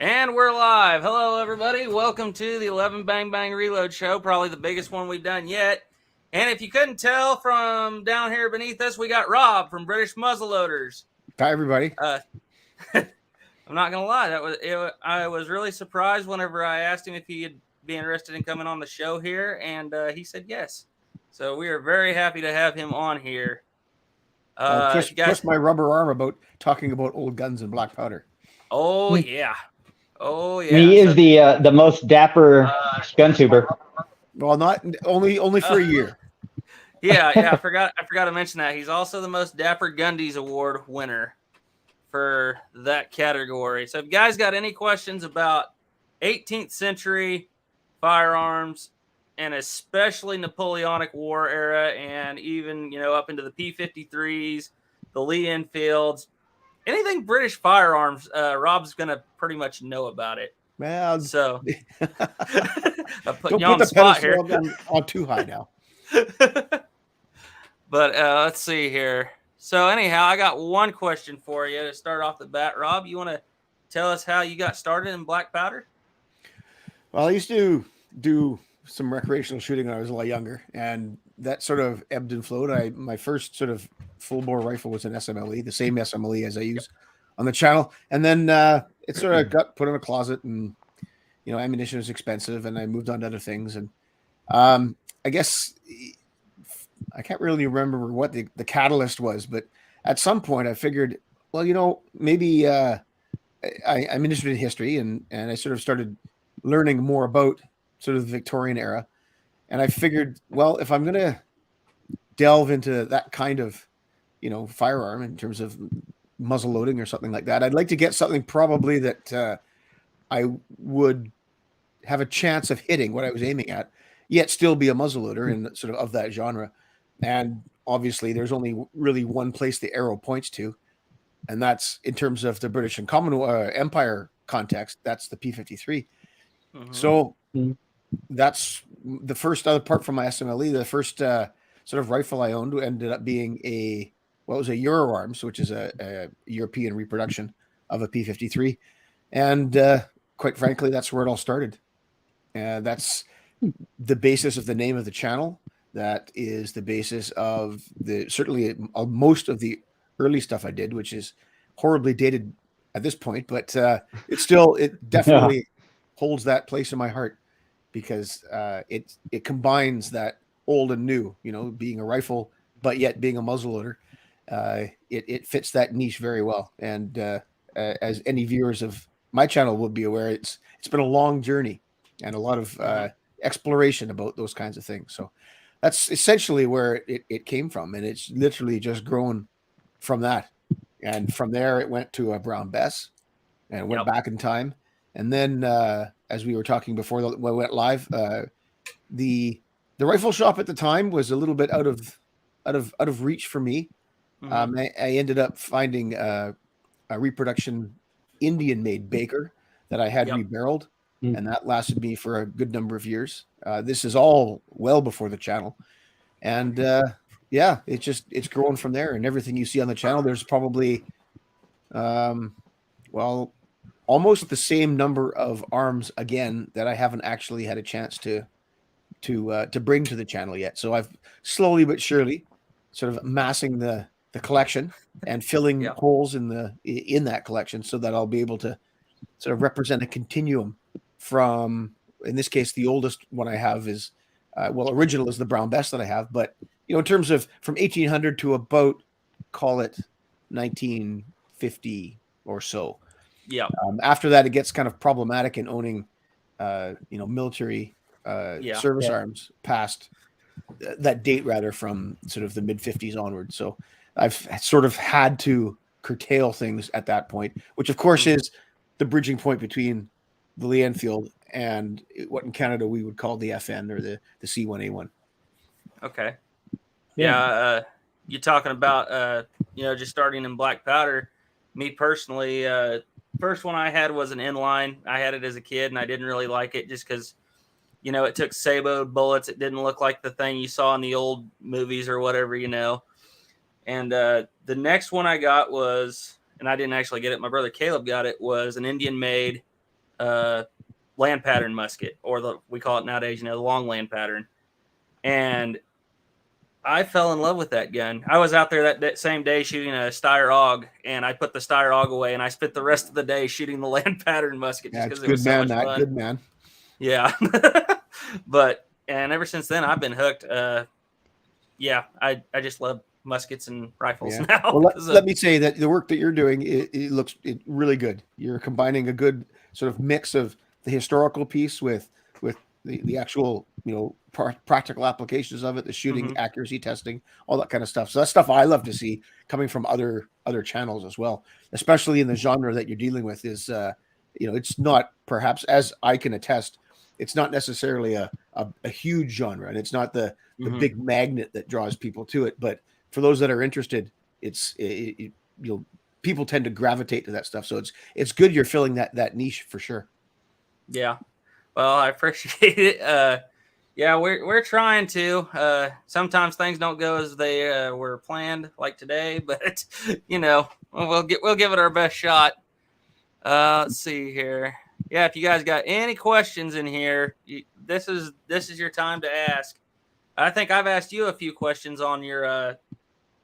And we're live. Hello, everybody. Welcome to the 11 Bang Bang Reload Show, probably the biggest one we've done yet. And if you couldn't tell from down here beneath us, we got Rob from British Muzzleloaders. Hi, everybody. I'm not gonna lie, I was really surprised whenever I asked him if he'd be interested in coming on the show here, and he said yes. So we are very happy to have him on here. Twist my rubber arm about talking about old guns and black powder. Oh yeah. Oh yeah. He is the most dapper gun tuber. Well, not only for a year. Yeah. I forgot to mention that. He's also the most dapper Gundies Award winner for that category. So if you guys got any questions about 18th century firearms and especially Napoleonic War era and even, up into the P-53s, the Lee Enfields, anything British firearms, Rob's going to pretty much know about it. Well, so I put you on the spot here. On too high now. But let's see here. So anyhow, I got one question for you to start off the bat. Rob, you want to tell us how you got started in black powder? Well, I used to do some recreational shooting when I was a lot younger, and that sort of ebbed and flowed. My first sort of full bore rifle was an SMLE, the same SMLE as I use on the channel. And then it sort of got put in a closet, and ammunition was expensive, and I moved on to other things. And I guess I can't really remember what the catalyst was, but at some point I figured, well, maybe I'm interested in history, and I sort of started learning more about sort of the Victorian era. And I figured, well, if I'm going to delve into that kind of, firearm in terms of muzzle loading or something like that, I'd like to get something probably that I would have a chance of hitting what I was aiming at, yet still be a muzzleloader in sort of that genre. And obviously there's only really one place the arrow points to, and that's in terms of the British and Commonwealth Empire context, that's the P-53. Mm-hmm. So that's the first other part from my SMLE. The first sort of rifle I owned ended up being it was a Euroarms, which is a European reproduction of a P-53. And quite frankly, that's where it all started. That's the basis of the name of the channel. That is the basis of certainly most of the early stuff I did, which is horribly dated at this point, but it definitely holds that place in my heart, because it combines that old and new, being a rifle, but yet being a muzzleloader. It fits that niche very well. And as any viewers of my channel will be aware, it's been a long journey and a lot of exploration about those kinds of things. So that's essentially where it came from. And it's literally just grown from that. And from there, it went to a Brown Bess and went back in time. And then, as we were talking before we went live, the rifle shop at the time was a little bit out of reach for me. Mm-hmm. I ended up finding a reproduction Indian-made Baker that I had rebarreled, and that lasted me for a good number of years. This is all well before the channel, and it's grown from there. And everything you see on the channel, there's probably, almost the same number of arms again that I haven't actually had a chance to bring to the channel yet. So I've slowly but surely sort of amassing the collection and filling holes in that collection, so that I'll be able to sort of represent a continuum from, in this case, the oldest one I have is original is the Brown Bess that I have, but in terms of from 1800 to about, call it 1950 or so. Yeah. After that, it gets kind of problematic in owning, military service arms past that date, rather, from sort of the mid 50s onward. So I've sort of had to curtail things at that point, which of course is the bridging point between the Lee Enfield and what in Canada we would call the FN or the C1A1. Okay. Yeah. You're talking about, just starting in black powder. Me personally, first one I had was an inline. I had it as a kid, and I didn't really like it just because, it took saboed bullets. It didn't look like the thing you saw in the old movies or whatever, And the next one I got was, and I didn't actually get it, my brother Caleb got it, was an Indian-made land pattern musket, or we call it nowadays, the long land pattern. And I fell in love with that gun. I was out there that same day shooting a Steyr AUG, and I put the Steyr AUG away, and I spent the rest of the day shooting the land pattern musket just because it was so much fun. Good man. Yeah. And ever since then, I've been hooked. Yeah, I just love muskets and rifles now. Well, let me say that the work that you're doing, it looks really good. You're combining a good sort of mix of the historical piece with the actual, practical applications of it, the shooting accuracy testing, all that kind of stuff. So that's stuff I love to see coming from other channels as well, especially in the genre that you're dealing with. Is it's not, perhaps, as I can attest, it's not necessarily a huge genre, and it's not the big magnet that draws people to it. But for those that are interested, people tend to gravitate to that stuff. So it's good you're filling that niche for sure. Yeah. Well, I appreciate it. Yeah, we're trying to. Sometimes things don't go as they were planned, like today, but we'll give it our best shot. Let's see here. Yeah, if you guys got any questions in here, this is your time to ask. I think I've asked you a few questions on your. I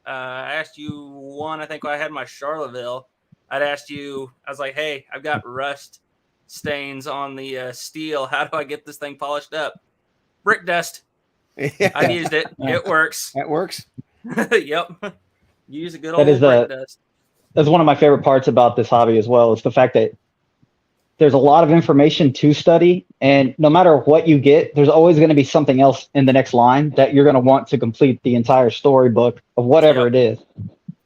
asked you one. I think I had my Charlottesville. I'd asked you. I was like, "Hey, I've got rust stains on the steel. How do I get this thing polished up?" Brick dust. Yeah. I've used it. It works. That works. Yep. Use a good old brick dust. That's one of my favorite parts about this hobby as well. Is the fact that there's a lot of information to study, and no matter what you get, there's always going to be something else in the next line that you're going to want to complete the entire storybook of whatever it is.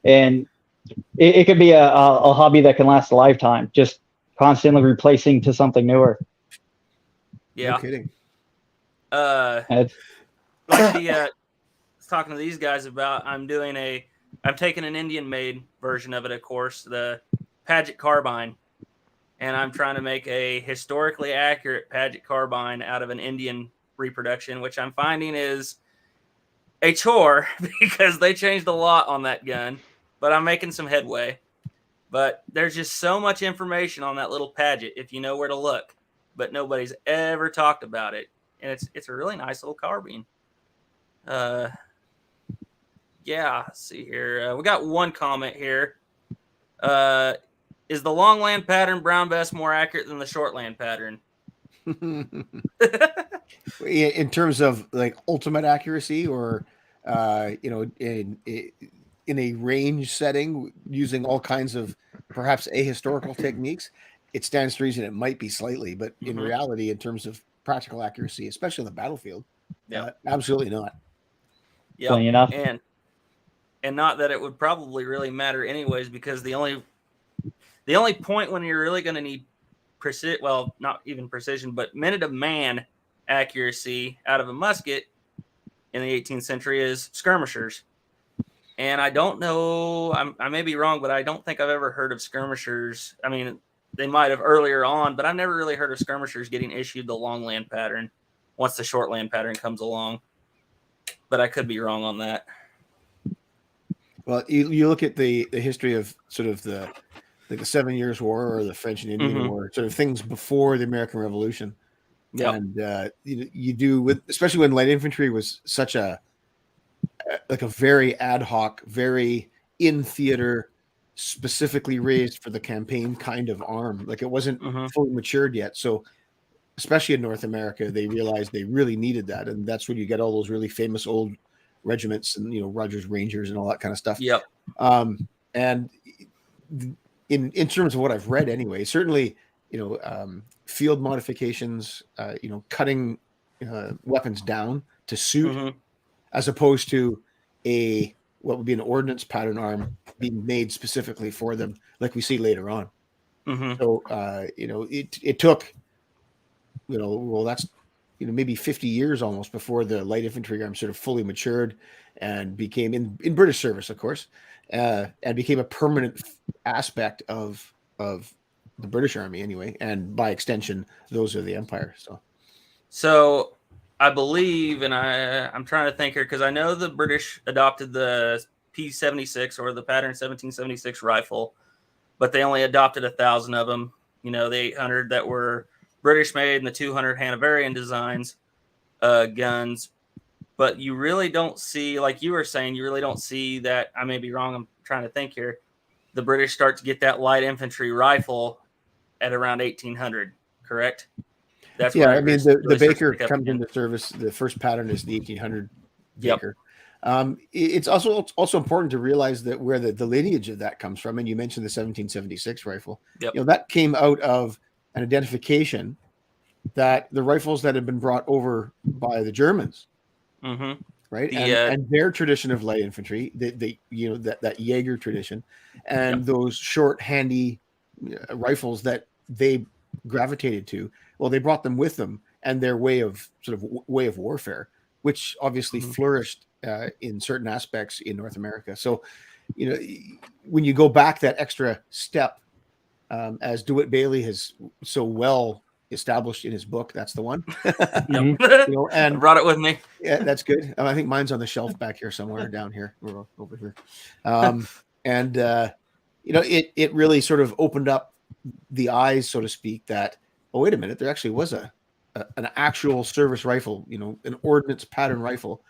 And it could be a hobby that can last a lifetime, just constantly replacing to something newer. Yeah. No kidding. Talking to these guys about, I'm taking an Indian made version of it, of course, the Paget carbine. And I'm trying to make a historically accurate Paget carbine out of an Indian reproduction, which I'm finding is a chore because they changed a lot on that gun, but I'm making some headway. But there's just so much information on that little Paget if you know where to look, but nobody's ever talked about it. And it's a really nice little carbine. Yeah, let's see here. We got one comment here. Is the long land pattern brown bess more accurate than the short land pattern? In terms of like ultimate accuracy, or in a range setting using all kinds of perhaps ahistorical techniques, it stands to reason it might be slightly, but in reality, in terms of practical accuracy, especially on the battlefield, absolutely not. Yeah, enough. And not that it would probably really matter anyways, because the only point when you're really going to need precision, well, not even precision, but minute of man accuracy out of a musket in the 18th century is skirmishers. And I don't know, I may be wrong, but I don't think I've ever heard of skirmishers. I mean, they might have earlier on, but I've never really heard of skirmishers getting issued the long land pattern once the short land pattern comes along. But I could be wrong on that. Well, you look at the history of sort of the 7 Years' War or the French and Indian War, sort of things before the American Revolution. Yeah. And you do, with especially when light infantry was such a very ad hoc, very in theater, specifically raised for the campaign kind of arm. Like it wasn't fully matured yet. So especially in North America, they realized they really needed that. And that's when you get all those really famous old regiments and, Rogers Rangers and all that kind of stuff. Yep. And in terms of what I've read anyway, certainly, field modifications, cutting weapons down to suit, as opposed to what would be an ordnance pattern arm being made specifically for them, like we see later on. So, it took, that's, maybe 50 years almost before the light infantry arm sort of fully matured and became in British service, of course, and became a permanent aspect of the British Army anyway, and by extension, those are the Empire. So I believe, and I'm trying to think here, because I know the British adopted the P-76 or the pattern 1776 rifle, but they only adopted 1,000 of them. the 800 that were British made and the 200 Hanoverian designs guns. But you really don't see, like you were saying, you really don't see that. I may be wrong. I'm trying to think here. The British start to get that light infantry rifle at around 1800, correct? That's Yeah, when I mean really the starts to Baker pick up comes again. into service. The first pattern is the 1800 Yep. Baker. It's also important to realize that where the lineage of that comes from, and you mentioned the 1776 rifle. Yep. That came out of an identification that the rifles that had been brought over by the Germans, Mm-hmm. right, The, and their tradition of light infantry, that Jaeger tradition, and Yep. those short, handy rifles that they gravitated to. Well, they brought them with them, and their way of warfare, which obviously Mhm. flourished in certain aspects in North America. So, when you go back that extra step, as DeWitt Bailey has so well established in his book, that's the one. Mhm. I And brought it with me. yeah, that's good. I think mine's on the shelf back here somewhere, down here or over here. And it really sort of opened up the eyes, so to speak, that, oh, wait a minute, there actually was an actual service rifle, an ordnance pattern rifle.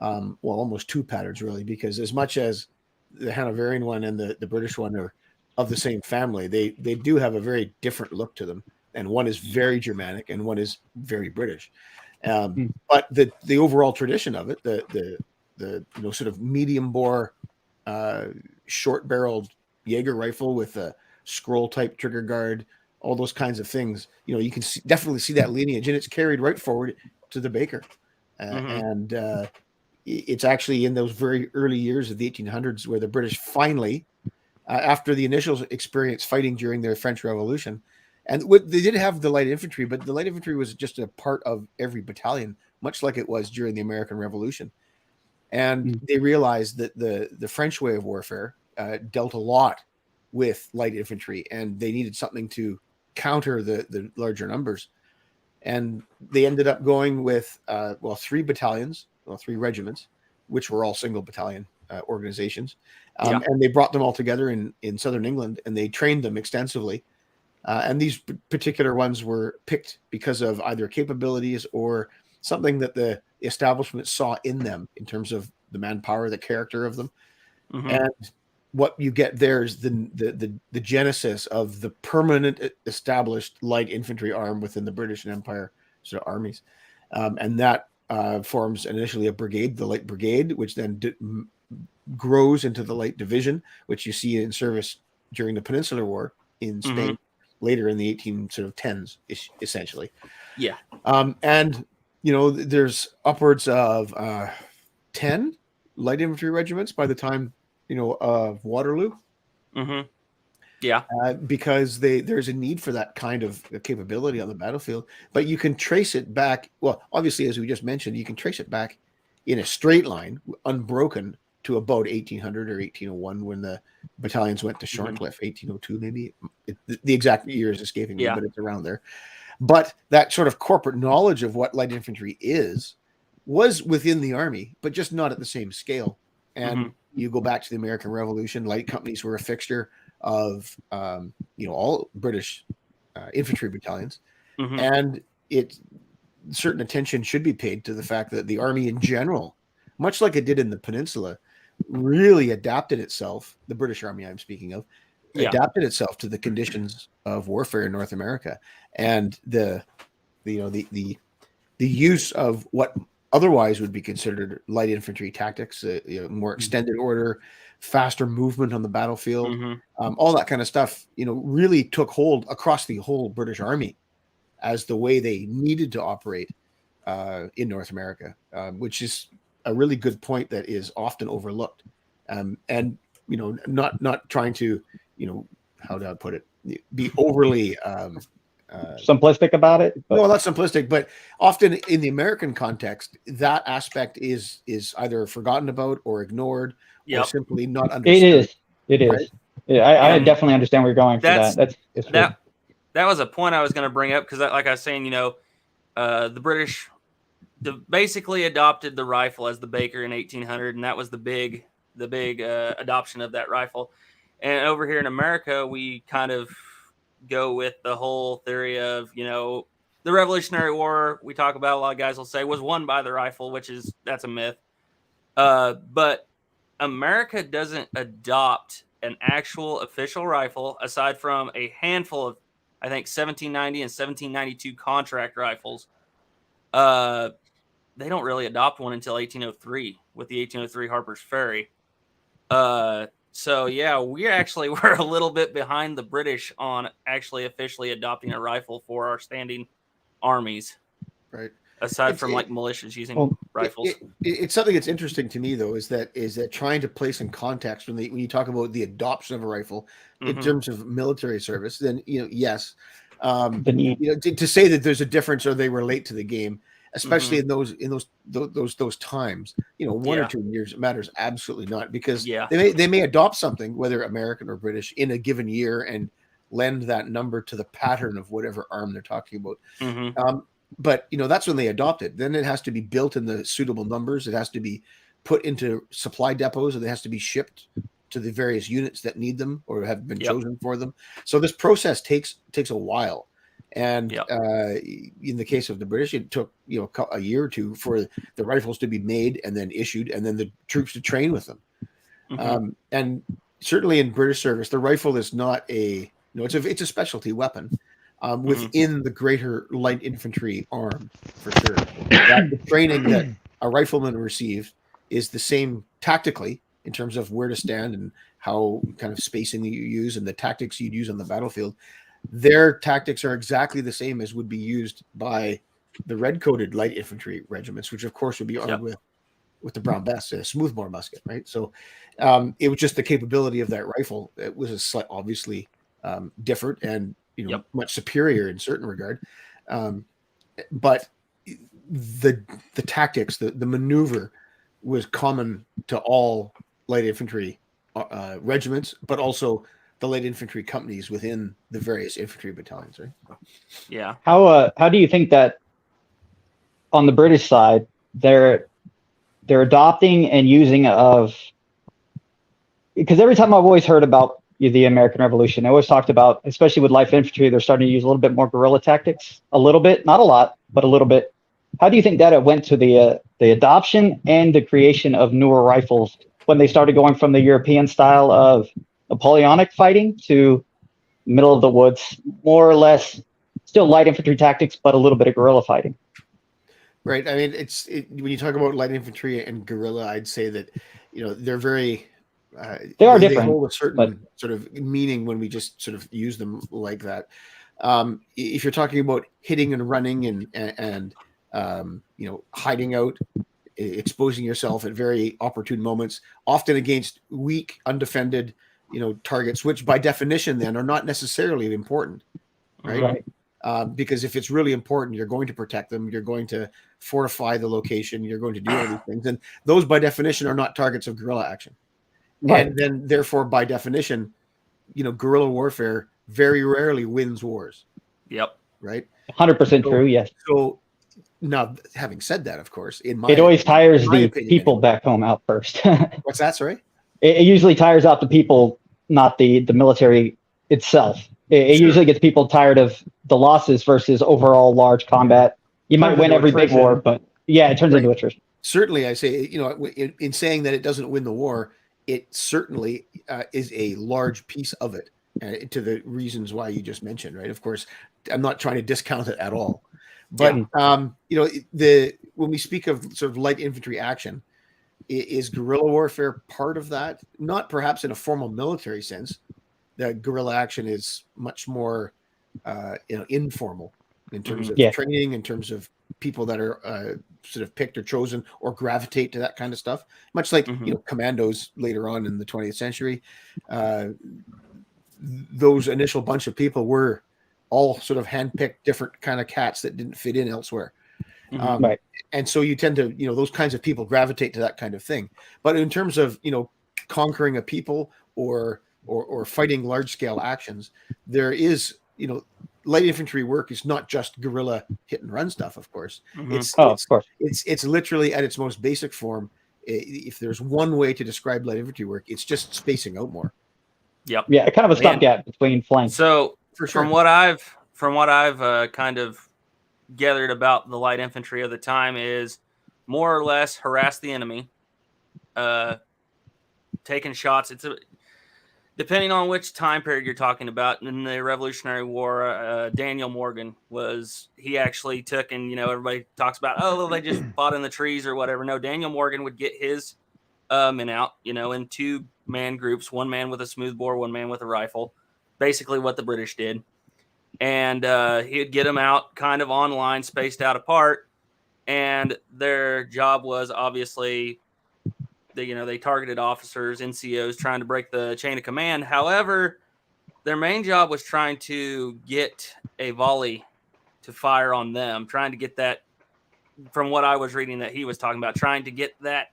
Well, almost two patterns really, because as much as the Hanoverian one and the British one are of the same family, they do have a very different look to them, and one is very Germanic and one is very British. But the overall tradition of it, the sort of medium bore, short barreled Jaeger rifle with a scroll type trigger guard, all those kinds of things, you can definitely see that lineage, and it's carried right forward to the Baker. And it's actually in those very early years of the 1800s where the British finally, after the initial experience fighting during their French Revolution, and they did have the light infantry, but the light infantry was just a part of every battalion, much like it was during the American Revolution. And they realized that the French way of warfare dealt a lot with light infantry, and they needed something to counter the larger numbers. And they ended up going with three regiments, which were all single battalion organizations. And they brought them all together in southern England, and they trained them extensively. And these particular ones were picked because of either capabilities or something that the establishment saw in them in terms of the manpower, the character of them. Mm-hmm. And what you get there is the genesis of the permanent established light infantry arm within the British Empire sort of armies. And that forms initially a brigade, the Light Brigade, which then grows into the Light Division, which you see in service during the Peninsular War in Spain later in the 1810s, essentially. Yeah. And there's upwards of 10 light infantry regiments by the time of Waterloo. Mm-hmm. Yeah. Because there's a need for that kind of capability on the battlefield, but you can trace it back. Well, obviously, as we just mentioned, you can trace it back in a straight line, unbroken, to about 1800 or 1801 when the battalions went to Shorncliffe. 1802, maybe. The exact year is escaping me, but it's around there. But that sort of corporate knowledge of what light infantry was within the army, but just not at the same scale. And you go back to the American Revolution, light companies were a fixture of all British infantry battalions, and certain attention should be paid to the fact that the army in general, much like it did in the Peninsula, really adapted itself. The British Army I'm speaking of adapted itself to the conditions of warfare in North America, and the use of what otherwise would be considered light infantry tactics, more extended order, faster movement on the battlefield, all that kind of stuff, really took hold across the whole British Army as the way they needed to operate in North America, which is a really good point that is often overlooked. And not trying to, how do I put it, be overly simplistic about it. But... No, not simplistic, but often in the American context, that aspect is either forgotten about or ignored, or simply not understood. It is. Right? Yeah, I definitely understand where you're going for that. That was a point I was going to bring up because, like I was saying, the British basically adopted the rifle as the Baker in 1800, and that was the big adoption of that rifle. And over here in America, we kind of go with the whole theory of, the Revolutionary War we talk about, a lot of guys will say was won by the rifle, that's a myth. But America doesn't adopt an actual official rifle aside from a handful of, I think, 1790 and 1792 contract rifles. They don't really adopt one until 1803 with the 1803 Harper's Ferry. So yeah, we actually were a little bit behind the British on actually officially adopting a rifle for our standing armies. Right. Aside from like militias using rifles. It's something that's interesting to me though, is that trying to place in context when you talk about the adoption of a rifle in terms of military service, then yes. To say that there's a difference or they relate to the game, especially in those times, 1 or 2 years, it matters absolutely not, because they may adopt something, whether American or British, in a given year and lend that number to the pattern of whatever arm they're talking about. But that's when they adopt it. Then it has to be built in the suitable numbers. It has to be put into supply depots, and it has to be shipped to the various units that need them or have been chosen for them. So this process takes a while. And in the case of the British, it took a year or two for the rifles to be made and then issued, and then the troops to train with them. And certainly in British service, the rifle is not it's a specialty weapon. Within the greater light infantry arm, for sure. That the training that a rifleman receives is the same tactically in terms of where to stand and how kind of spacing that you use and the tactics you'd use on the battlefield. Their tactics are exactly the same as would be used by the red-coated light infantry regiments, which of course would be armed with the Brown Bess, a smoothbore musket, right? So it was just the capability of that rifle. It was obviously different and much superior in certain regard, but the tactics, the maneuver was common to all light infantry regiments, but also the light infantry companies within the various infantry battalions, right? Yeah. How do you think that on the British side they're adopting and using of? Because every time I've always heard about the American Revolution, they always talked about, especially with light infantry, they're starting to use a little bit more guerrilla tactics, a little bit, not a lot, but a little bit. How do you think that it went to the adoption and the creation of newer rifles when they started going from the European style of Napoleonic fighting to middle of the woods, more or less, still light infantry tactics, but a little bit of guerrilla fighting? Right. I mean, when you talk about light infantry and guerrilla, I'd say that they're very. They are different. They hold a certain sort of meaning when we just sort of use them like that. If you're talking about hitting and running and hiding out, exposing yourself at very opportune moments, often against weak, undefended, targets, which by definition then are not necessarily important, right? Because if it's really important, you're going to protect them, you're going to fortify the location, you're going to do all these things, and those by definition are not targets of guerrilla action. Right. And then, therefore, by definition, guerrilla warfare very rarely wins wars. Yep. Right. 100% true. Yes. So now, having said that, of course, it always tires the people back home out first. What's that? Sorry. It usually tires out the people, not the military itself. It usually gets people tired of the losses versus overall large combat. You might win every big war, but it turns into attrition. Certainly, I say, in saying that it doesn't win the war, it certainly is a large piece of it, to the reasons why you just mentioned, right? Of course, I'm not trying to discount it at all, but when we speak of sort of light infantry action, is guerrilla warfare part of that? Not perhaps in a formal military sense. The guerrilla action is much more, informal in terms of training, in terms of people that are sort of picked or chosen or gravitate to that kind of stuff, much like commandos later on in the 20th century. Those initial bunch of people were all sort of handpicked different kind of cats that didn't fit in elsewhere. Right. And so you tend to, those kinds of people gravitate to that kind of thing. But in terms of, conquering a people or fighting large scale actions, there is, light infantry work is not just guerrilla hit and run stuff. Of course, it's literally at its most basic form. If there's one way to describe light infantry work, it's just spacing out more. Yep. Yeah, kind of a stopgap between flanks. So For sure. From what I've kind of gathered about the light infantry of the time is more or less harass the enemy, taking shots. Depending on which time period you're talking about. In the Revolutionary War, Daniel Morgan he actually took, and everybody talks about, oh, well, they just fought in the trees or whatever. No, Daniel Morgan would get his men out, in 2-man groups, one man with a smoothbore, one man with a rifle, basically what the British did. And he'd get them out kind of on line, spaced out apart. And their job was obviously, they targeted officers, NCOs, trying to break the chain of command. However, their main job was trying to get a volley to fire on them, trying to get that, from what I was reading that he was talking about, trying to get that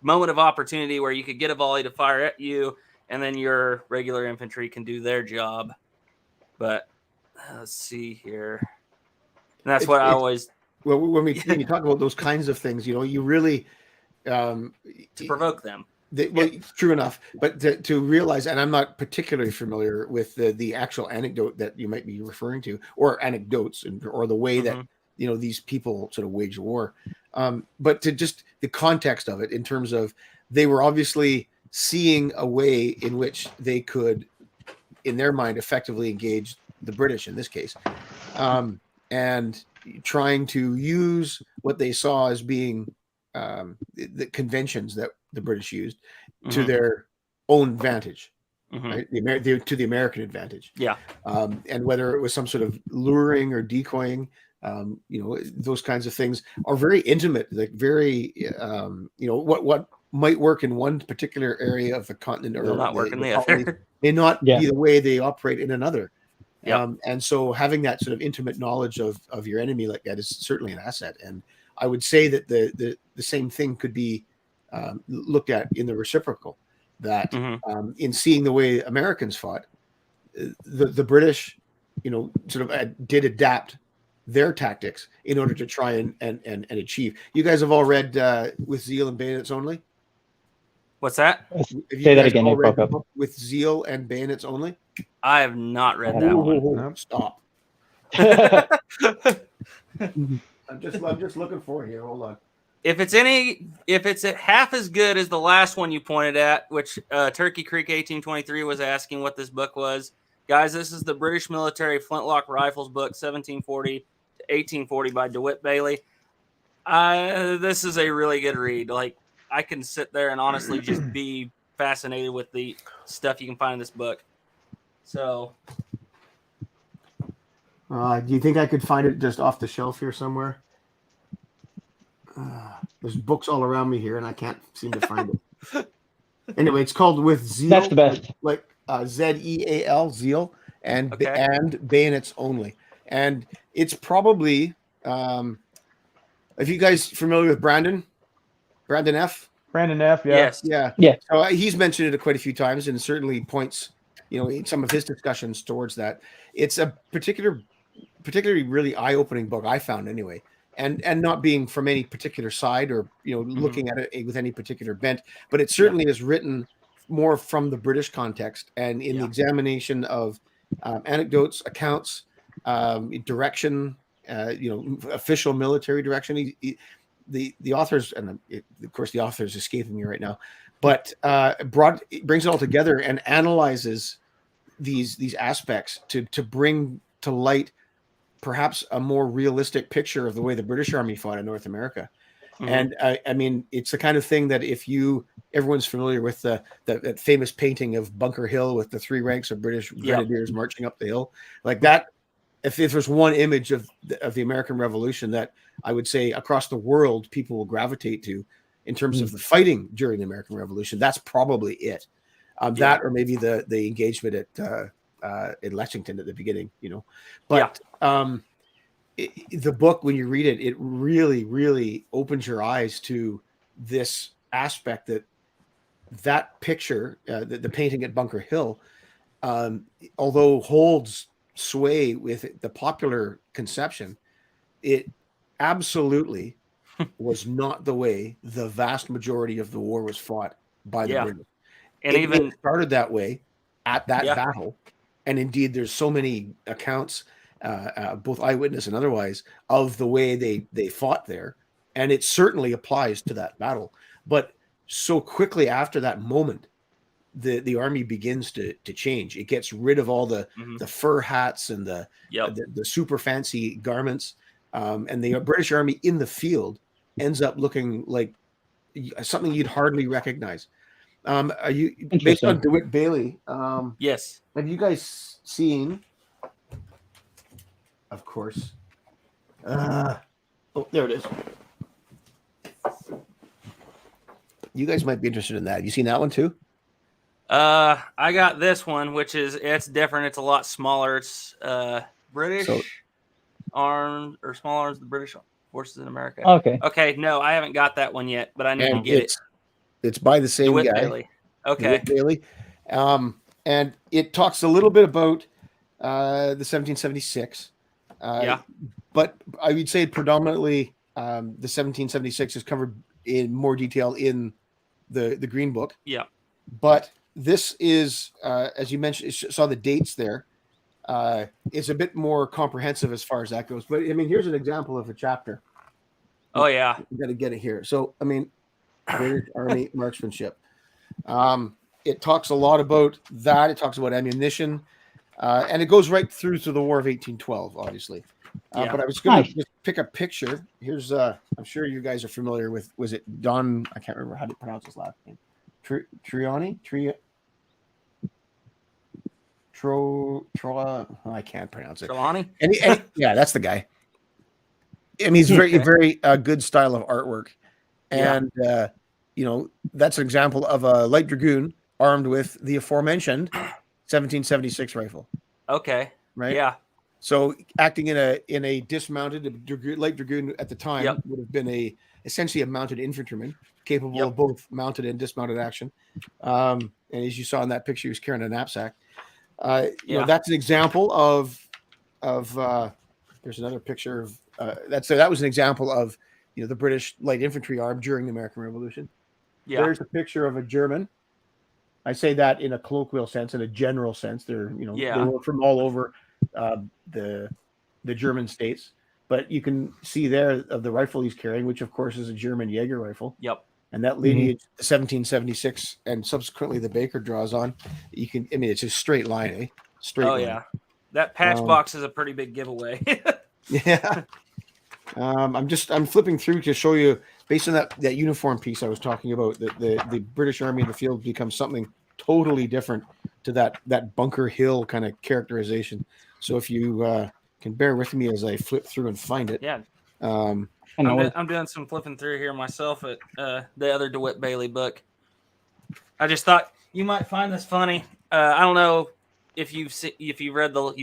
moment of opportunity where you could get a volley to fire at you, and then your regular infantry can do their job. But let's see here. And that's what I always... Well, when you talk about those kinds of things, you really... to provoke them. True enough, but to realize, and I'm not particularly familiar with the actual anecdote that you might be referring to, or anecdotes, or the way that these people sort of wage war, but to just the context of it in terms of they were obviously seeing a way in which they could, in their mind, effectively engage the British in this case, and trying to use what they saw as being the conventions that the British used to their own advantage, right? To the American advantage. Yeah. And whether it was some sort of luring or decoying, those kinds of things are very intimate, like very, what might work in one particular area of the continent or not work in the other. May not be the way they operate in another. And so having that sort of intimate knowledge of your enemy like that is certainly an asset. And I would say that the same thing could be looked at in the reciprocal, that in seeing the way Americans fought, the British, sort of did adapt their tactics in order to try and achieve. You guys have all read With Zeal and Bayonets Only? What's that? Say that again. With Zeal and Bayonets Only? I have not read that one. No. Stop. I'm just looking for it here. Hold on. If it's half as good as the last one you pointed at, which Turkey Creek 1823 was asking what this book was, guys, this is the British Military Flintlock Rifles book, 1740 to 1840 by DeWitt Bailey. This is a really good read. Like, I can sit there and honestly just be fascinated with the stuff you can find in this book. So, do you think I could find it just off the shelf here somewhere? There's books all around me here, and I can't seem to find it. Anyway, it's called With Zeal. That's the best. Like Zeal, Zeal, and Bayonets Only. And it's probably, if you guys familiar with Brandon F. Brandon F. Yeah. Yes. Yeah. So he's mentioned it quite a few times, and certainly points, in some of his discussions towards that. It's a particularly really eye-opening book, I found anyway. And not being from any particular side or looking at it with any particular bent, but it certainly is written more from the British context and in the examination of anecdotes, accounts, direction, official military direction. The authors, and of course the author is escaping me right now, but brings it all together and analyzes these aspects to bring to light perhaps a more realistic picture of the way the British Army fought in North America. And I mean, it's the kind of thing that everyone's familiar with that famous painting of Bunker Hill with the 3 ranks of British grenadiers marching up the hill like that. If there's one image of the American Revolution that I would say across the world people will gravitate to in terms of the fighting during the American Revolution, that's probably it. That or maybe the engagement in Lexington at the beginning, but the book, when you read it, it really, really opens your eyes to this aspect that picture, the painting at Bunker Hill, although holds sway with the popular conception, it absolutely was not the way the vast majority of the war was fought by the British. And it started that way at that battle. And indeed, there's so many accounts, both eyewitness and otherwise, of the way they fought there, and it certainly applies to that battle. But so quickly after that moment, the army begins to change. It gets rid of all the fur hats and the super fancy garments, and the British army in the field ends up looking like something you'd hardly recognize. Are you based on DeWitt Bailey? Yes. Have you guys seen? Of course. Oh, there it is. You guys might be interested in that. Have you seen that one too? I got this one, which it's different. It's a lot smaller. It's British armed or small arms, the British forces in America. Okay. Okay. No, I haven't got that one yet, but I need to get it. It's by the same DeWitt guy. Bailey. Okay. DeWitt Bailey. And it talks a little bit about the 1776. But I would say predominantly the 1776 is covered in more detail in the Green Book. Yeah. But this is, as you mentioned, saw the dates there. It's a bit more comprehensive as far as that goes. But I mean, here's an example of a chapter. Oh yeah. You got to get it here. So I mean, British Army marksmanship. It talks a lot about that. It talks about ammunition, and it goes right through to the War of 1812, obviously. But I was going to just pick a picture. Here's, I'm sure you guys are familiar with. Was it Don? I can't remember how to pronounce his last name. Trioni. I can't pronounce it. Trelawney? Yeah, that's the guy. I mean, he's very good style of artwork. And, that's an example of a light dragoon armed with the aforementioned 1776 rifle. Okay. Right? Yeah. So acting in a dismounted light dragoon at the time would have been essentially a mounted infantryman capable of both mounted and dismounted action. And as you saw in that picture, he was carrying a knapsack. That's an example of there's another picture of that was an example of the British light infantry arm during the American Revolution. Yeah. There's a picture of a German. I say that in a colloquial sense, in a general sense. They're they were from all over the German states, but you can see there of the rifle he's carrying, which of course is a German Jaeger rifle. Yep. And that lineage, 1776, and subsequently the Baker draws on. It's a straight line, eh? Straight line. Yeah. That patch box is a pretty big giveaway. Yeah. I'm flipping through to show you, based on that uniform piece I was talking about, that the British Army in the field becomes something totally different to that Bunker Hill kind of characterization. So if you can bear with me as I flip through and find it. Yeah. I'm doing some flipping through here myself at the other DeWitt Bailey book. I just thought you might find this funny. I don't know if you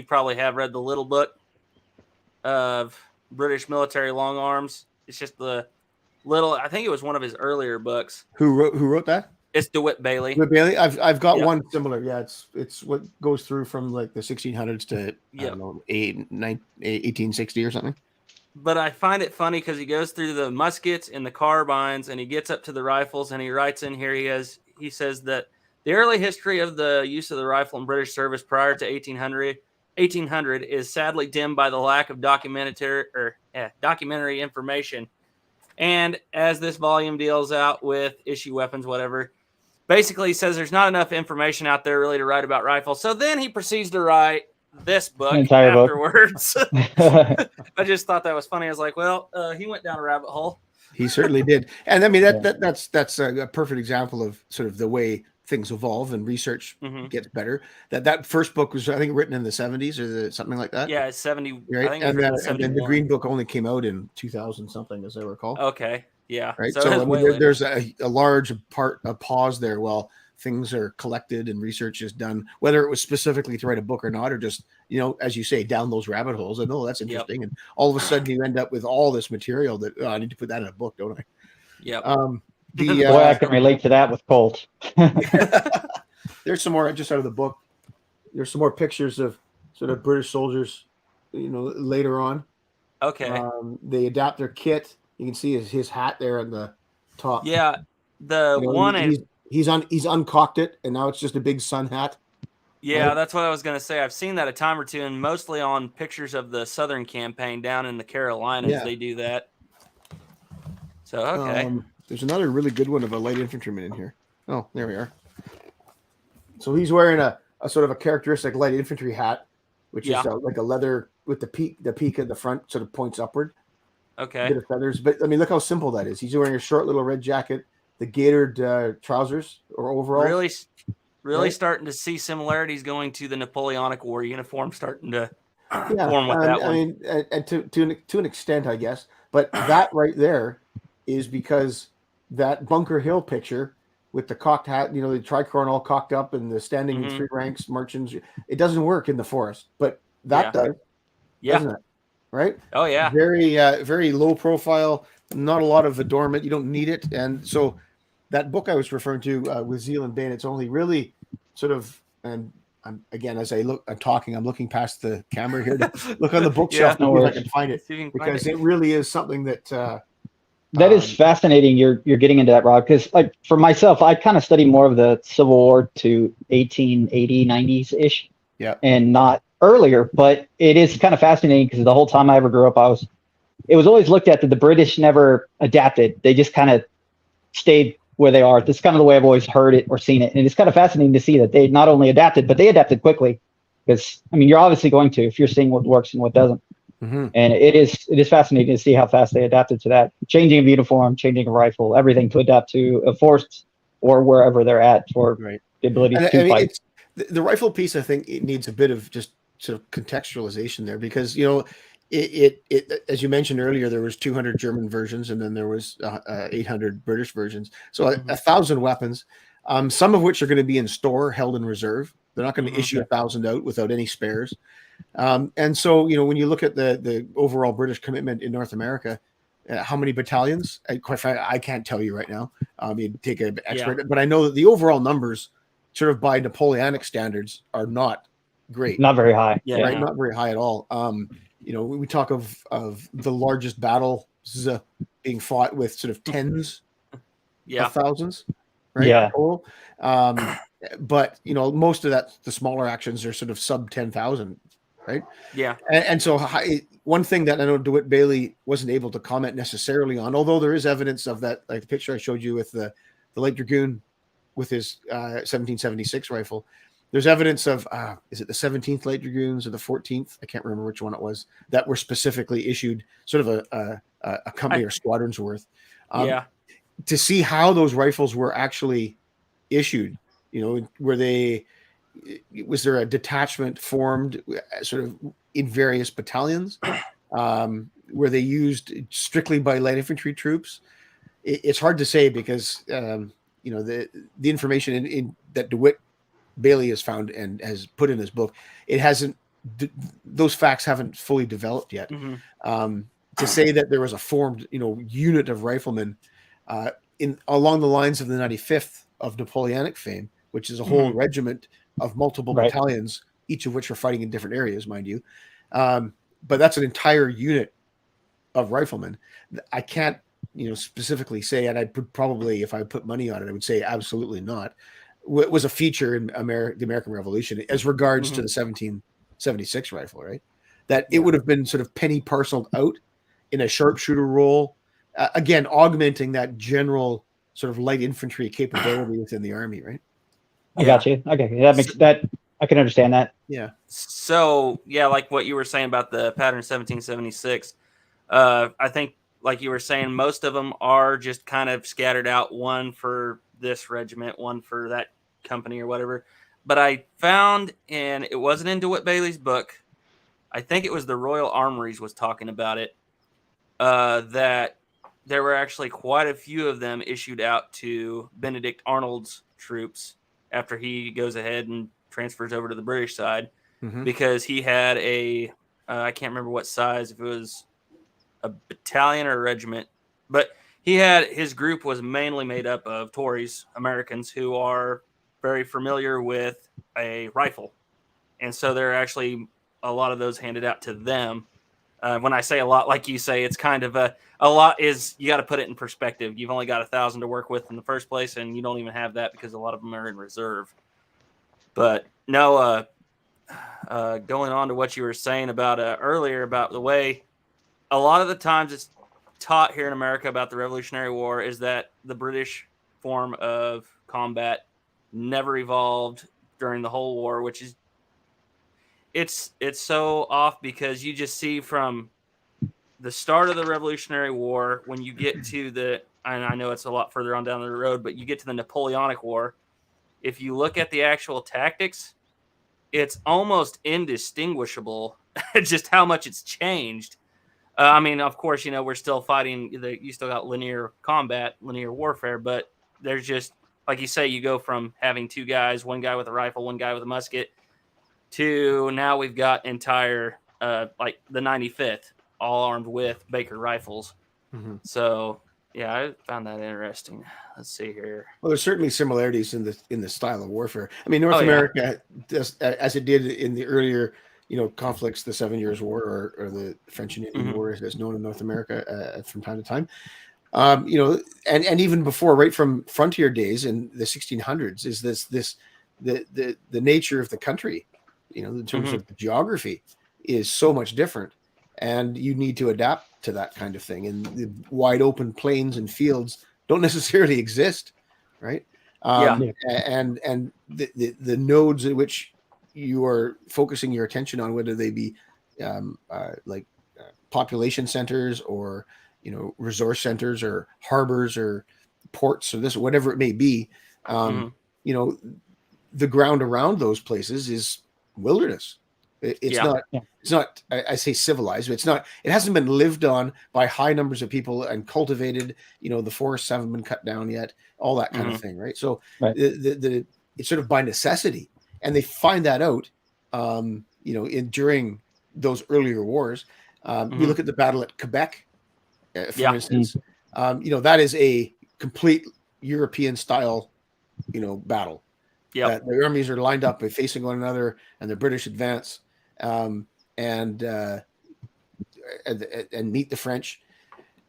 probably have read the little book of British military long arms. It's just the little. I think it was one of his earlier books. Who wrote that? It's DeWitt Bailey. DeWitt Bailey. I've got one similar. Yeah, it's what goes through from like the 1600s to I don't know 1860 or something. But I find it funny because he goes through the muskets and the carbines, and he gets up to the rifles, and he writes in here. He says that the early history of the use of the rifle in British service prior to 1800 is sadly dimmed by the lack of documentary information. And as this volume deals out with issue weapons, whatever, basically he says there's not enough information out there really to write about rifles. So then he proceeds to write this book afterwards. I just thought that was funny. I was like, well, he went down a rabbit hole. He certainly did. And I mean, that's a perfect example of sort of the way things evolve and research gets better. That first book was, I think, written in the 70s or something like that. Yeah, it's 70. Right? I think and then the Green Book only came out in 2000 something, as I recall. Okay. Yeah. Right. So I mean, there's a large pause there while things are collected and research is done, whether it was specifically to write a book or not, or just, as you say, down those rabbit holes. And that's interesting. Yep. And all of a sudden you end up with all this material that I need to put that in a book, don't I? Yep. Boy, I can relate to that with Colt. There's some more just out of the book. There's some more pictures of sort of British soldiers, later on. Okay. They adapt their kit. You can see his hat there on the top. Yeah. The one he's uncocked it, and now it's just a big sun hat. Yeah, Right? that's what I was going to say. I've seen that a time or two, and mostly on pictures of the Southern campaign down in the Carolinas. Yeah. They do that. So, okay. There's another really good one of a light infantryman in here. Oh, there we are. So he's wearing a sort of a characteristic light infantry hat, which Yeah. is like a leather with the peak at the front sort of points upward. Okay. Bit of feathers, but I mean, look how simple that is. He's wearing a short little red jacket, the gaitered trousers or overalls. Really right? starting to see similarities going to the Napoleonic War uniform starting to Yeah, form with that I one. mean, and to an extent, I guess, but that right there is because that Bunker Hill picture with the cocked hat, the tricorn all cocked up and the standing in three ranks, marching, it doesn't work in the forest, but that does, doesn't it? Right? Oh yeah. Very low profile, not a lot of adornment. You don't need it, and so that book I was referring to with Zeal and Bayonets only really sort of, and I'm again as I'm talking, I'm looking past the camera here to look on the bookshelf to see if I can find it, because it really is something that that is fascinating. You're getting into that, Rob, because like for myself, I kind of study more of the Civil War to 1880, 90s ish, and not earlier. But it is kind of fascinating because the whole time I ever grew up, it was always looked at that the British never adapted. They just kind of stayed where they are. That's kind of the way I've always heard it or seen it. And it's kind of fascinating to see that they not only adapted, but they adapted quickly. Because I mean, you're obviously going to if you're seeing what works and what doesn't. Mm-hmm. And it is fascinating to see how fast they adapted to that, changing of uniform, changing a rifle, everything to adapt to a force or wherever they're at for the ability to fight. The rifle piece, I think, it needs a bit of just sort of contextualization there, because it as you mentioned earlier, there was 200 German versions and then there was 800 British versions, so 1,000 weapons, some of which are going to be in store, held in reserve. They're not going to issue 1,000 out without any spares. And so, when you look at the overall British commitment in North America, how many battalions? Quite frankly, I can't tell you right now. You'd take an expert, but I know that the overall numbers, sort of by Napoleonic standards, are not great. Not very high. Right? Not very high at all. We talk of the largest battles being fought with sort of tens of thousands, right? Yeah. Total. But most of that, the smaller actions are sort of sub 10,000, right? Yeah. And so one thing that I know DeWitt Bailey wasn't able to comment necessarily on, although there is evidence of that, like the picture I showed you with the Light Dragoon with his 1776 rifle. There's evidence of is it the 17th Light Dragoons or the 14th? I can't remember which one it was, that were specifically issued sort of a company or squadron's worth. To see how those rifles were actually issued, was there a detachment formed sort of in various battalions? Were they used strictly by light infantry troops? It's hard to say, because the information in that DeWitt Bailey has found and has put in his book, those facts haven't fully developed yet. To say that there was a formed unit of riflemen along the lines of the 95th of Napoleonic fame, which is a whole regiment of multiple battalions, each of which are fighting in different areas, mind you. But that's an entire unit of riflemen. I can't, specifically say, and I'd probably, if I put money on it, I would say absolutely not. It was a feature in the American Revolution as regards to the 1776 rifle, right? That it would have been sort of penny parceled out in a sharpshooter role, again, augmenting that general sort of light infantry capability within the army, right? I got you. Okay, that makes that. I can understand that. Yeah. So like what you were saying about the pattern 1776, I think, like you were saying, most of them are just kind of scattered out, one for this regiment, one for that company or whatever. But I found, and it wasn't in DeWitt Bailey's book, I think it was the Royal Armories was talking about it, that there were actually quite a few of them issued out to Benedict Arnold's troops after he goes ahead and transfers over to the British side, because he had I can't remember what size, if it was a battalion or a regiment, but his group was mainly made up of Tories, Americans, who are very familiar with a rifle. And so there are actually a lot of those handed out to them. When I say a lot, like you say, it's kind of a lot is, you got to put it in perspective. You've only got 1,000 to work with in the first place, and you don't even have that because a lot of them are in reserve. But No, going on to what you were saying about earlier about the way a lot of the times it's taught here in America about the Revolutionary War is that the British form of combat never evolved during the whole war, which is it's so off because you just see from the start of the Revolutionary War when you get to and I know it's a lot further on down the road, but you get to the Napoleonic War. If you look at the actual tactics, it's almost indistinguishable just how much it's changed. I mean, of course, we're still fighting. You still got linear combat, linear warfare, but there's just, like you say, you go from having two guys, one guy with a rifle, one guy with a musket, to now we've got entire, like the 95th, all armed with Baker rifles. Mm-hmm. So, yeah, I found that interesting. Let's see here. Well, there's certainly similarities in the style of warfare. I mean, North America, does, as it did in the earlier, conflicts, the 7 Years' War or the French and Indian War, as known in North America from time to time. And even before, right from frontier days in the 1600s, is the nature of the country, in terms of the geography, is so much different, and you need to adapt to that kind of thing. And the wide open plains and fields don't necessarily exist, right? And the nodes at which you are focusing your attention on, whether they be population centers or resource centers or harbors or ports or this, whatever it may be, the ground around those places is wilderness. It's not, I say civilized, but it's not, it hasn't been lived on by high numbers of people and cultivated, the forests haven't been cut down yet, all that kind of thing. Right. So it's sort of by necessity, and they find that out, during those earlier wars. You look at the battle at Quebec, for instance, that is a complete European style, battle. Yeah, the armies are lined up, facing one another, and the British advance, and meet the French,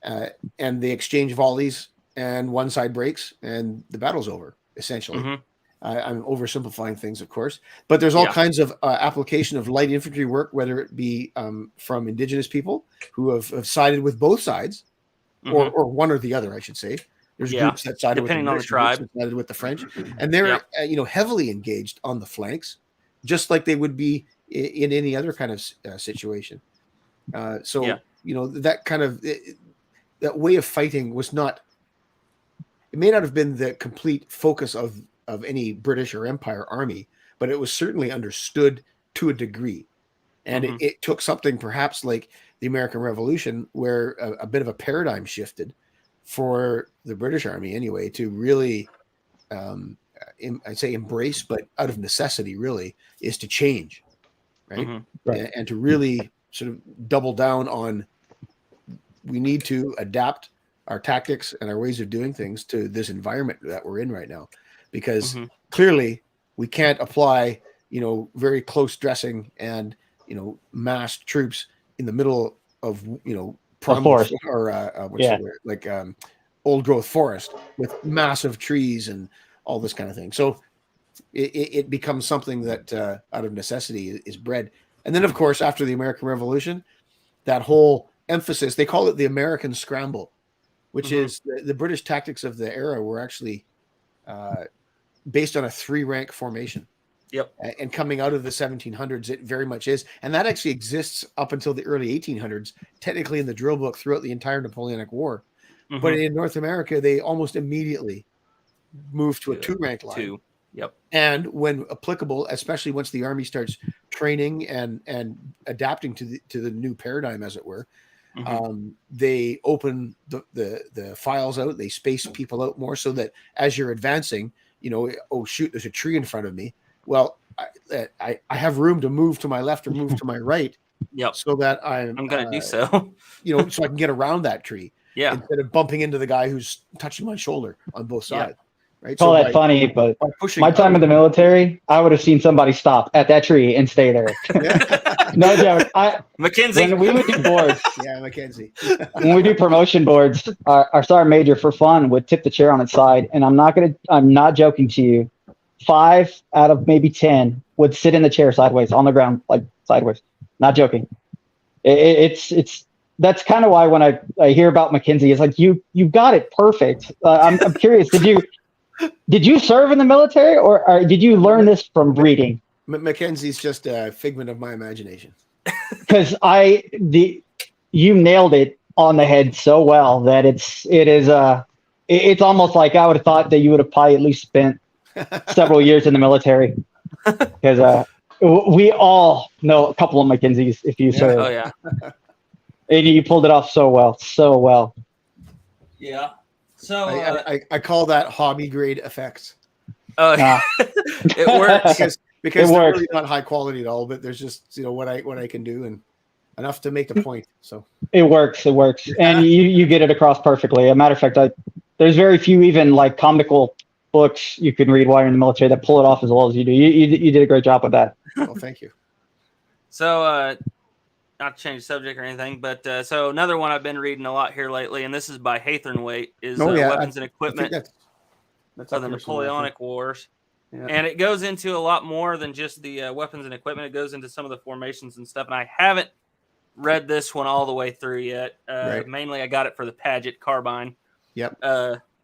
and they exchange volleys, and one side breaks, and the battle's over. Essentially, I'm oversimplifying things, of course, but there's all kinds of application of light infantry work, whether it be from indigenous people who have sided with both sides, or one or the other, I should say. There's groups that sided depending with the on the tribe, sided with the French, and they're heavily engaged on the flanks, just like they would be in any other kind of situation. That kind of that way of fighting was not. It may not have been the complete focus of any British or Empire army, but it was certainly understood to a degree, and it took something perhaps like the American Revolution, where a bit of a paradigm shifted for the British Army anyway, to really, I'd say embrace, but out of necessity really, is to change, right? And to really sort of double down on, we need to adapt our tactics and our ways of doing things to this environment that we're in right now, because clearly we can't apply, very close dressing and, massed troops in the middle of, forest or old growth forest with massive trees and all this kind of thing. So it becomes something that out of necessity is bred. And then, of course, after the American Revolution, that whole emphasis, they call it the American Scramble, which is the British tactics of the era were actually based on a 3-rank formation. And coming out of the 1700s, it very much is. And that actually exists up until the early 1800s, technically in the drill book throughout the entire Napoleonic War. But in North America, they almost immediately moved to a 2-rank line. And when applicable, especially once the army starts training and adapting to the new paradigm, as it were, they open the files out, they space people out more, so that as you're advancing, oh shoot, there's a tree in front of me. Well, I have room to move to my left or move to my right, so that I'm going to do so, so I can get around that tree, instead of bumping into the guy who's touching my shoulder on both sides. Right? Call that funny, but my time in the military, I would have seen somebody stop at that tree and stay there. No joke. Mackenzie. When we would do boards, Mackenzie. When we do promotion boards, our sergeant major for fun would tip the chair on its side, and I'm not joking to you. 5 out of maybe 10 would sit in the chair sideways on the ground, like sideways. Not joking. It's that's kind of why when I hear about McKenzie, it's like you got it perfect. I'm curious. Did you serve in the military, or did you learn this from reading? Mackenzie's just a figment of my imagination. Because you nailed it on the head so well that it's almost like I would have thought that you would have probably at least spent several years in the military. Because we all know a couple of McKenzies if you serve. Oh yeah. And you pulled it off so well. Yeah. So I call that hobby grade effects. Oh, it works because they're really not high quality at all. But there's just what I can do and enough to make the point. So it works, and you get it across perfectly. As a matter of fact, there's very few even like comical books you can read while you're in the military that pull it off as well as you do. You did a great job with that. Well, thank you. So not to change the subject or anything, but so another one I've been reading a lot here lately, and this is by Haythornthwaite, is Weapons and Equipment that's of the Napoleonic Wars. Yeah. And it goes into a lot more than just the weapons and equipment. It goes into some of the formations and stuff. And I haven't read this one all the way through yet. Right. Mainly I got it for the Paget carbine. Yep.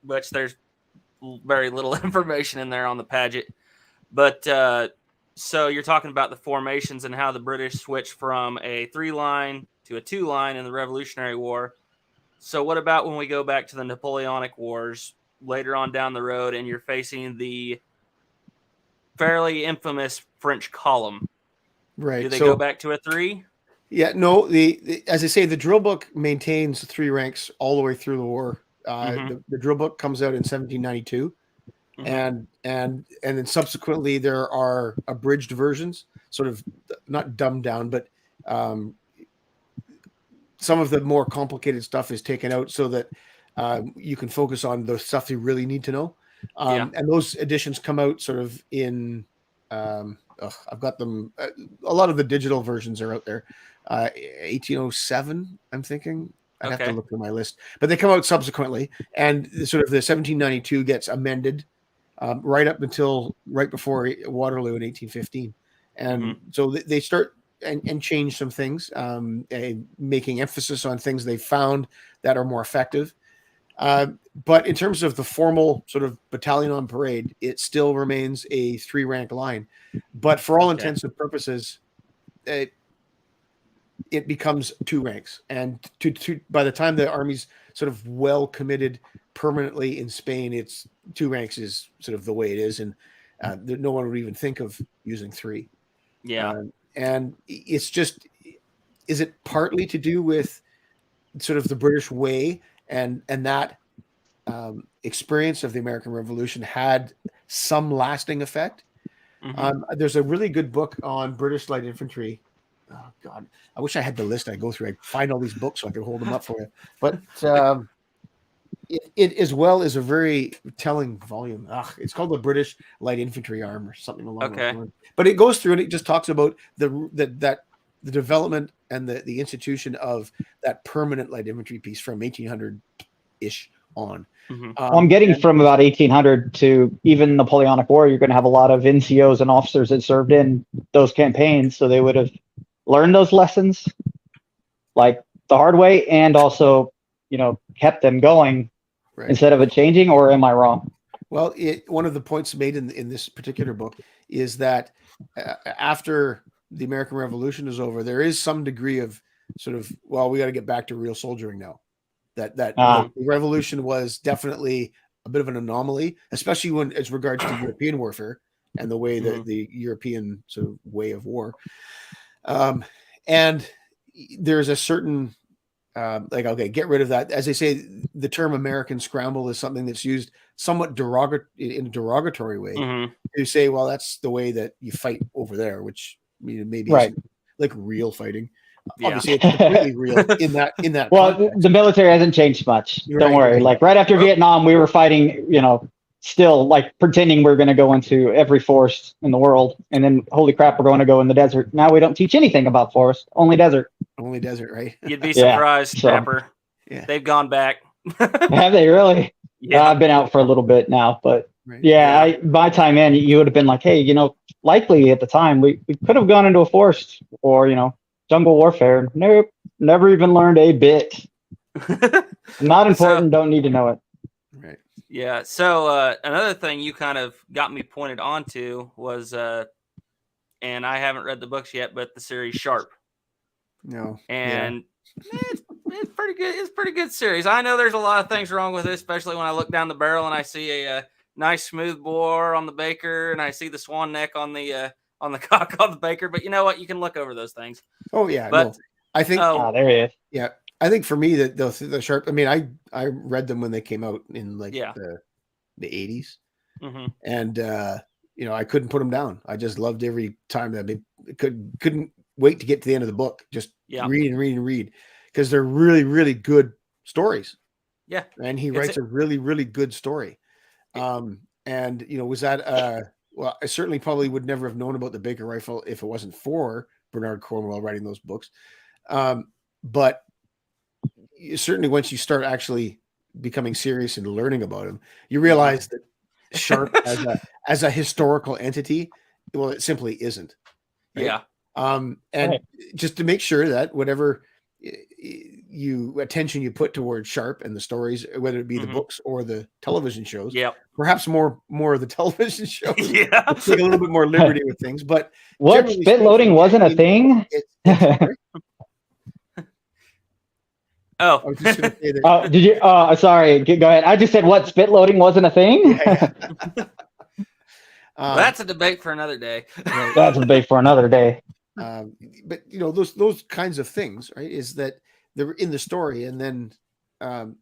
Which there's very little information in there on the Paget. But so you're talking about the formations and how the British switched from a 3-line to a 2-line in the Revolutionary War. So what about when we go back to the Napoleonic Wars later on down the road and you're facing the fairly infamous French column? Right. Do they go back to a 3? Yeah, no. As I say, the drill book maintains 3 ranks all the way through the war. The drill book comes out in 1792, and then subsequently there are abridged versions, sort of not dumbed down, but some of the more complicated stuff is taken out so that you can focus on the stuff you really need to know. And those editions come out sort of in. I've got them. A lot of the digital versions are out there. 1807, I'm thinking. I'd have to look through my list, but they come out subsequently, and sort of the 1792 gets amended right before Waterloo in 1815, and so they start and change some things, making emphasis on things they found that are more effective. But in terms of the formal sort of battalion on parade, it still remains a 3-rank line, but for all intents and purposes, it becomes 2 ranks, and by the time the army's sort of well committed permanently in Spain, it's 2 ranks is sort of the way it is, and no one would even think of using 3. Yeah, and it's just, is it partly to do with sort of the British way and that experience of the American Revolution had some lasting effect? There's a really good book on British light infantry. Oh God, I wish I had the list I go through. I'd find all these books so I could hold them up for you. But it as well is a very telling volume. It's called the British Light Infantry Arm or something along those lines. But it goes through and it just talks about the development and the institution of that permanent light infantry piece from 1800-ish on. I'm getting from about 1800 to even Napoleonic War, you're going to have a lot of NCOs and officers that served in those campaigns, so they would have learned those lessons like the hard way, and also, kept them going instead of it changing. Or am I wrong? Well, one of the points made in this particular book is that after the American Revolution is over, there is some degree of sort of, well, we got to get back to real soldiering now. That the revolution was definitely a bit of an anomaly, especially when as regards to European warfare and the way that the European sort of way of war. And there's a certain get rid of that. As I say, the term American scramble is something that's used somewhat in a derogatory way to say, well, that's the way that you fight over there, which maybe isn't like real fighting. Obviously, it's completely real in that. Well, context. The military hasn't changed much. Don't worry. Right. Like right after Vietnam, we were fighting, still like pretending we're going to go into every forest in the world, and then holy crap, we're going to go in the desert. Now we don't teach anything about forest, only desert. Only desert, right? You'd be surprised, Trapper. Yeah. They've gone back. Have they really? Yeah, I've been out for a little bit now, but Right. Yeah, my time in, you would have been like, hey, likely at the time we could have gone into a forest or jungle warfare. Nope, never even learned a bit. Not important. Don't need to know it. Right. Yeah. So another thing you kind of got me pointed onto was, and I haven't read the books yet, but the series Sharp. No. And it's pretty good. It's a pretty good series. I know there's a lot of things wrong with it, especially when I look down the barrel and I see a nice smooth bore on the Baker, and I see the swan neck on the cock on the Baker. But you know what? You can look over those things. Oh yeah. But no. I think. There he is. Yeah. I think for me that the Sharp. I mean, I read them when they came out in like the 80s, and I couldn't put them down. I just loved every time that they couldn't wait to get to the end of the book. Just read and read and read, because they're really, really good stories. Yeah. And he writes a really, really good story. And was that well, I certainly probably would never have known about the Baker rifle if it wasn't for Bernard Cornwell writing those books. But certainly once you start actually becoming serious and learning about him, you realize that Sharp as a historical entity, well, it simply isn't. Right? Yeah. And just to make sure that whatever attention you put towards Sharp and the stories, whether it be the books or the television shows, perhaps more of the television shows, take a little bit more liberty with things. But what, spit loading wasn't a thing? I was just going to say that. Did you? Sorry, go ahead. I just said what, spit loading wasn't a thing. That's a debate for another day. That's a debate for another day. But those kinds of things, right? Is that they're in the story, and then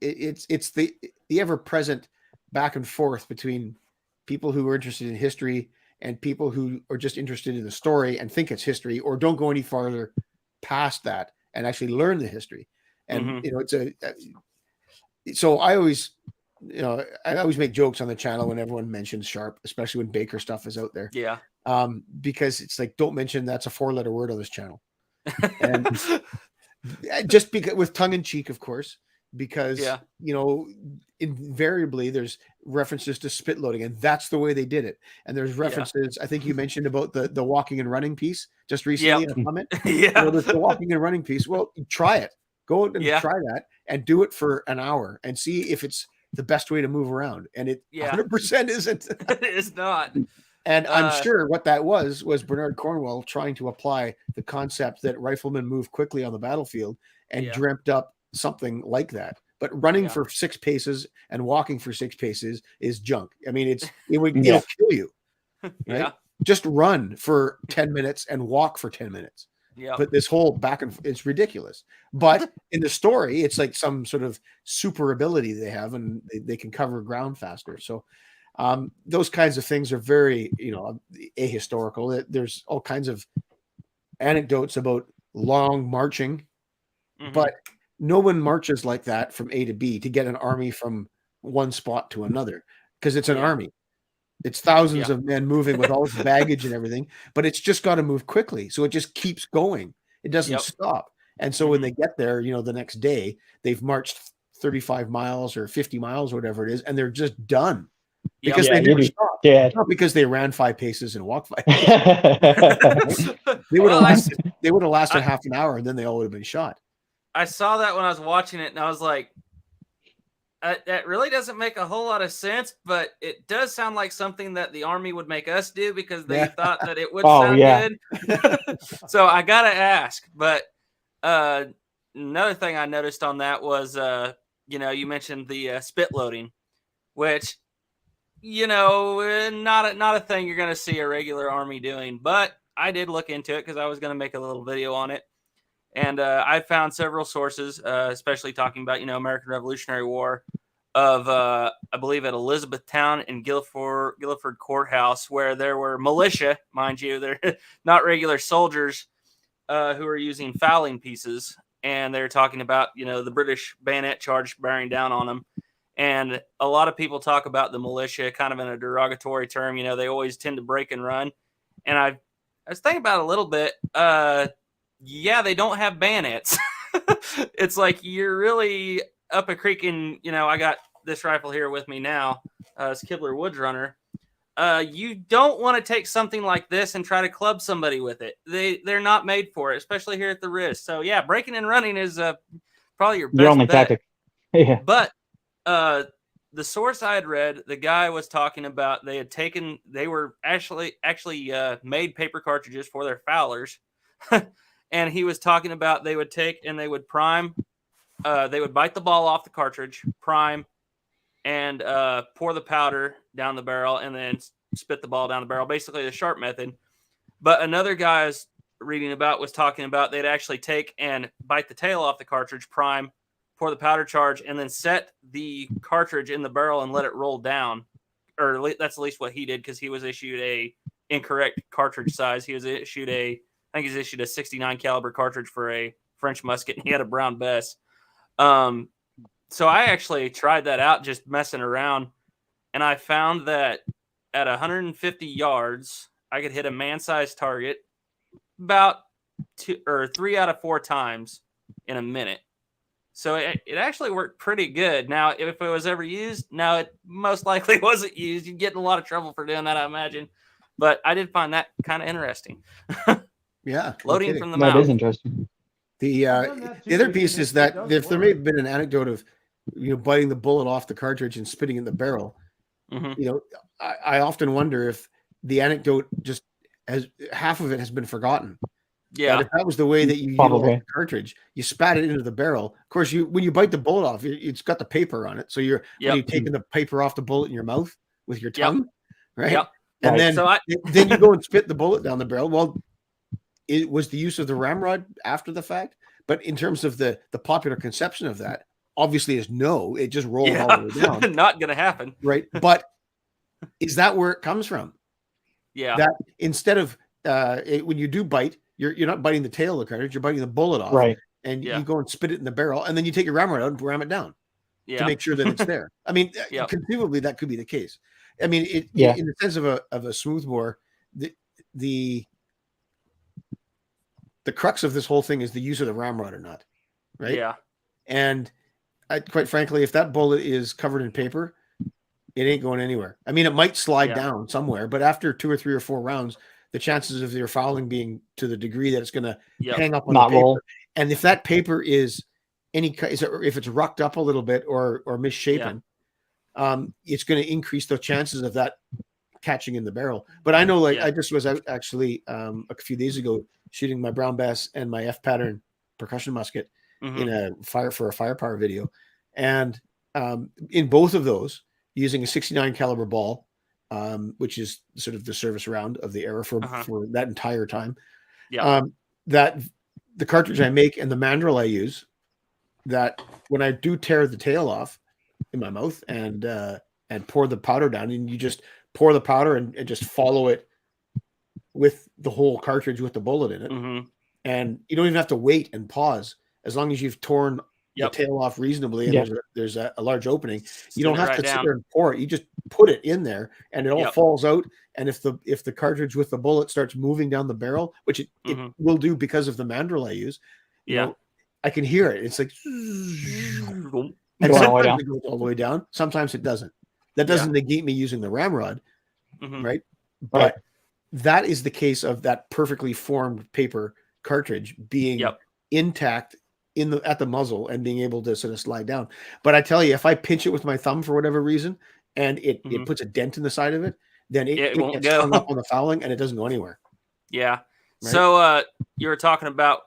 it's the ever present back and forth between people who are interested in history and people who are just interested in the story and think it's history, or don't go any farther past that and actually learn the history. And so I always make jokes on the channel when everyone mentions Sharp, especially when Baker stuff is out there. Yeah. Because it's like, don't mention that's a 4-letter word on this channel. And just because, with tongue in cheek, of course, because invariably there's references to spit loading, and that's the way they did it. And there's references. I think you mentioned about the walking and running piece just recently in a comment. There's the walking and running piece. Well, try it. Go out and try that and do it for an hour and see if it's the best way to move around. And it 100% isn't. It's not. And I'm sure what that was Bernard Cornwell trying to apply the concept that riflemen move quickly on the battlefield and dreamt up something like that. But running for 6 paces and walking for 6 paces is junk. I mean, it'll kill you. Right? Yeah. Just run for 10 minutes and walk for 10 minutes. Yeah. But this whole back and it's ridiculous. But in the story, it's like some sort of super ability they have, and they can cover ground faster. So those kinds of things are very, ahistorical. There's all kinds of anecdotes about long marching, but no one marches like that from A to B to get an army from one spot to another, because it's an army. It's thousands of men moving with all this baggage and everything, but it's just got to move quickly. So it just keeps going. It doesn't stop. And so when they get there, the next day, they've marched 35 miles or 50 miles or whatever it is, and they're just done. Because they never stopped. Yeah. Not because they ran 5 paces and walked 5 paces. They would have lasted half an hour, and then they all would have been shot. I saw that when I was watching it, and I was like, that really doesn't make a whole lot of sense, but it does sound like something that the Army would make us do, because they thought that it would sound good. So I got to ask. But another thing I noticed on that was, you mentioned the spit loading, which, not a thing you're going to see a regular Army doing. But I did look into it because I was going to make a little video on it. And I found several sources, especially talking about, American Revolutionary War, of, I believe, at Elizabethtown in Guilford Courthouse, where there were militia, mind you, they're not regular soldiers, who were using fowling pieces. And they're talking about, the British bayonet charge bearing down on them. And a lot of people talk about the militia kind of in a derogatory term. They always tend to break and run. And I was thinking about it a little bit. They don't have bayonets. It's like you're really up a creek, and I got this rifle here with me now. as Kibler Woods runner, you don't want to take something like this and try to club somebody with it. They're not made for it, especially here at the wrist. So yeah, breaking and running is probably your best only bet. tactic. Yeah. But the source I had read, the guy was talking about they were actually made paper cartridges for their fowlers. And he was talking about they would take and they would prime, they would bite the ball off the cartridge, prime, and pour the powder down the barrel, and then spit the ball down the barrel, basically the sharp method. But another guy I was reading about was talking about they'd actually take and bite the tail off the cartridge, prime, pour the powder charge, and then set the cartridge in the barrel and let it roll down. Or that's at least what he did, because he was issued a incorrect cartridge size. He was issued I think he's issued a 69 caliber cartridge for a French musket, and he had a brown Bess. So I actually tried that out, just messing around, and I found that at 150 yards, I could hit a man-sized target about 3 out of 4 times in a minute. So it actually worked pretty good. Now, if it was ever used, no, it most likely wasn't used. You'd get in a lot of trouble for doing that, I imagine. But I did find that kind of interesting. Yeah, Loading from the That mouth. is interesting. The other piece is that if there may have been an anecdote of biting the bullet off the cartridge and spitting in the barrel, I often wonder if the anecdote just half of it has been forgotten. Yeah. That if that was the way that you utilized the cartridge, you spat it into the barrel. Of course, when you bite the bullet off, it's got the paper on it, so you're taking the paper off the bullet in your mouth with your tongue, right? Yep. And then then you go and spit the bullet down the barrel. Well, it was the use of the ramrod after the fact, but in terms of the popular conception of that, obviously is no. It just rolled all the way down. Not going to happen, right? But is that where it comes from? Yeah. That instead of when you do bite, you're not biting the tail of the cartridge, you're biting the bullet off, right? And you go and spit it in the barrel, and then you take your ramrod out and ram it down to make sure that it's there. I mean, conceivably that could be the case. I mean, in the sense of a smoothbore, the crux of this whole thing is the use of the ramrod or not, right? Yeah. And quite frankly, if that bullet is covered in paper, it ain't going anywhere. I mean, it might slide down somewhere, but after 2 or 3 or 4 rounds, the chances of your fouling being to the degree that it's going to hang up on the paper, roll. And if that paper is if it's rucked up a little bit or misshapen, it's going to increase the chances of that catching in the barrel. But I know, I just was out actually a few days ago shooting my brown bass and my F pattern percussion musket in a firepower video, and in both of those using a 69 caliber ball, which is sort of the service round of the era for that entire time. That the cartridge I make and the mandrel I use, that when I do tear the tail off in my mouth and pour the powder down, and you just pour the powder and just follow it with the whole cartridge with the bullet in it, and you don't even have to wait and pause. As long as you've torn the tail off reasonably and there's a large opening, you don't have to sit there and pour it. You just put it in there and it all falls out. And if the cartridge with the bullet starts moving down the barrel, which it will do because of the mandrel I use, you know, I can hear it. It's like, and sometimes it goes all the way down. Sometimes it doesn't. That doesn't negate me using the ramrod, right? But that is the case of that perfectly formed paper cartridge being intact at the muzzle and being able to sort of slide down. But I tell you, if I pinch it with my thumb for whatever reason and it puts a dent in the side of it, then it won't gets hung up on the fouling and it doesn't go anywhere. Yeah. Right? So you were talking about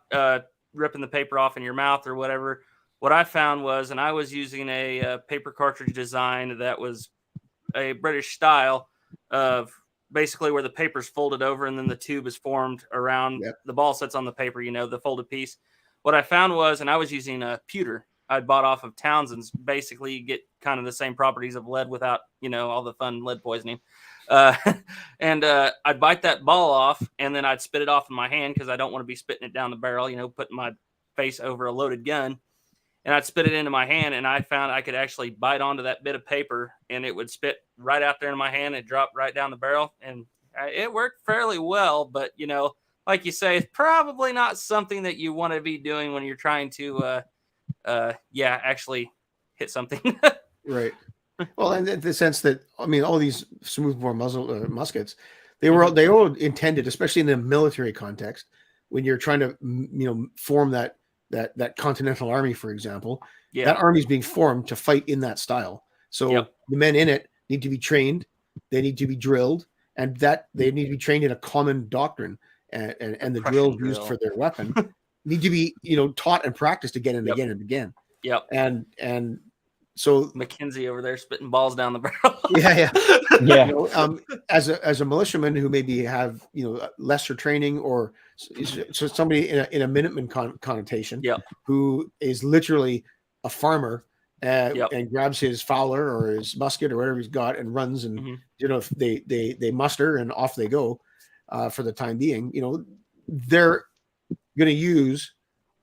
ripping the paper off in your mouth or whatever. What I found was, and I was using a paper cartridge design that was a British style of basically where the paper's folded over and then the tube is formed around the ball sets on the paper, the folded piece. What I found was, and I was using a pewter I'd bought off of Townsend's. Basically, you get kind of the same properties of lead without, all the fun lead poisoning. And I'd bite that ball off, and then I'd spit it off in my hand because I don't want to be spitting it down the barrel, putting my face over a loaded gun. And I'd spit it into my hand, and I found I could actually bite onto that bit of paper, and it would spit right out there in my hand. It dropped right down the barrel, and it worked fairly well. But, like you say, it's probably not something that you want to be doing when you're trying to, actually hit something. Right. Well, and in the sense that, I mean, all these smoothbore muzzle muskets, they were intended, especially in the military context, when you're trying to form that Continental Army, for example. Yeah. That army is being formed to fight in that style. So the men in it need to be trained, they need to be drilled, and that they need to be trained in a common doctrine, and the drills used for their weapon need to be taught and practiced again and again and again. Yep. And so McKenzie over there spitting balls down the barrel. yeah. Yeah. As a militiaman who maybe have lesser training, or so somebody in a Minuteman connotation, who is literally a farmer and grabs his Fowler or his musket or whatever he's got and runs, and they muster and off they go for the time being. They're going to use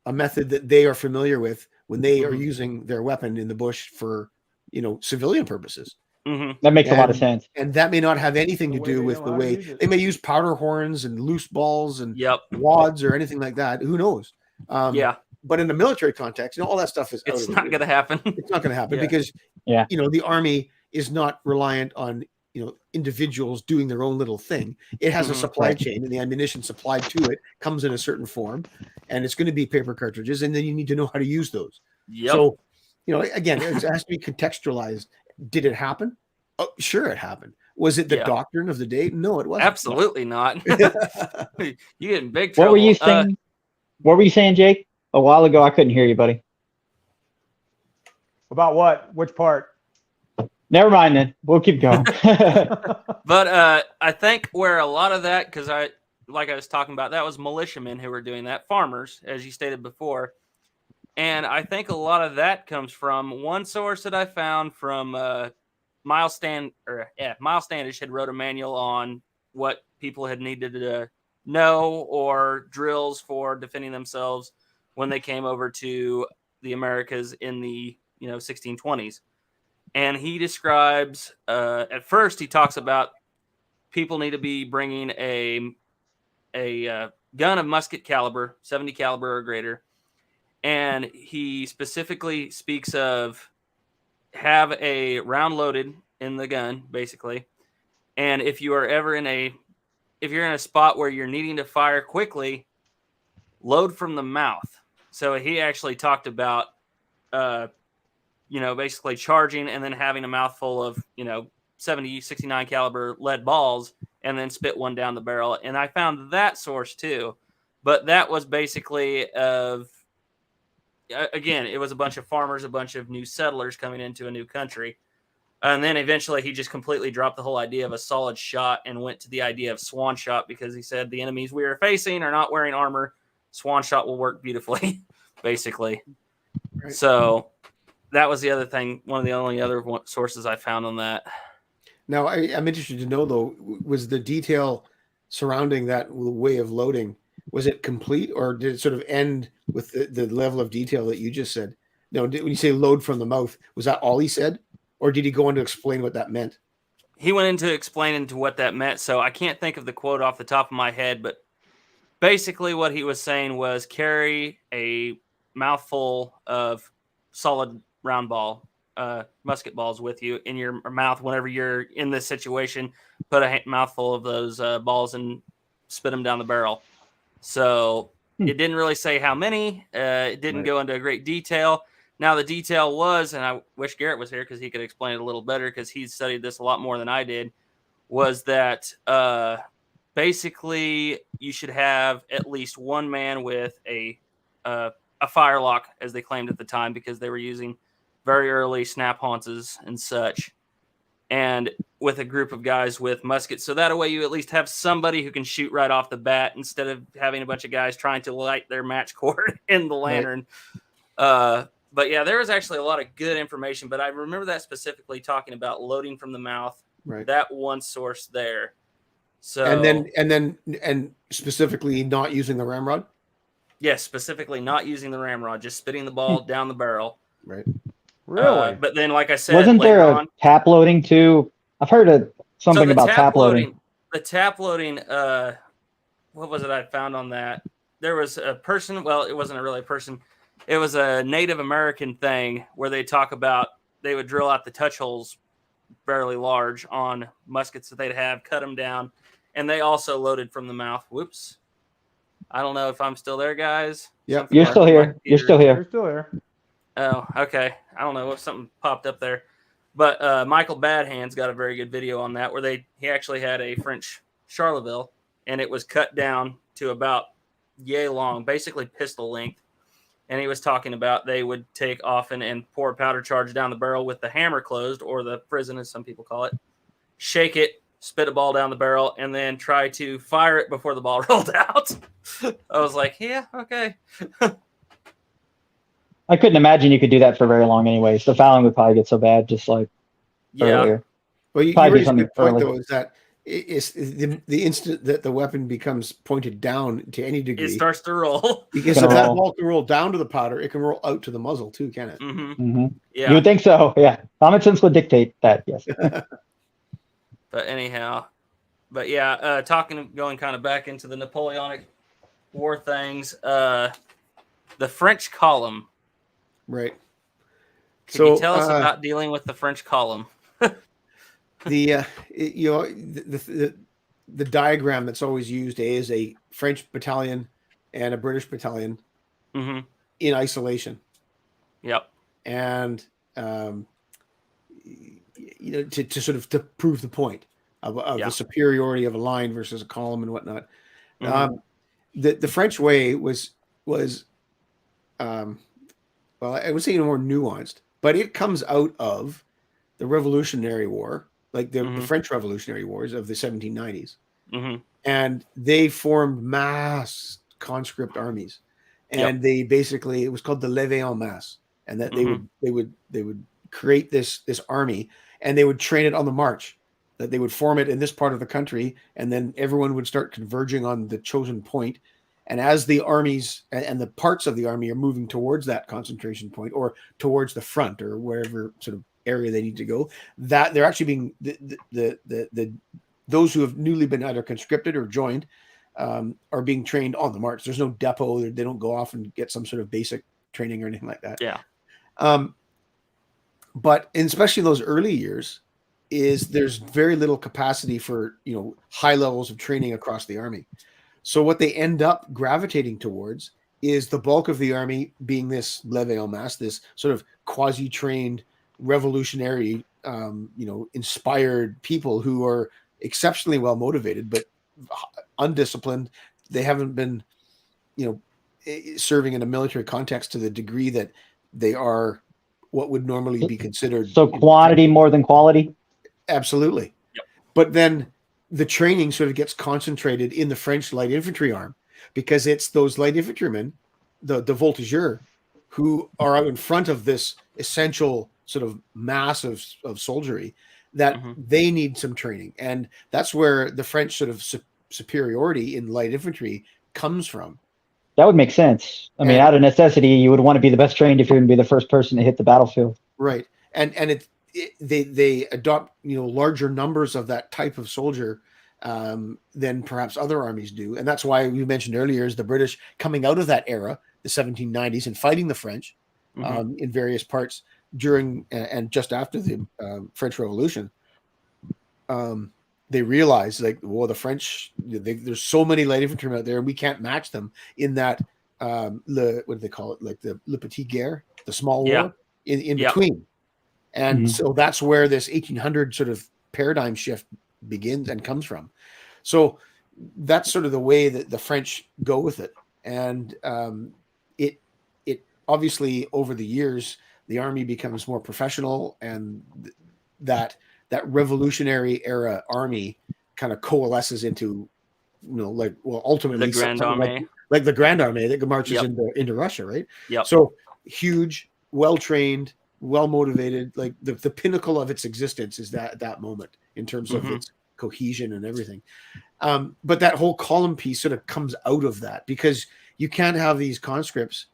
a method that they are familiar with when they are using their weapon in the bush for civilian purposes. That makes a lot of sense. And that may not have anything to do with the way they may use powder horns and loose balls and wads or anything like that. Who knows? But in the military context, all that stuff is it's not going to happen. It's not going to happen because the Army is not reliant on individuals doing their own little thing. It has a supply chain, and the ammunition supplied to it comes in a certain form, and it's going to be paper cartridges, and then you need to know how to use those. So, again, it has to be contextualized. Did it happen? Oh, sure, it happened. Was it the doctrine of the day? No, it wasn't. Absolutely not. You get in big trouble. What were you saying? What were you saying, Jake? A while ago, I couldn't hear you, buddy. About what? Which part? Never mind then. We'll keep going. But I think where a lot of that, because like I was talking about, that was militiamen who were doing that, farmers, as you stated before. And I think a lot of that comes from one source that I found from Miles Standish had wrote a manual on what people had needed to know or drills for defending themselves when they came over to the Americas in the 1620s. And he describes, at first he talks about people need to be bringing a gun of musket caliber, 70 caliber or greater. And he specifically speaks of have a round loaded in the gun, basically. And if you are ever if you're in a spot where you're needing to fire quickly, load from the mouth. So he actually talked about, basically charging and then having a mouthful of, 70, 69 caliber lead balls and then spit one down the barrel. And I found that source too. But that was basically again, it was a bunch of farmers, a bunch of new settlers coming into a new country. And then eventually he just completely dropped the whole idea of a solid shot and went to the idea of swan shot because he said the enemies we are facing are not wearing armor. Swan shot will work beautifully, basically. Right. So that was the other thing, one of the only other sources I found on that. Now, I'm interested to know, though, was the detail surrounding that way of loading, was it complete, or did it sort of end with the level of detail that you just said? No, when you say load from the mouth, was that all he said, or did he go on to explain what that meant? He went into explaining to what that meant, so I can't think of the quote off the top of my head, but basically what he was saying was carry a mouthful of solid round ball, musket balls with you in your mouth whenever you're in this situation. Put a mouthful of those balls and spit them down the barrel. So it didn't really say how many. It didn't go into great detail. Now, the detail was, and I wish Garrett was here because he could explain it a little better because he's studied this a lot more than I did, was that basically you should have at least one man with a firelock, as they claimed at the time, because they were using very early snap haunces and such, and with a group of guys with muskets. So that way you at least have somebody who can shoot right off the bat instead of having a bunch of guys trying to light their match cord in the lantern. Right. But yeah, there was actually a lot of good information, but I remember that specifically talking about loading from the mouth. Right. That one source there. So and specifically not using the ramrod? Yes, specifically not using the ramrod, just spitting the ball down the barrel. Right. Really? But then, like I said, wasn't there a tap loading too? I've heard of something about tap loading. The tap loading, what was it I found on that? There was a person, well, it wasn't really a person. It was a Native American thing where they talk about they would drill out the touch holes fairly large on muskets that they'd have, cut them down, and they also loaded from the mouth. Whoops. I don't know if I'm still there, guys. Yep. Something You're wrong still with my here. You're computer. still You're here. still here. Oh, okay. I don't know if something popped up there, but Michael Badhand's got a very good video on that where he actually had a French Charleville, and it was cut down to about yay long, basically pistol length. And he was talking about they would take often and pour powder charge down the barrel with the hammer closed, or the frizzen as some people call it, shake it, spit a ball down the barrel, and then try to fire it before the ball rolled out. I was like, yeah, okay. I couldn't imagine you could do that for very long anyways. The fouling would probably get so bad, just like Yeah. earlier. Well, you Probably raise a good point, early. though, is that it's the instant that the weapon becomes pointed down to any degree, It starts to roll. because It's if gonna that roll. ball can roll down to the powder, it can roll out to the muzzle too, can it? Mm-hmm. Yeah. You would think so, yeah. Common sense would dictate that, yes. But anyhow, going kind of back into the Napoleonic War things, the French column. Right. Can you tell us about dealing with the French column? The diagram that's always used is a French battalion and a British battalion Mm-hmm. in isolation. Yep. And to sort of to prove the point of the superiority of a line versus a column and whatnot. Mm-hmm. The French way was well, I would say more nuanced, but it comes out of the Revolutionary War, like the French Revolutionary Wars of the 1790s. Mm-hmm. And they formed mass conscript armies. And they basically, it was called the levée en masse. And that they would create this army, and they would train it on the march. That they would form it in this part of the country, and then everyone would start converging on the chosen point. And as the armies and the parts of the army are moving towards that concentration point, or towards the front, or wherever sort of area they need to go, that they're actually being those who have newly been either conscripted or joined are being trained on the march. There's no depot. They don't go off and get some sort of basic training or anything like that. Yeah. But especially in those early years, there's very little capacity for high levels of training across the army. So what they end up gravitating towards is the bulk of the army being this levée en masse, this sort of quasi-trained, revolutionary, inspired people who are exceptionally well motivated, but undisciplined. They haven't been, serving in a military context to the degree that they are what would normally be considered. So quantity more than quality? Absolutely. Yep. But then the training sort of gets concentrated in the French light infantry arm, because it's those light infantrymen, the voltigeurs, who are out in front of this essential sort of mass of soldiery, that they need some training. And that's where the French sort of superiority in light infantry comes from. That would make sense. I mean, out of necessity, you would want to be the best trained if you're going to be the first person to hit the battlefield. Right. And they adopt larger numbers of that type of soldier than perhaps other armies do. And that's why we mentioned earlier is the British coming out of that era, the 1790s, and fighting the French in various parts during and just after the French Revolution. They realized, the French, there's so many light infantrymen out there, and we can't match them in that, what do they call it? Like the Le Petit Guerre, the small war in between. And so that's where this 1800 sort of paradigm shift begins and comes from. So that's sort of the way that the French go with it. And it obviously over the years, the army becomes more professional, and that revolutionary era army kind of coalesces into, ultimately the Grand Army, like the Grand Army that marches into Russia, right? Yep. So huge, well-trained, well-motivated, like the pinnacle of its existence is that moment in terms of its cohesion and everything. But that whole column piece sort of comes out of that, because you can't have these conscripts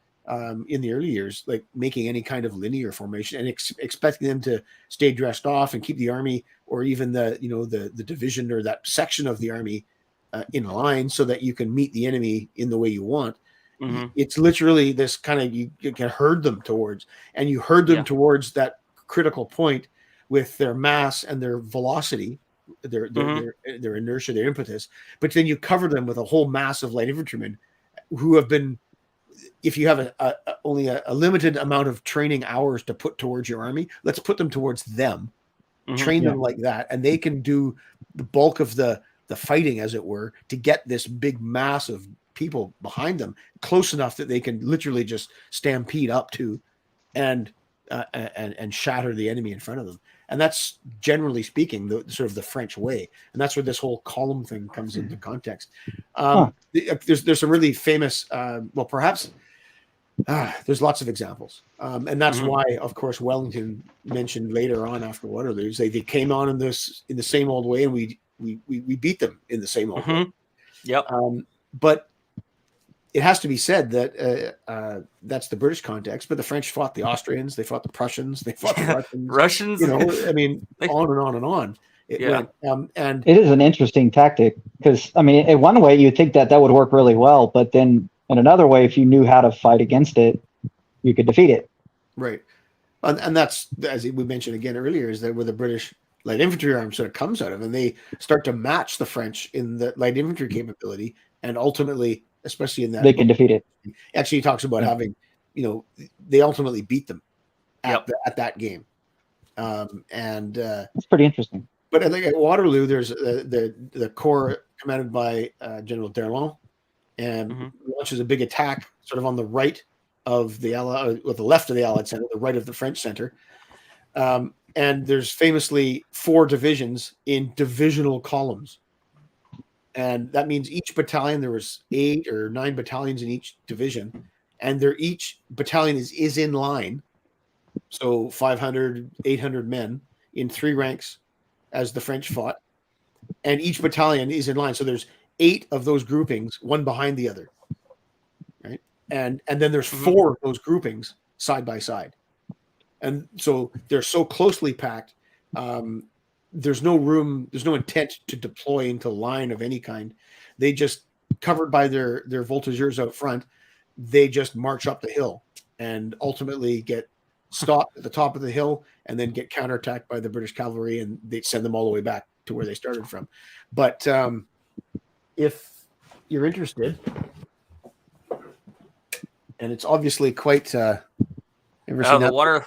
in the early years, like making any kind of linear formation and expecting them to stay dressed off and keep the army, or even the division or that section of the army in line, so that you can meet the enemy in the way you want. It's literally this kind of, you can herd them towards, and you herd them towards that critical point with their mass and their velocity, their inertia, their impetus. But then you cover them with a whole mass of light infantrymen who have been, if you have only a limited amount of training hours to put towards your army, let's put them towards them, train them like that, and they can do the bulk of the fighting, as it were, to get this big mass of people behind them close enough that they can literally just stampede up to and shatter the enemy in front of them. And that's, generally speaking, the sort of the French way. And that's where this whole column thing comes into context. There's some really famous, there's lots of examples. And that's why, of course, Wellington mentioned later on after Waterloo, they came on in the same old way, and we beat them in the same old way. Yep. But it has to be said that that's the British context, but the French fought the Austrians, they fought the Prussians, they fought the Russians. You know, I mean, on and on and on. It went, and it is an interesting tactic because, I mean, in one way you'd think that would work really well, but then in another way, if you knew how to fight against it, you could defeat it. Right. And that's, as we mentioned again earlier, is that where the British light infantry arm sort of comes out of, and they start to match the French in the light infantry capability, and ultimately, especially in that, they can defeat it. Actually, he talks about having, they ultimately beat them at that game, and that's pretty interesting. But I think at Waterloo, there's the corps commanded by General D'Erlon, and launches a big attack sort of on the right of the Allied, or the left of the Allied center, the right of the French center. And there's famously 4 divisions in divisional columns. And that means each battalion, there was 8 or 9 battalions in each division, and each battalion is in line. So 500, 800 men in 3 ranks as the French fought, and each battalion is in line. So there's 8 of those groupings, one behind the other, right? And then there's 4 of those groupings side by side. And so they're so closely packed. There's no room, there's no intent to deploy into line of any kind. They just, covered by their voltigeurs out front, they just march up the hill and ultimately get stopped at the top of the hill and then get counterattacked by the British cavalry, and they send them all the way back to where they started from. But if you're interested, and it's obviously quite ever seen the that? water.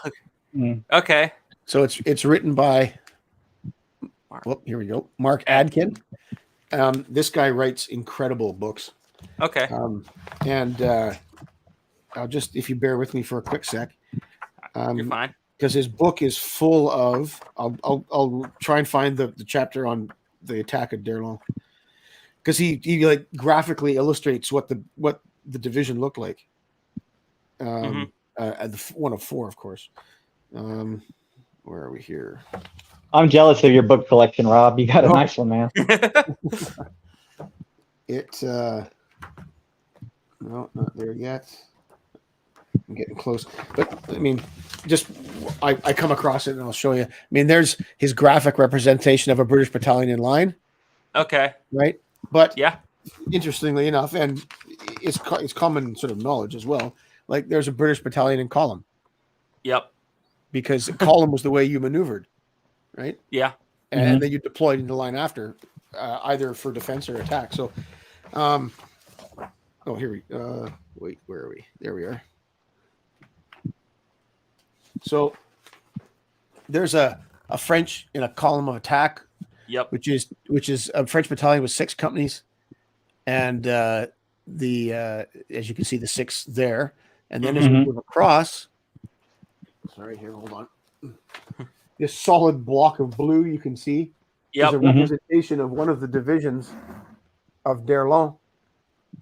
Okay. So it's written by here we go, Mark Adkin. This guy writes incredible books. Okay. And I'll just, if you bear with me for a quick sec, you're fine, because his book is full of. I'll try and find the chapter on the attack of D'Erlon, because he like graphically illustrates what the division looked like. At the one of 4, of course. Where are we here? I'm jealous of your book collection, Rob. You got a nice one, man. No, not there yet. I'm getting close, but I mean, just I come across it and I'll show you. I mean, there's his graphic representation of a British battalion in line. Okay. Right, but yeah, interestingly enough, and it's common sort of knowledge as well. Like, there's a British battalion in column. Yep. Because column was the way you maneuvered, right? Yeah. And then you deployed into line after, either for defense or attack. So, here we wait, where are we? There we are. So there's a French in a column of attack. Yep. Which is a French battalion with 6 companies, and as you can see, the 6 there, and then as we move across. Sorry, here, hold on. This solid block of blue you can see is a representation of one of the divisions of D'Erlon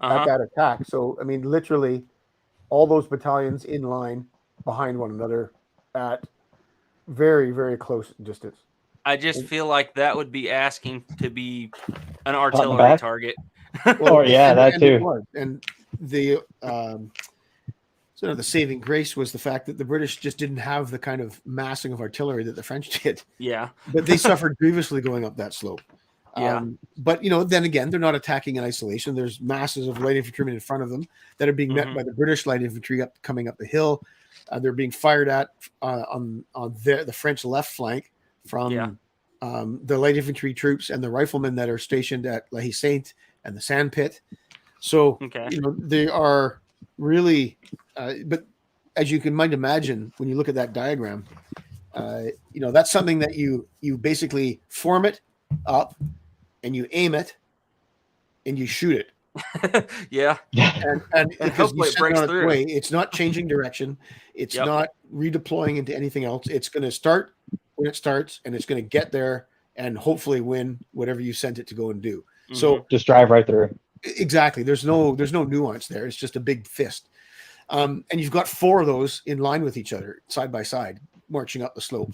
at that attack. So, I mean, literally all those battalions in line behind one another at very, very close distance. I just feel like that would be asking to be an artillery target. That too. And the sort of the saving grace was the fact that the British just didn't have the kind of massing of artillery that the French did. Yeah. But they suffered grievously going up that slope. Yeah. But, then again, they're not attacking in isolation. There's masses of light infantrymen in front of them that are being met by the British light infantry coming up the hill. They're being fired at on the French left flank from the light infantry troops and the riflemen that are stationed at La Haye Sainte and the sand pit. So, Okay. they are really, but as you might imagine, when you look at that diagram, that's something that you basically form it up and you aim it and you shoot it. Yeah. And because hopefully you it send breaks on its through. way, it's not changing direction. It's Yep. not redeploying into anything else. It's going to start when it starts, and it's going to get there and hopefully win whatever you sent it to go and do. So just drive right through. exactly, there's no nuance there. It's just a big fist. And you've got 4 of those in line with each other, side by side, marching up the slope.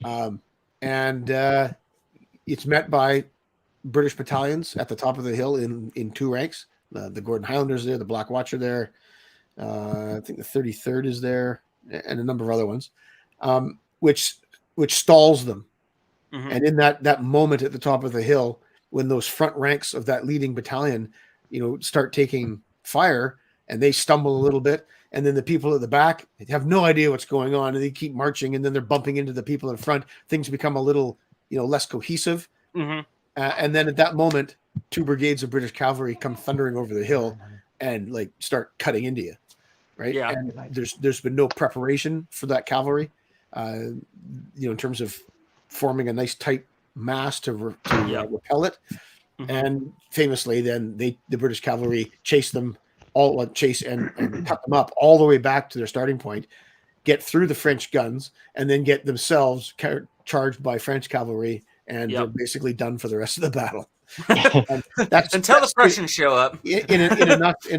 And it's met by British battalions at the top of the hill in 2 ranks. The Gordon Highlanders there, the Black Watch are there. I think the 33rd is there, and a number of other ones, which stalls them. And in that moment at the top of the hill, when those front ranks of that leading battalion, start taking fire, and they stumble a little bit, and then the people at the back have no idea what's going on, and they keep marching, and then they're bumping into the people in front. Things become a little, less cohesive. And then at that moment, 2 brigades of British cavalry come thundering over the hill and start cutting into you, right? Yeah. And there's been no preparation for that cavalry, in terms of forming a nice tight mass to repel it. And famously, then the British cavalry chase and cut them up all the way back to their starting point, get through the French guns, and then get themselves charged by French cavalry, and they're basically done for the rest of the battle. That's until the Prussians show up. In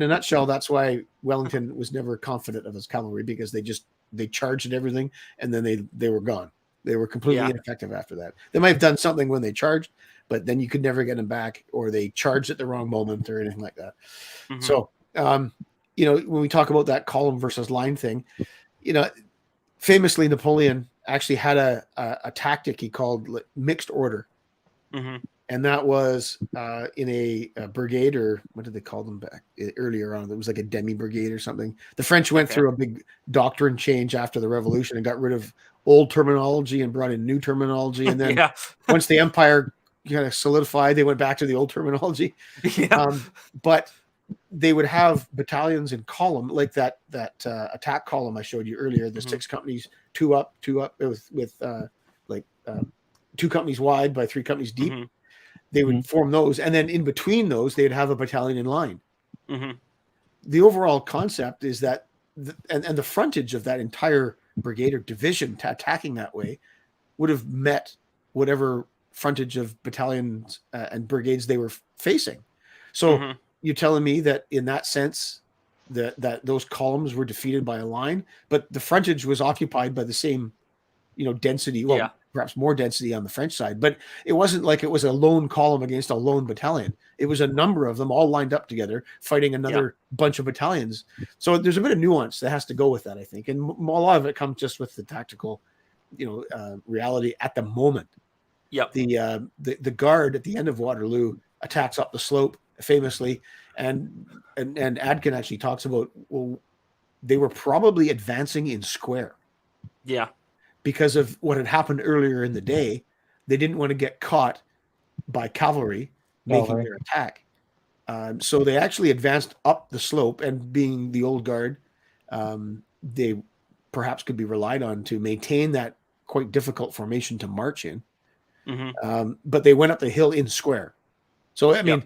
a nutshell, that's why Wellington was never confident of his cavalry, because they charged at everything, and then they were gone. They were completely ineffective after that. They might have done something when they charged, but then you could never get them back, or they charged at the wrong moment or anything like that. So, when we talk about that column versus line thing, famously Napoleon actually had a tactic he called mixed order. And that was in a brigade, or what did they call them back earlier on? It was like a demi brigade or something. The French went through a big doctrine change after the revolution and got rid of old terminology and brought in new terminology. And then once the empire kind of solidified, they went back to the old terminology. But they would have battalions in column, like that attack column I showed you earlier, the 6 companies, 2 up with 2 companies wide by 3 companies deep. They would form those, and then in between those, they'd have a battalion in line. The overall concept is that, and the frontage of that entire brigade or division attacking that way would have met whatever frontage of battalions and brigades they were facing. So you're telling me that in that sense, that those columns were defeated by a line, but the frontage was occupied by the same, density. Well, perhaps more density on the French side, but it wasn't like it was a lone column against a lone battalion. It was a number of them all lined up together, fighting another bunch of battalions. So there's a bit of nuance that has to go with that, I think. And a lot of it comes just with the tactical, reality at the moment. The guard at the end of Waterloo attacks up the slope famously. And Adkin actually talks about, well, they were probably advancing in square. Because of what had happened earlier in the day. They didn't want to get caught by cavalry making their attack. So they actually advanced up the slope, and being the old guard, they perhaps could be relied on to maintain that quite difficult formation to march in. But they went up the hill in square. So, I mean,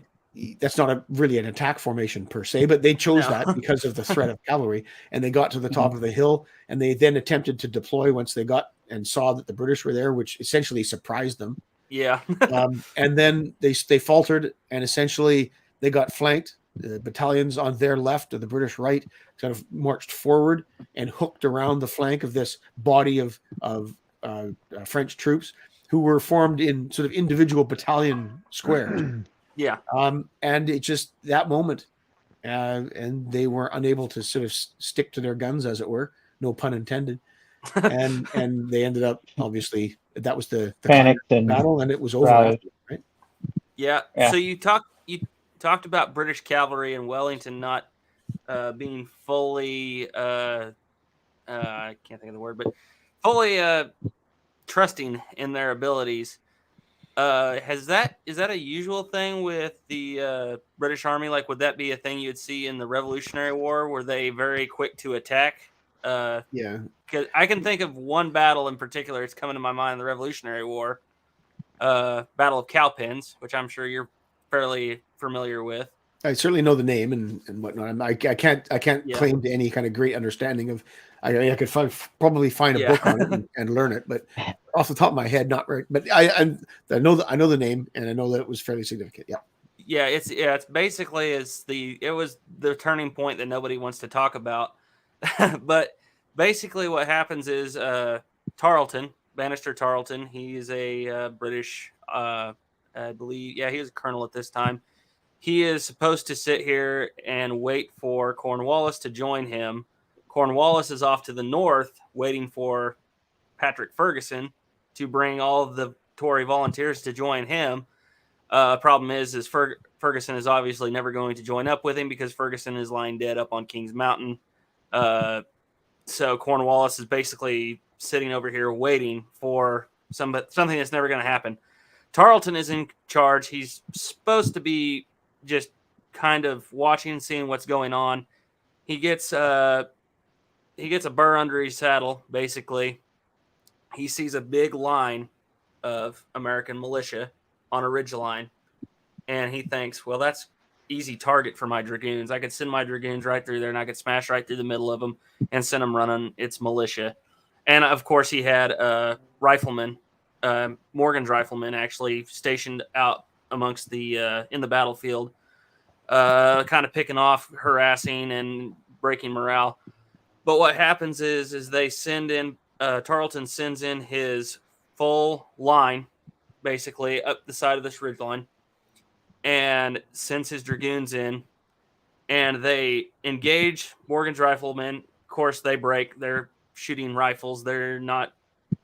that's not really an attack formation per se, but they chose that because of the threat of cavalry, and they got to the top of the hill, and they then attempted to deploy once they got and saw that the British were there, which essentially surprised them. And then they faltered, and essentially they got flanked. The battalions on their left or the British right kind of marched forward and hooked around the flank of this body of French troops who were formed in sort of individual battalion squares. And it just that moment, and they were unable to sort of stick to their guns, as it were, no pun intended. And they ended up, obviously, that was the panicked and battle, and it was over after, right? So you talked about British cavalry and Wellington not being fully I can't think of the word, but fully trusting in their abilities. Is that a usual thing with the British Army? Like, would that be a thing you'd see in the Revolutionary War? Were they very quick to attack? Yeah. Because I can think of one battle in particular. It's coming to my mind: the Revolutionary War, Battle of Cowpens, which I'm sure you're fairly familiar with. I certainly know the name and whatnot. I can't Yeah. claim to any kind of great understanding of. I could probably find a Yeah. book on it and learn it, but off the top of my head, not right. But I know the name, and I know that it was fairly significant. Yeah. Yeah, it's basically it was the turning point that nobody wants to talk about. But basically what happens is Tarleton, Bannister Tarleton, he's a British I believe, yeah, he was a colonel at this time. He is supposed to sit here and wait for Cornwallis to join him. Cornwallis is off to the north waiting for Patrick Ferguson to bring all of the Tory volunteers to join him. Problem is Ferguson is obviously never going to join up with him because Ferguson is lying dead up on Kings Mountain. So Cornwallis is basically sitting over here waiting for something that's never going to happen. Tarleton is in charge. He's supposed to be just kind of watching and seeing what's going on. He gets a burr under his saddle, basically. He sees a big line of American militia on a ridge line, and he thinks, well, that's easy target for my dragoons. I could send my dragoons right through there, and I could smash right through the middle of them and send them running. It's militia. And, of course, he had riflemen, Morgan's riflemen, actually stationed out amongst the in the battlefield, kind of picking off, harassing, and breaking morale. But what happens is they send in Tarleton sends in his full line, basically up the side of this ridge line, and sends his dragoons in, and they engage Morgan's riflemen. Of course, they break. They're shooting rifles. They're not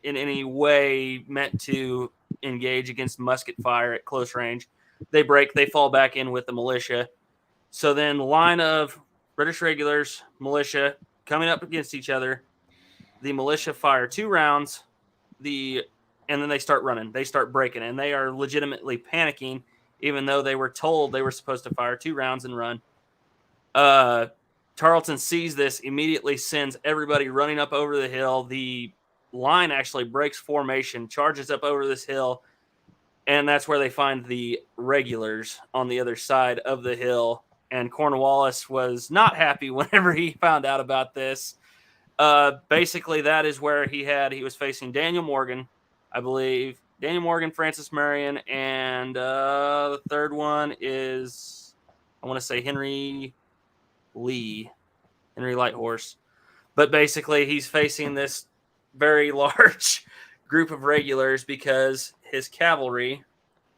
in any way meant to engage against musket fire at close range. They break. They fall back in with the militia. So then the line of British regulars, militia, coming up against each other. The militia fire 2 rounds, and then they start running. They start breaking, and they are legitimately panicking, even though they were told they were supposed to fire 2 rounds and run. Tarleton sees this, immediately sends everybody running up over the hill. The line actually breaks formation, charges up over this hill, and that's where they find the regulars on the other side of the hill. And Cornwallis was not happy whenever he found out about this. Basically, that is where he was facing Daniel Morgan, I believe. Daniel Morgan, Francis Marion, and the third one is, I want to say Henry Lighthorse. But basically, he's facing this very large group of regulars because his cavalry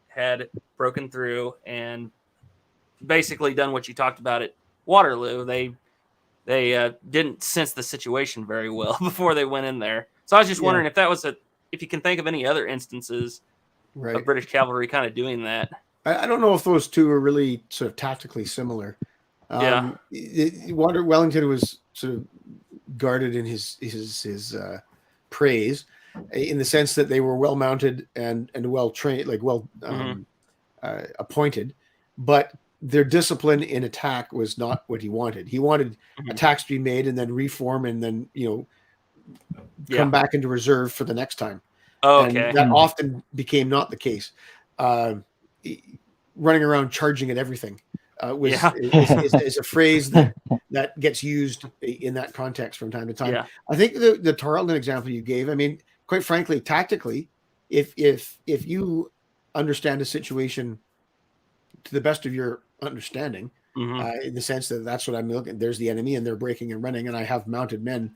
had broken through and basically done what you talked about at Waterloo. They didn't sense the situation very well before they went in there. So I was just wondering if you can think of any other instances of British cavalry kind of doing that. I don't know if those two are really sort of tactically similar. Wellington was sort of guarded in his praise, in the sense that they were well mounted and well trained, like appointed, but their discipline in attack was not what he wanted. He wanted attacks to be made and then reform and then come back into reserve for the next time. Okay, and that often became not the case. Running around charging at everything is a phrase that gets used in that context from time to time. Yeah. I think the Tarleton example you gave, I mean, quite frankly, tactically, if you understand a situation to the best of your understanding, in the sense that that's what I'm looking, there's the enemy and they're breaking and running, and I have mounted men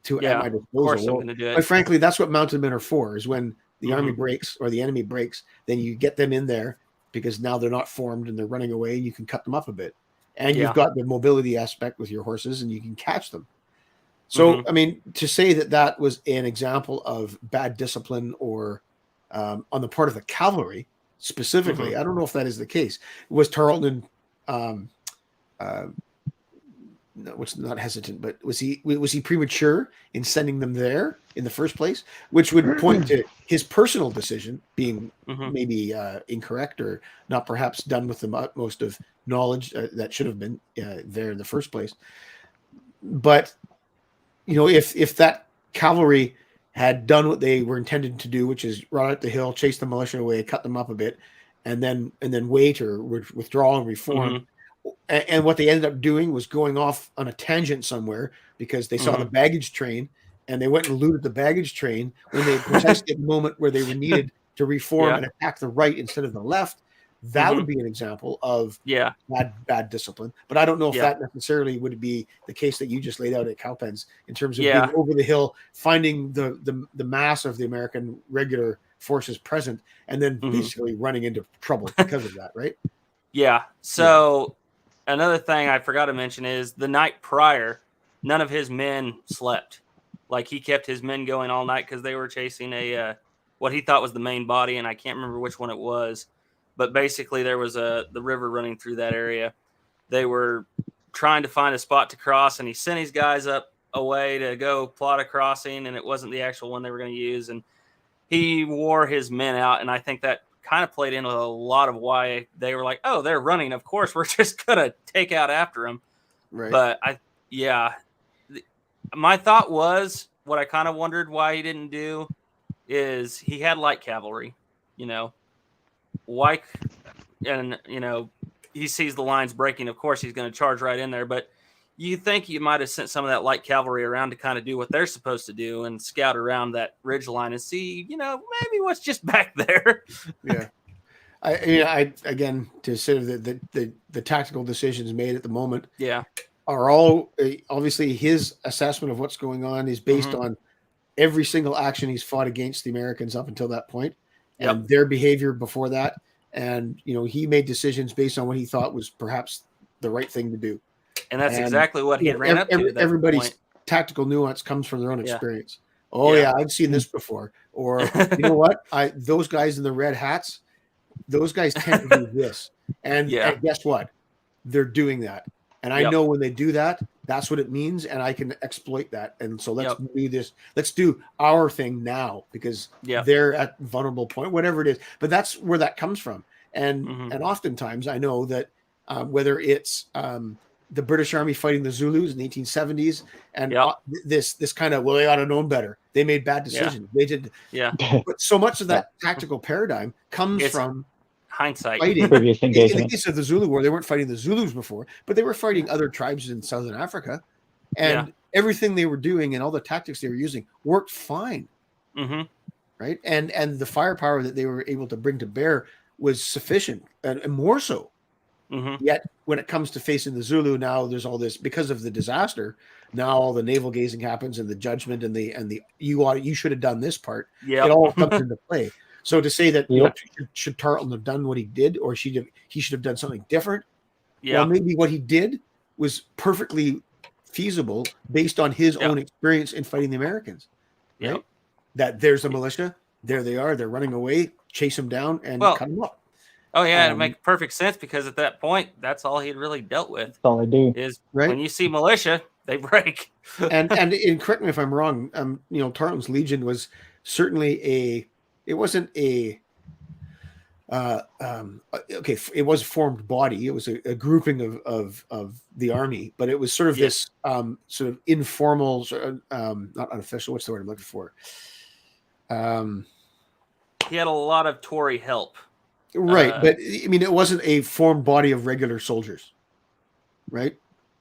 at my disposal. Quite frankly, that's what mounted men are for, is when the army breaks or the enemy breaks, then you get them in there, because now they're not formed and they're running away, and you can cut them up a bit. And you've got the mobility aspect with your horses, and you can catch them. So, I mean, to say that was an example of bad discipline or on the part of the cavalry specifically, I don't know if that is the case. Was Tarleton which not hesitant, but was he premature in sending them there in the first place, which would point to his personal decision being maybe incorrect or not perhaps done with the utmost of knowledge that should have been there in the first place. But if that cavalry had done what they were intended to do, which is run out the hill, chase the militia away, cut them up a bit, and then wait or withdraw and reform. And what they ended up doing was going off on a tangent somewhere because they saw the baggage train and they went and looted the baggage train when they precisely at the moment where they were needed to reform and attack the right instead of the left. That would be an example of bad discipline. But I don't know if that necessarily would be the case that you just laid out at Cowpens in terms of being over the hill, finding the mass of the American regular forces present, and then basically running into trouble because of that, right? Yeah. So another thing I forgot to mention is the night prior, none of his men slept. Like he kept his men going all night because they were chasing what he thought was the main body, and I can't remember which one it was. But basically, there was the river running through that area. They were trying to find a spot to cross, and he sent his guys up away to go plot a crossing, and it wasn't the actual one they were going to use. And he wore his men out, and I think that kind of played into a lot of why they were like, "Oh, they're running. Of course, we're just gonna take out after them." Right. But my thought was what I kind of wondered why he didn't do is he had light cavalry, why, and he sees the lines breaking. Of course, he's going to charge right in there. But you think you might have sent some of that light cavalry around to kind of do what they're supposed to do and scout around that ridge line and see, maybe what's just back there. Yeah. I again, to say the tactical decisions made at the moment are all obviously his assessment of what's going on is based on every single action he's fought against the Americans up until that point and their behavior before that. And, he made decisions based on what he thought was perhaps the right thing to do. And that's exactly what he ran up to. Everybody's tactical nuance comes from their own experience. Oh yeah, I've seen this before. Or you know what? Those guys in the red hats, those guys tend to do this. And guess what? They're doing that. And I know when they do that, that's what it means, and I can exploit that. And so let's do this. Let's do our thing now because they're at vulnerable point, whatever it is. But that's where that comes from. And and oftentimes I know that whether it's the British Army fighting the Zulus in the 1870s, and this kind of they ought to have known better. They made bad decisions. They did. Yeah. But so much of that tactical paradigm comes from hindsight. Fighting. In the case of the Zulu War, they weren't fighting the Zulus before, but they were fighting other tribes in Southern Africa, and everything they were doing and all the tactics they were using worked fine. Right, and the firepower that they were able to bring to bear was sufficient, and more so. Yet when it comes to facing the Zulu, now there's all this because of the disaster. Now all the navel gazing happens, and the judgment, and the you should have done this part. It all comes into play. So to say that should Tarleton have done what he did, or he should have done something different? Well, maybe what he did was perfectly feasible based on his own experience in fighting the Americans. Right? That there's a militia, there they are, they're running away, chase them down and cut them up. Oh yeah, it makes perfect sense because at that point, that's all he'd really dealt with. That's all they do is when you see militia, they break. and correct me if I'm wrong. Tarleton's Legion was certainly it wasn't a it was a formed body. It was a grouping of the army, but it was sort of this sort of informal, not unofficial. What's the word I'm looking for? He had a lot of Tory help. Right, but I mean, it wasn't a formed body of regular soldiers, right?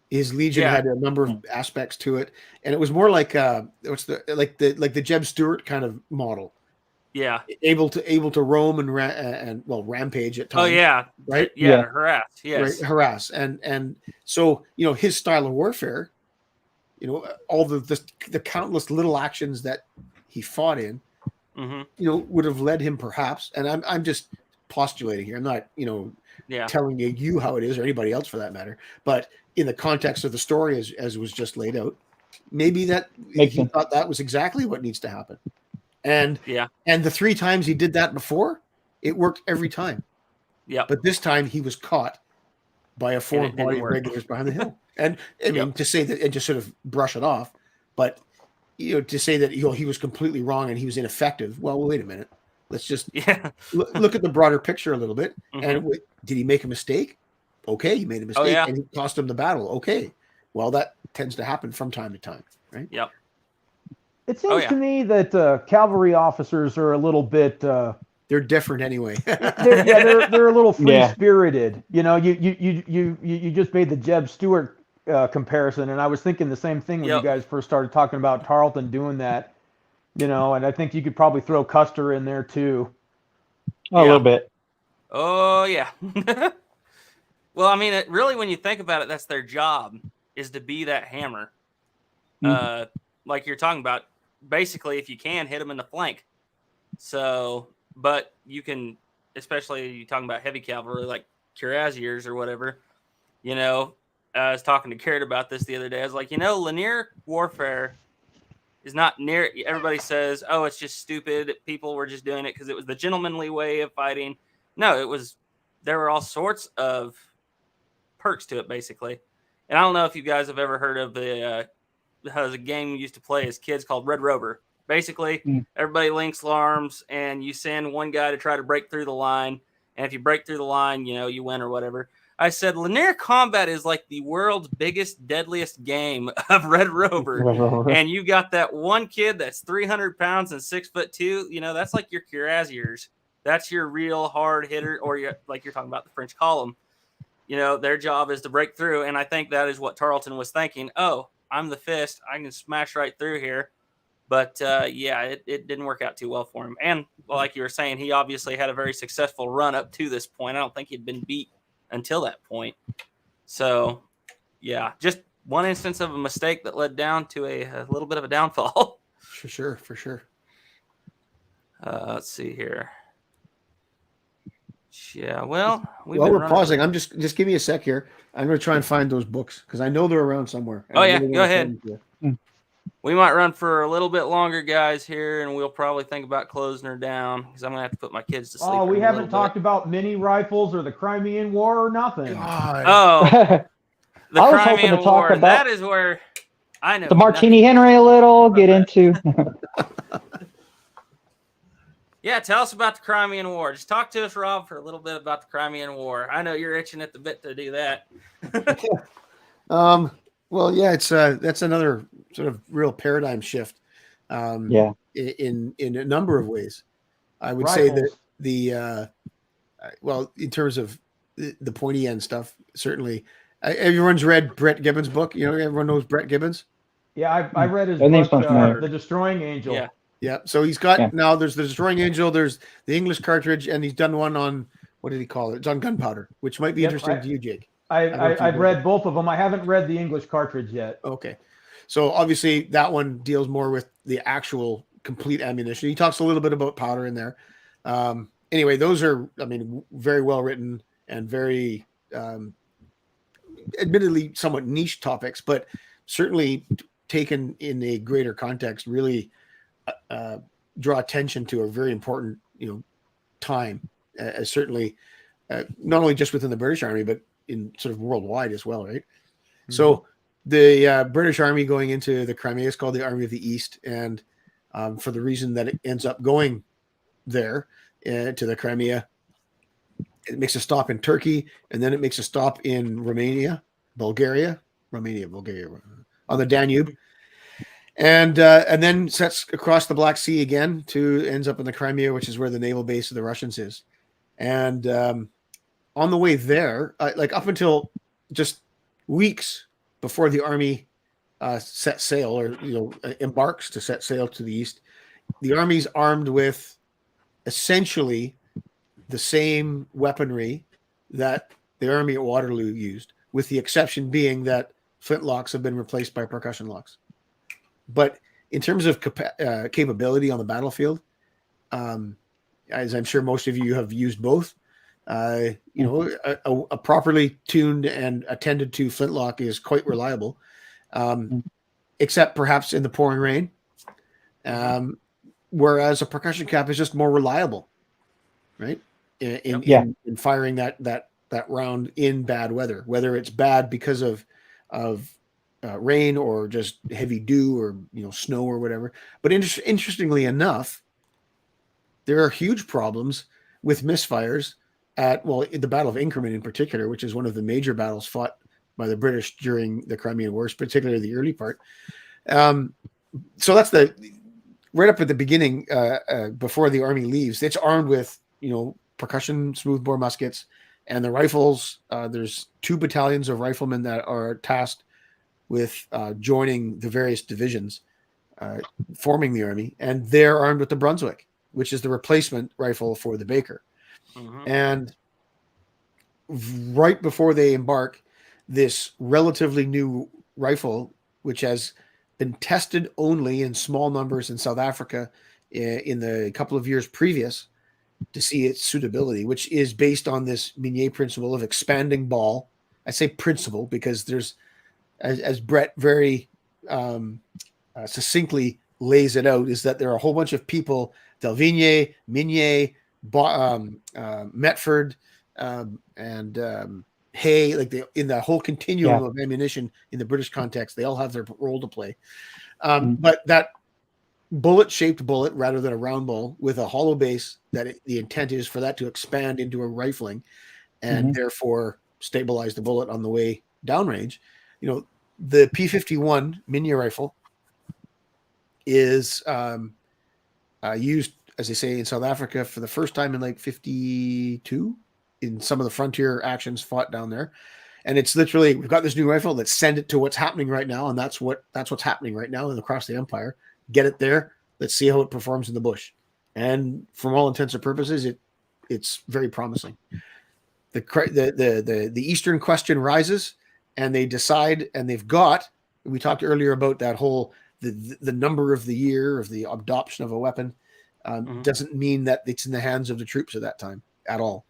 His legion had a number of aspects to it, and it was more like like the Jeb Stuart kind of model. Yeah, able to roam and rampage at times. Oh yeah, right. Harass. Yes, right, harass, and so his style of warfare, all the countless little actions that he fought in, would have led him perhaps, and I'm just postulating here. I'm not, telling you how it is or anybody else for that matter. But in the context of the story, as was just laid out, maybe that he thought that was exactly what needs to happen. And the 3 times he did that before, it worked every time. Yeah. But this time he was caught by a formed body of regulars behind the hill. And I mean, to say that and just sort of brush it off, but to say that he was completely wrong and he was ineffective. Well, wait a minute. Let's just look at the broader picture a little bit. And did he make a mistake? Okay, he made a mistake and it cost him the battle. Okay, well, that tends to happen from time to time, right? Yep. It seems to me that cavalry officers are a little bit. They're different anyway. they're a little free spirited. You just made the Jeb Stuart comparison, and I was thinking the same thing when you guys first started talking about Tarleton doing that. And I think you could probably throw Custer in there too. A little bit. Oh yeah. Well, I mean, really, when you think about it, that's their job, is to be that hammer. Like you're talking about, basically, if you can, hit them in the flank. So, but you can, especially you talking about heavy cavalry like cuirassiers or whatever. I was talking to Garrett about this the other day. I was like, linear warfare is not near. Everybody says, oh, it's just stupid. People were just doing it because it was the gentlemanly way of fighting. No, there were all sorts of perks to it, basically. And I don't know if you guys have ever heard of the game we used to play as kids called Red Rover. Basically, everybody links arms, and you send one guy to try to break through the line. And if you break through the line, you win or whatever. I said, linear combat is like the world's biggest, deadliest game of Red Rover. And you got that one kid that's 300 pounds and 6'2". That's like your cuirassiers. That's your real hard hitter, or like you're talking about the French column. Their job is to break through. And I think that is what Tarleton was thinking. Oh, I'm the fist. I can smash right through here. But, it didn't work out too well for him. And like you were saying, he obviously had a very successful run up to this point. I don't think he'd been beat until that point. So, just one instance of a mistake that led down to a little bit of a downfall. For sure. Let's see here. Yeah, well, we're pausing. I'm just give me a sec here. I'm going to try and find those books because I know they're around somewhere. Oh, yeah, go ahead. We might run for a little bit longer, guys, here, and we'll probably think about closing her down because I'm going to have to put my kids to sleep. Oh, we haven't talked about mini rifles or the Crimean War or nothing. God. Oh, the Crimean War. That is where I know. The Martini Henry a little, get into. Yeah, tell us about the Crimean War. Just talk to us, Rob, for a little bit about the Crimean War. I know you're itching at the bit to do that. Well, yeah, it's that's another sort of real paradigm shift. In a number of ways. I would say that the in terms of the pointy end stuff, certainly. Everyone's read Brett Gibbons' book. Everyone knows Brett Gibbons. Yeah, I read his book, The Destroying Angel. Yeah. So he's got now. There's the Destroying Angel. There's the English cartridge, and he's done one on what did he call it? It's on gunpowder, which might be interesting to you, Jake. I've read both of them. I haven't read the English cartridge yet. Okay. So obviously that one deals more with the actual complete ammunition. He talks a little bit about powder in there. Anyway, those are, very well written and very, admittedly somewhat niche topics, but certainly taken in a greater context, really draw attention to a very important, time, as certainly not only just within the British Army, but in sort of worldwide as well, right? Mm-hmm. So the British Army going into the Crimea is called the Army of the East, and for the reason that it ends up going there to the Crimea, it makes a stop in Turkey, and then it makes a stop in Bulgaria on the Danube, and then sets across the Black Sea again ends up in the Crimea, which is where the naval base of the Russians is. And on the way there, up until just weeks before the army set sail or embarks to set sail to the east, the army's armed with essentially the same weaponry that the army at Waterloo used, with the exception being that flintlocks have been replaced by percussion locks. But in terms of capability on the battlefield, as I'm sure most of you have used both, a properly tuned and attended to flintlock is quite reliable, except perhaps in the pouring rain. Whereas a percussion cap is just more reliable, right? In firing that round in bad weather, whether it's bad because of of rain or just heavy dew or snow or whatever. But interestingly enough, there are huge problems with misfires in the Battle of Inkerman in particular, which is one of the major battles fought by the British during the Crimean Wars, particularly the early part. So that's right up at the beginning, before the army leaves. It's armed with percussion smoothbore muskets and the rifles. There's 2 battalions of riflemen that are tasked with joining the various divisions, forming the army, and they're armed with the Brunswick, which is the replacement rifle for the Baker. Mm-hmm. And right before they embark, this relatively new rifle, which has been tested only in small numbers in South Africa in the couple of years previous to see its suitability, which is based on this Minier principle of expanding ball. I say principle because there's, as Brett very succinctly lays it out, is that there are a whole bunch of people, Delvigne, Minier, Metford, and Hay, in the whole continuum of ammunition in the British context, they all have their role to play. But that bullet-shaped bullet, rather than a round ball with a hollow base, the intent is for that to expand into a rifling and therefore stabilize the bullet on the way downrange. The P51 Minier rifle is used, as they say, in South Africa for the first time in 52 in some of the frontier actions fought down there. And it's literally, we've got this new rifle, let's send it to what's happening right now. And that's what's happening right now and across the empire. Get it there. Let's see how it performs in the bush. And from all intents and purposes, it's very promising. The Eastern question rises, and they decide, and they've got, we talked earlier about that whole, the number of the year of the adoption of a weapon doesn't mean that it's in the hands of the troops at that time at all.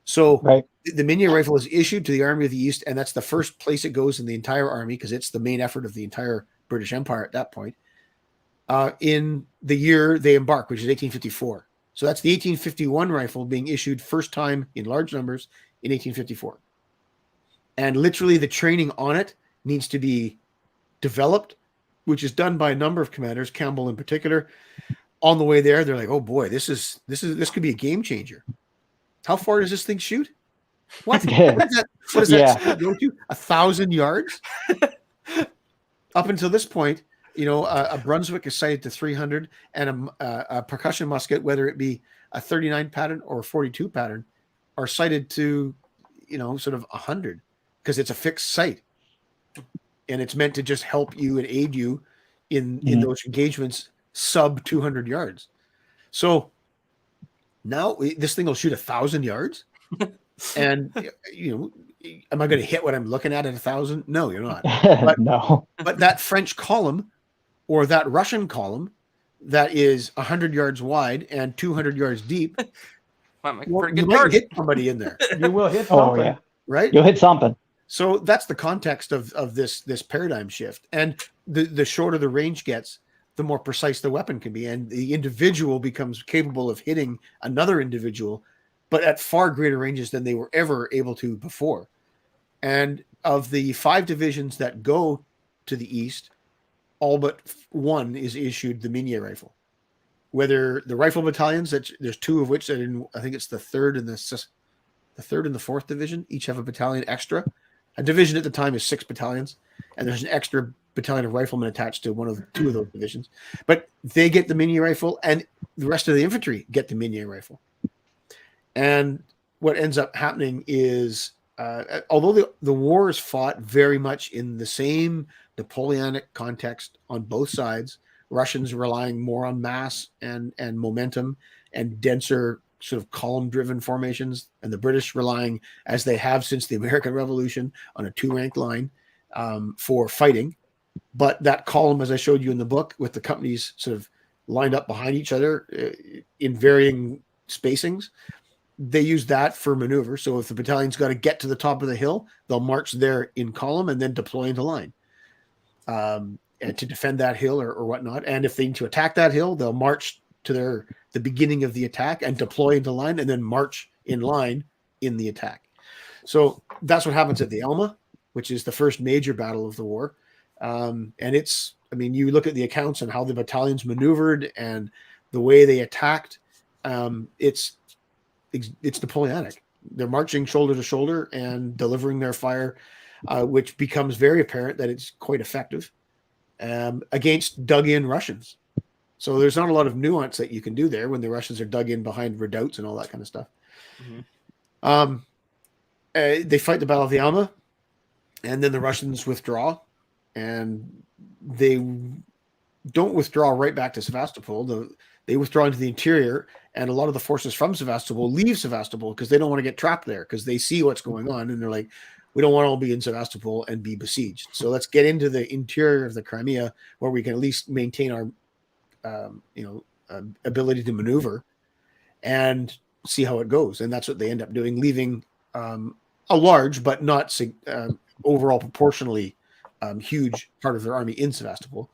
So the Minier rifle is issued to the Army of the East, and that's the first place it goes in the entire army because it's the main effort of the entire British Empire at that point. In the year they embark, which is 1854. So that's the 1851 rifle being issued first time in large numbers in 1854. And literally the training on it needs to be developed, which is done by a number of commanders, Campbell in particular. On the way there, they're like, "Oh boy, this could be a game changer. How far does this thing shoot? What? What does that go to? 1,000 yards?" Up until this point, a Brunswick is sighted to 300, and a percussion musket, whether it be a 39 pattern or a 42 pattern, are sighted to, sort of 100 because it's a fixed sight, and it's meant to just help you and aid you in those engagements sub 200 yards. So now this thing will shoot 1,000 yards, and am I going to hit what I'm looking at 1,000? No, you're not. But, no. But that French column or that Russian column that is 100 yards wide and 200 yards deep, you might hit somebody in there. You will hit something, right? You'll hit something. So that's the context of this paradigm shift. And the shorter the range gets, the more precise the weapon can be, and the individual becomes capable of hitting another individual, but at far greater ranges than they were ever able to before. And of the 5 divisions that go to the east, all but 1 is issued the Minier rifle. Whether the rifle battalions, there's 2 of which that I think it's the 3rd and the 4th division, each have a battalion extra. A division at the time is 6 battalions, and there's an extra battalion of riflemen attached to 2 of those divisions. But they get the Minier rifle, and the rest of the infantry get the Minier rifle. And what ends up happening is, although the war is fought very much in the same Napoleonic context on both sides, Russians relying more on mass and momentum and denser sort of column-driven formations, and the British relying, as they have since the American Revolution, on a 2-rank line for fighting. But that column, as I showed you in the book, with the companies sort of lined up behind each other in varying spacings, they use that for maneuver. So if the battalion's got to get to the top of the hill, they'll march there in column and then deploy into line and to defend that hill or whatnot. And if they need to attack that hill, they'll march to the beginning of the attack and deploy into line and then march in line in the attack. So that's what happens at the Elma. which is the first major battle of the war. And it's, I mean, you look at the accounts and how the battalions maneuvered and the way they attacked. It's Napoleonic. They're marching shoulder to shoulder and delivering their fire, which becomes very apparent that it's quite effective against dug-in Russians. So there's not a lot of nuance that you can do there when the Russians are dug in behind redoubts and all that kind of stuff. They fight the Battle of the Alma, and then the Russians withdraw, and they don't withdraw right back to Sevastopol. They withdraw into the interior, and a lot of the forces from Sevastopol leave Sevastopol because they don't want to get trapped there because they see what's going on, and they're like, we don't want to all be in Sevastopol and be besieged. So let's get into the interior of the Crimea where we can at least maintain our ability to maneuver and see how it goes. And that's what they end up doing, leaving a large but not overall proportionally huge part of their army in Sevastopol.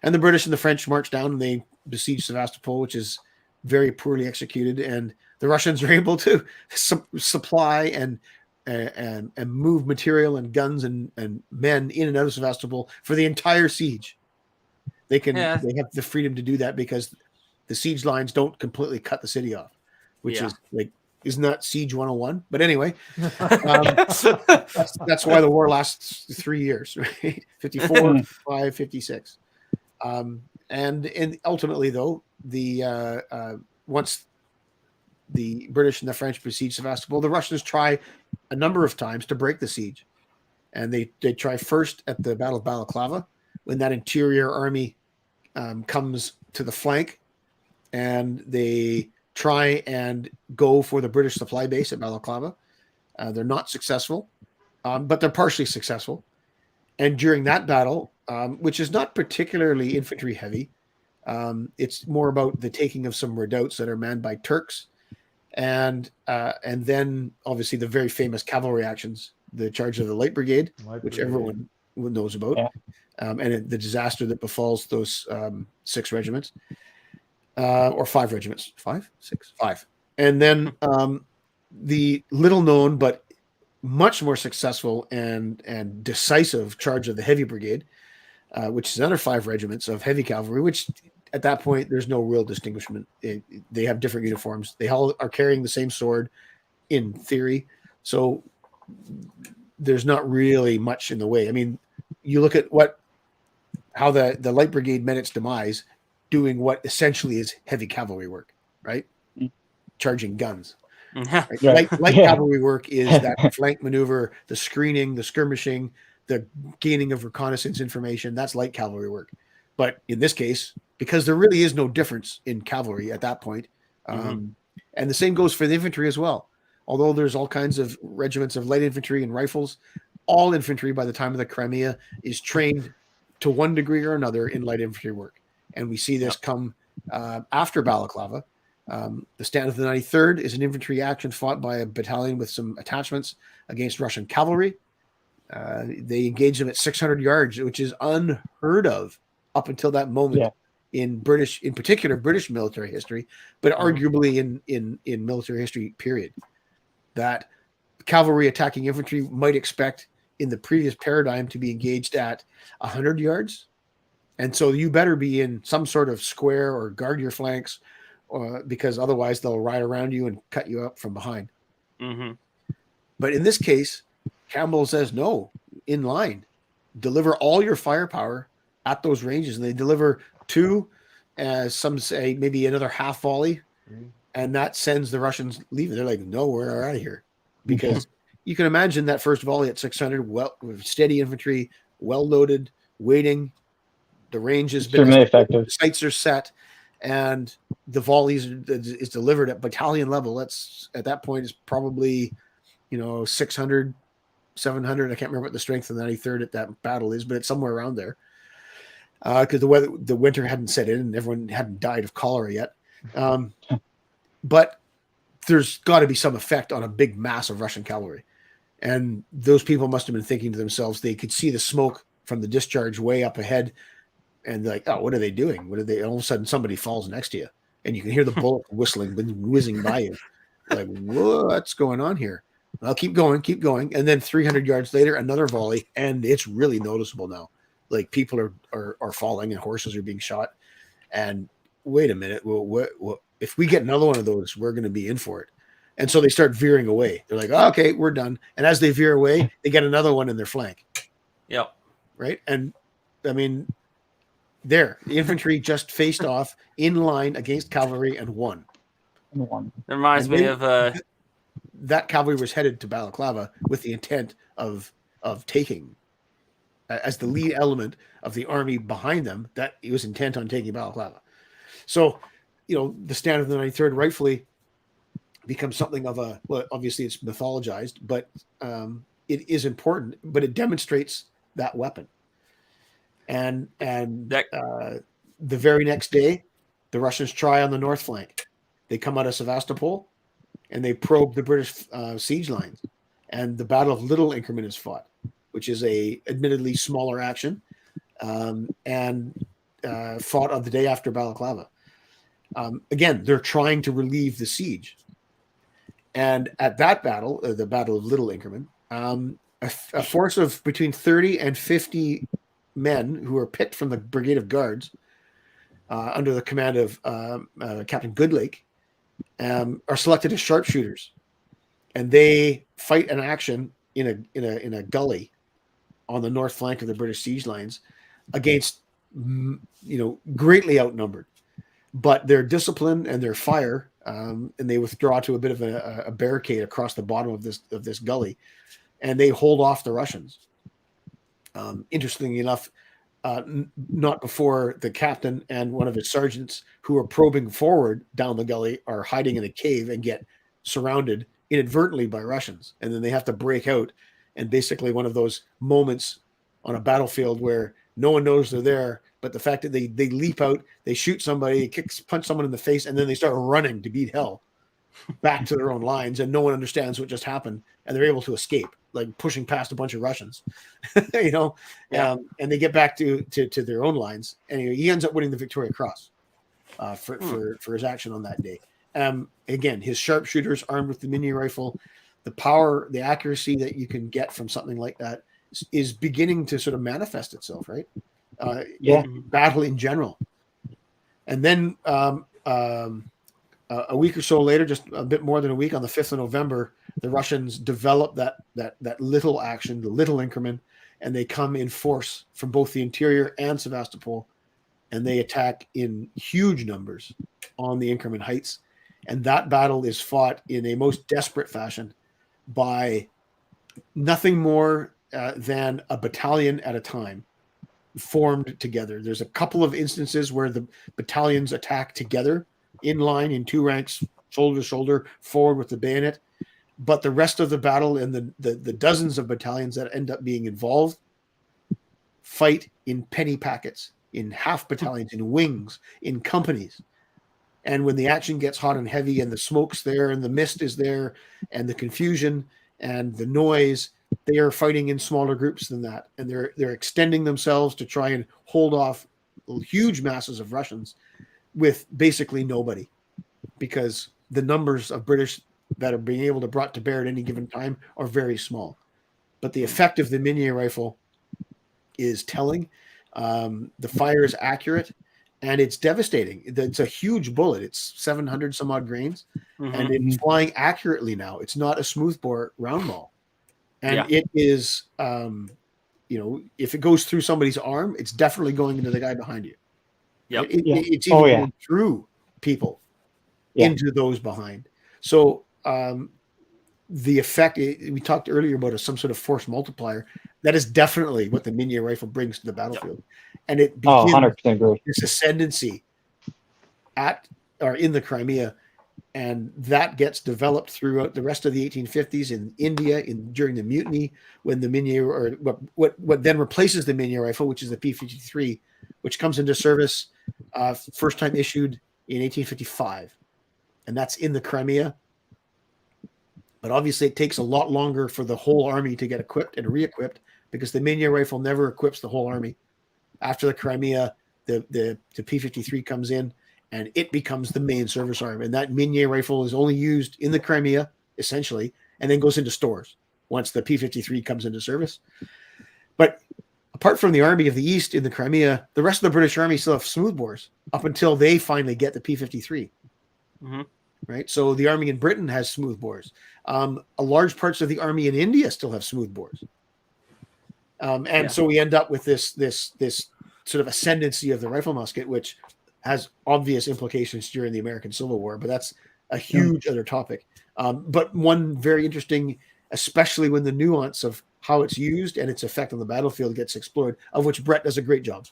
And the British and the French march down and they besiege Sevastopol, which is very poorly executed. And the Russians are able to supply and move material and guns and men in and out of Sevastopol for the entire siege. They have the freedom to do that because the siege lines don't completely cut the city off, which is like, isn't that Siege 101? But anyway, that's why the war lasts 3 years, right? 54, 55, 56. And ultimately, though, once the British and the French besiege Sevastopol, the Russians try a number of times to break the siege. And they try first at the Battle of Balaclava, when that interior army comes to the flank, and they try and go for the British supply base at Balaclava. They're not successful, but they're partially successful. And during that battle, which is not particularly infantry heavy, it's more about the taking of some redoubts that are manned by Turks, and then obviously the very famous cavalry actions, the charge of the Light Brigade, which everyone knows about, and the disaster that befalls those 6 regiments. Or 5 regiments, 5, 6, 5. And then the little known but much more successful and decisive charge of the Heavy Brigade, which is another 5 regiments of heavy cavalry, which at that point there's no real distinguishment. They have different uniforms. They all are carrying the same sword in theory. So there's not really much in the way. I mean, you look at how the Light Brigade met its demise, doing what essentially is heavy cavalry work, right? Charging guns. Right? Light cavalry work is that flank maneuver, the screening, the skirmishing, the gaining of reconnaissance information. That's light cavalry work. But in this case, because there really is no difference in cavalry at that point, and the same goes for the infantry as well. Although there's all kinds of regiments of light infantry and rifles, all infantry by the time of the Crimea is trained to one degree or another in light infantry work. And we see this come after Balaclava. The stand of the 93rd is an infantry action fought by a battalion with some attachments against Russian cavalry. They engaged them at 600 yards, which is unheard of up until that moment in particular British military history, but arguably in military history period. That cavalry attacking infantry might expect in the previous paradigm to be engaged at 100 yards. And so you better be in some sort of square or guard your flanks, because otherwise they'll ride around you and cut you up from behind. But in this case, Campbell says, no, in line, deliver all your firepower at those ranges. And they deliver 2, some say maybe another half volley. And that sends the Russians leaving. They're like, no, we're out of here. Because you can imagine that first volley at 600, with steady infantry, well loaded, waiting. The range has been effective. The sights are set, and the volleys is delivered at battalion level. That's at that point is probably 600, 700. I can't remember what the strength of the 93rd at that battle is, but it's somewhere around there. Because the winter hadn't set in and everyone hadn't died of cholera yet. But there's got to be some effect on a big mass of Russian cavalry, and those people must have been thinking to themselves, they could see the smoke from the discharge way up ahead. And they're like, oh, what are they doing? What are they? All of a sudden, somebody falls next to you, and you can hear the bullet whistling, whizzing by you. Like, what's going on here? I'll keep going. And then 300 yards later, another volley. And it's really noticeable now. Like people are falling and horses are being shot. And wait a minute. Well, if we get another one of those, we're going to be in for it. And so they start veering away. They're like, oh, okay, we're done. And as they veer away, they get another one in their flank. Yep. Right. And I mean, the infantry just faced off in line against cavalry and won. It reminds me of that cavalry was headed to Balaclava with the intent of taking, as the lead element of the army behind them, that it was intent on taking Balaclava. So, the stand of the 93rd rightfully becomes something of well, obviously it's mythologized, but it is important, but it demonstrates that weapon. And the very next day, the Russians try on the north flank. They come out of Sevastopol and they probe the British siege lines. And the Battle of Little Inkerman is fought, which is a admittedly smaller action, and fought on the day after Balaclava. Again, they're trying to relieve the siege. And at that battle, the Battle of Little Inkerman, a force of between 30 and 50 men who are picked from the Brigade of Guards under the command of Captain Goodlake are selected as sharpshooters, and they fight an action in a gully on the north flank of the British siege lines against greatly outnumbered, but their discipline and their fire, and they withdraw to a bit of a barricade across the bottom of this gully, and they hold off the Russians. Interestingly enough, not before the captain and one of his sergeants who are probing forward down the gully are hiding in a cave and get surrounded inadvertently by Russians. And then they have to break out. And basically one of those moments on a battlefield where no one knows they're there, but the fact that they leap out, they shoot somebody, punch someone in the face, and then they start running to beat hell back to their own lines, and no one understands what just happened, and they're able to escape, like pushing past a bunch of Russians, and they get back to their own lines. Anyway, he ends up winning the Victoria Cross for his action on that day. Again, his sharpshooters armed with the mini rifle, the power, the accuracy that you can get from something like that is beginning to sort of manifest itself, right? In battle in general. And then a week or so later, just a bit more than a week, on the 5th of November, the Russians develop that little action, the Little Inkerman, and they come in force from both the interior and Sevastopol, and they attack in huge numbers on the Inkerman Heights. And that battle is fought in a most desperate fashion by nothing more than a battalion at a time formed together. There's a couple of instances where the battalions attack together in line, in two ranks, shoulder to shoulder, forward with the bayonet. But the rest of the battle and the dozens of battalions that end up being involved fight in penny packets, in half battalions, in wings, in companies. And when the action gets hot and heavy and the smoke's there and the mist is there and the confusion and the noise, they are fighting in smaller groups than that. And they're extending themselves to try and hold off huge masses of Russians with basically nobody, because the numbers of British that are being able to brought to bear at any given time are very small. But the effect of the Minier rifle is telling. The fire is accurate, and it's devastating. It's a huge bullet. It's 700 some odd grains, and it's flying accurately now. It's not a smoothbore round ball. And it is, if it goes through somebody's arm, it's definitely going into the guy behind you. Yep. It's even going through people into those behind. So the effect, we talked earlier about some sort of force multiplier. That is definitely what the Minier rifle brings to the battlefield. And it begins 100% this ascendancy in the Crimea. And that gets developed throughout the rest of the 1850s in India during the mutiny, when the Minier, or what then replaces the Minier rifle, which is the P-53, which comes into service first time issued in 1855. And that's in the Crimea. But obviously it takes a lot longer for the whole army to get equipped and re-equipped, because the Minier rifle never equips the whole army. After the Crimea, the P-53 comes in, and it becomes the main service arm. And that Minier rifle is only used in the Crimea, essentially, and then goes into stores once the P-53 comes into service. But apart from the Army of the East in the Crimea, the rest of the British Army still have smoothbores up until they finally get the P-53. Mm-hmm. Right. So the Army in Britain has smoothbores. A large parts of the Army in India still have smoothbores. So we end up with this sort of ascendancy of the rifle musket, which has obvious implications during the American Civil War, but that's a huge other topic. But one very interesting, especially when the nuance of how it's used and its effect on the battlefield gets explored, of which Brett does a great job.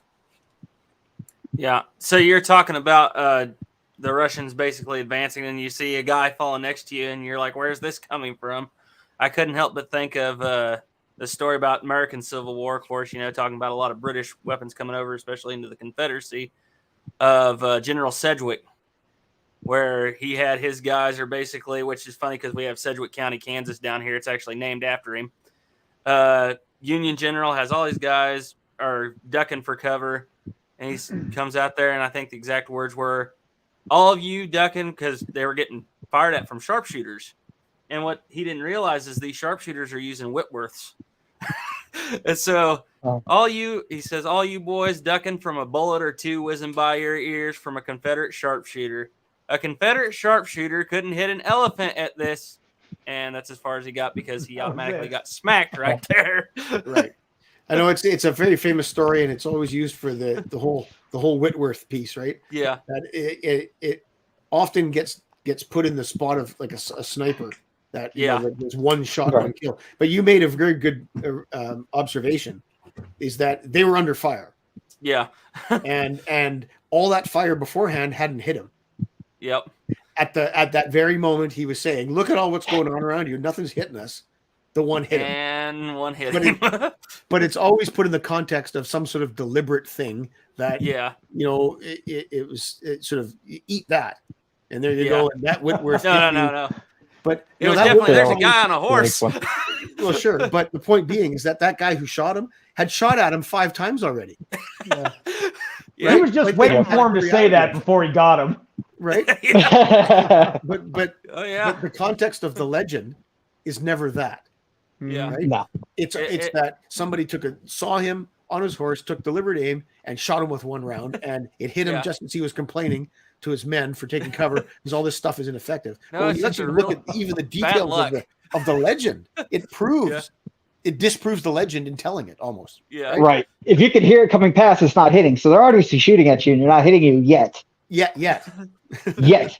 Yeah. So you're talking about the Russians basically advancing, and you see a guy falling next to you, and you're like, where's this coming from? I couldn't help but think of the story about American Civil War, of course, talking about a lot of British weapons coming over, especially into the Confederacy, of General Sedgwick, where he had his guys are basically, which is funny because we have Sedgwick County, Kansas down here. It's actually named after him. Union General has all these guys are ducking for cover, and he comes out there, and I think the exact words were, all of you ducking, because they were getting fired at from sharpshooters. And what he didn't realize is these sharpshooters are using Whitworths. And so he says, all you boys ducking from a bullet or two whizzing by your ears from a Confederate sharpshooter. A Confederate sharpshooter couldn't hit an elephant at this. And that's as far as he got because he automatically got smacked right there. Right. I know it's a very famous story, and it's always used for the whole Whitworth piece, right? Yeah. That it often gets put in the spot of like a sniper. That there's one shot, one kill. But you made a very good observation, is that they were under fire. Yeah. and all that fire beforehand hadn't hit him. Yep. At that very moment, he was saying, "Look at all what's going on around you. Nothing's hitting us." The one hit him. And one hit him. But it's always put in the context of some sort of deliberate thing that it was sort of eat that, and there you go. And that Whitworth. No. But it was definitely there's a guy on a horse. Well, sure. But the point being is that guy who shot him had shot at him 5 times already. Yeah. He was just waiting for him to say that before he got him. Right. But the context of the legend is never that. Yeah. Right? No. It's that somebody saw him on his horse, took deliberate aim, and shot him with one round, and it hit him just as he was complaining to his men for taking cover because all this stuff is ineffective. No, when you actually look at even the details of the legend, it proves it disproves the legend in telling it almost. Yeah. Right. If you can hear it coming past, it's not hitting. So they're obviously shooting at you, and you're not hitting you yet. Yet. Yet.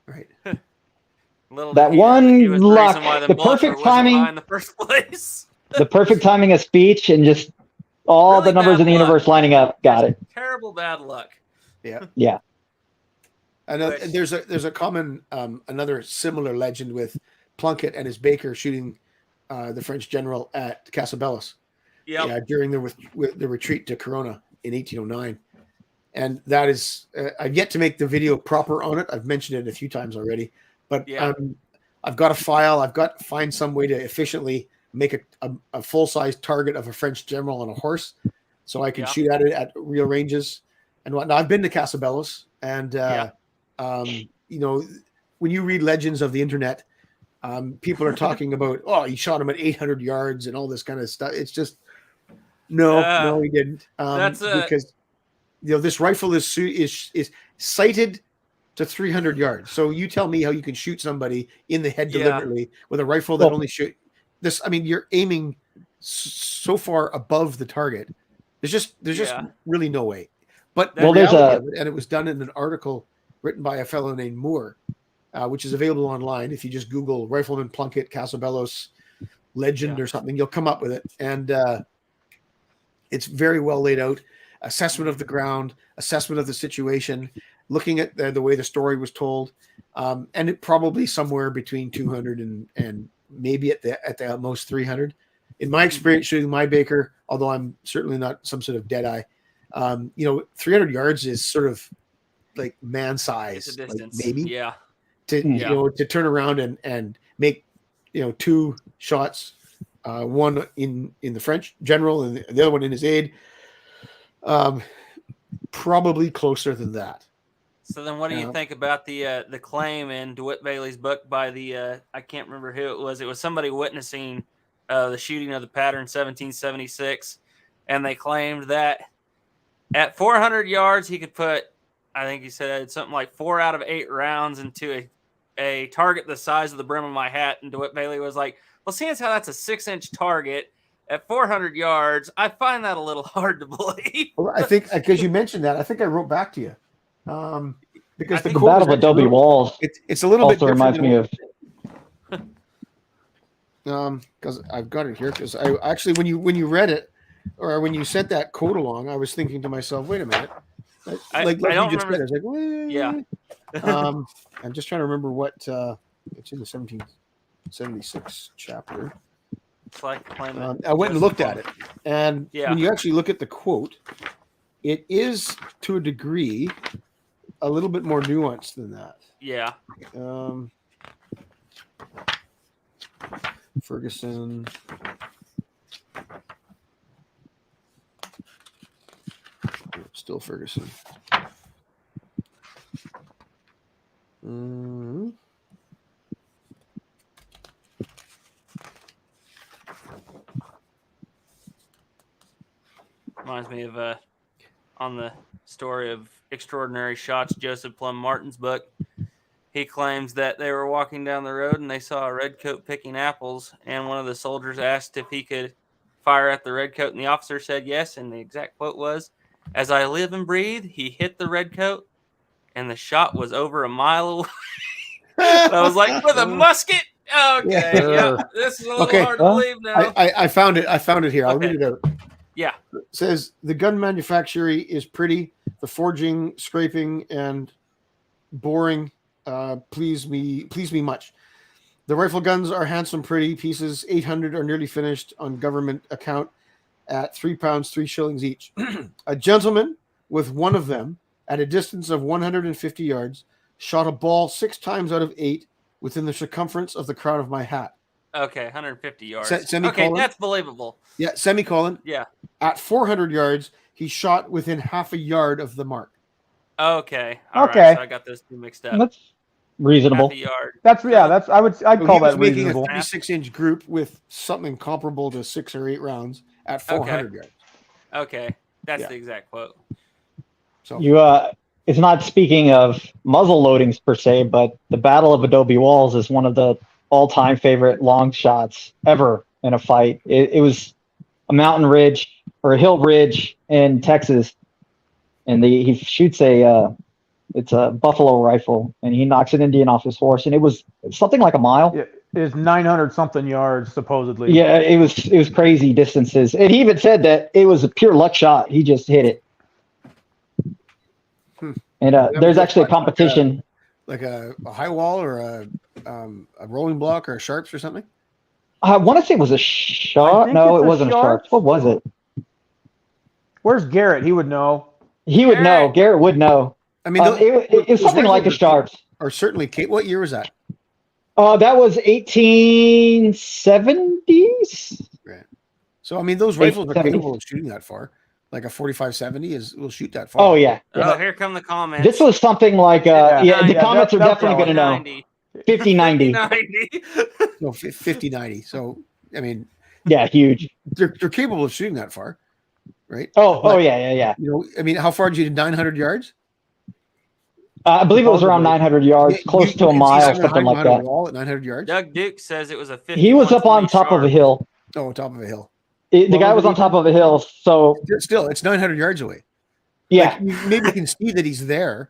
Right. That one luck, the perfect timing in the first place. The perfect timing of speech, and just all Really the numbers in the universe lining up. Got it. Terrible bad luck. Yeah. Yeah. And there's a common another similar legend with Plunkett and his baker shooting the French general at Cassabellas. During the retreat to Corona in 1809. And that is I've yet to make the video proper on it. I've mentioned it a few times already, but I've got a file. I've got to find some way to efficiently make a full-size target of a French general on a horse, so I can shoot at it at real ranges and whatnot. I've been to Cassabellas, and when you read legends of the internet, people are talking about, he shot him at 800 yards and all this kind of stuff. It's just no, he didn't. Because this rifle is sighted to 300 yards. So you tell me how you can shoot somebody in the head deliberately with a rifle that only shoot this. I mean, you're aiming so far above the target. There's just really no way. But and it was done in an article written by a fellow named Moore, which is available online. If you just Google Rifleman Plunkett Cassabellas legend or something, you'll come up with it. And it's very well laid out. Assessment of the ground, assessment of the situation, looking at the way the story was told, and it probably somewhere between 200 and maybe at the most 300. In my experience shooting my baker, although I'm certainly not some sort of dead eye, 300 yards is sort of like man size, it's a distance. Like maybe. Yeah. To turn around and make 2 shots, one in the French general and the other one in his aide. Probably closer than that. So then, what do you think about the claim in DeWitt Bailey's book by the I can't remember who it was. It was somebody witnessing the shooting of the pattern 1776, and they claimed that at 400 yards he could put, I think he said something like 4 out of 8 rounds into a target the size of the brim of my hat. And DeWitt Bailey was like, well, seeing as how that's a 6-inch target at 400 yards, I find that a little hard to believe. Well, I think because you mentioned that, I think I wrote back to you. Because the Battle of Adobe Walls. It's a little bit also reminds me of. Because I've got it here. Because I actually, when you read it, or when you sent that quote along, I was thinking to myself, wait a minute. I don't remember. I was like, well, yeah. I'm just trying to remember what it's in the 1776 chapter. It's like I went and looked at it, and when you actually look at the quote, it is to a degree a little bit more nuanced than that. Yeah. Ferguson. Still Ferguson. Reminds me of on the story of extraordinary shots, Joseph Plum Martin's book. He claims that they were walking down the road and they saw a redcoat picking apples, and one of the soldiers asked if he could fire at the redcoat, and the officer said yes, and the exact quote was, "As I live and breathe," he hit the redcoat, and the shot was over a mile away. I was like, with a musket? Okay, yeah, this is a little hard to believe now. I found it. I found it here. I'll read it out. Yeah. It says, the gun manufacturing is pretty. The forging, scraping, and boring please me much. The rifle guns are handsome, pretty pieces. 800 are nearly finished on government account at £3, 3 shillings each. A gentleman with one of them at a distance of 150 yards shot a ball 6 times out of 8 within the circumference of the crown of my hat. Okay, 150 yards. Semicolon. Okay, that's believable. Yeah, semicolon. Yeah. At 400 yards, he shot within half a yard of the mark. Okay. All right, so I got those two mixed up. That's reasonable. Half a yard. I'd call that reasonable. Making a 36-inch group with something comparable to 6 or 8 rounds at 400 yards. Okay, that's the exact quote. So it's not speaking of muzzle loadings per se, but the Battle of Adobe Walls is one of the all-time favorite long shots ever in a fight. It was a mountain ridge or a hill ridge in Texas, and he shoots it's a buffalo rifle, and he knocks an Indian off his horse, and it was something like a mile. It is 900 something yards supposedly. Yeah, it was crazy distances, and he even said that it was a pure luck shot. He just hit it. And there's actually a competition, like a high wall or a rolling block or a sharps or something. I want to say it was a sharp. No, it wasn't a sharp. What was it? Where's Garrett? He would know. He would know. Garrett would know. I mean, it was something like a sharps. Or certainly, Kate. What year was that? That was 1870s. Right. So I mean, those rifles are capable of shooting that far. Like a 45-70 will shoot that far. Oh yeah. Oh, here come the comments. This was something like the comments are definitely going to know. 50-90. 50-90. No, 50-90. So I mean, yeah, huge. They're capable of shooting that far, right? Oh yeah. You know, I mean, how far did you do? 900 yards? I believe it was around 900 yards, close to a mile, something like that. Wall at 900 yards. Doug Duke says it was a 50. He was up on top of a hill. Oh, top of a hill. The guy was on top of a hill, so still, it's 900 yards away. Yeah, like, maybe you can see that he's there,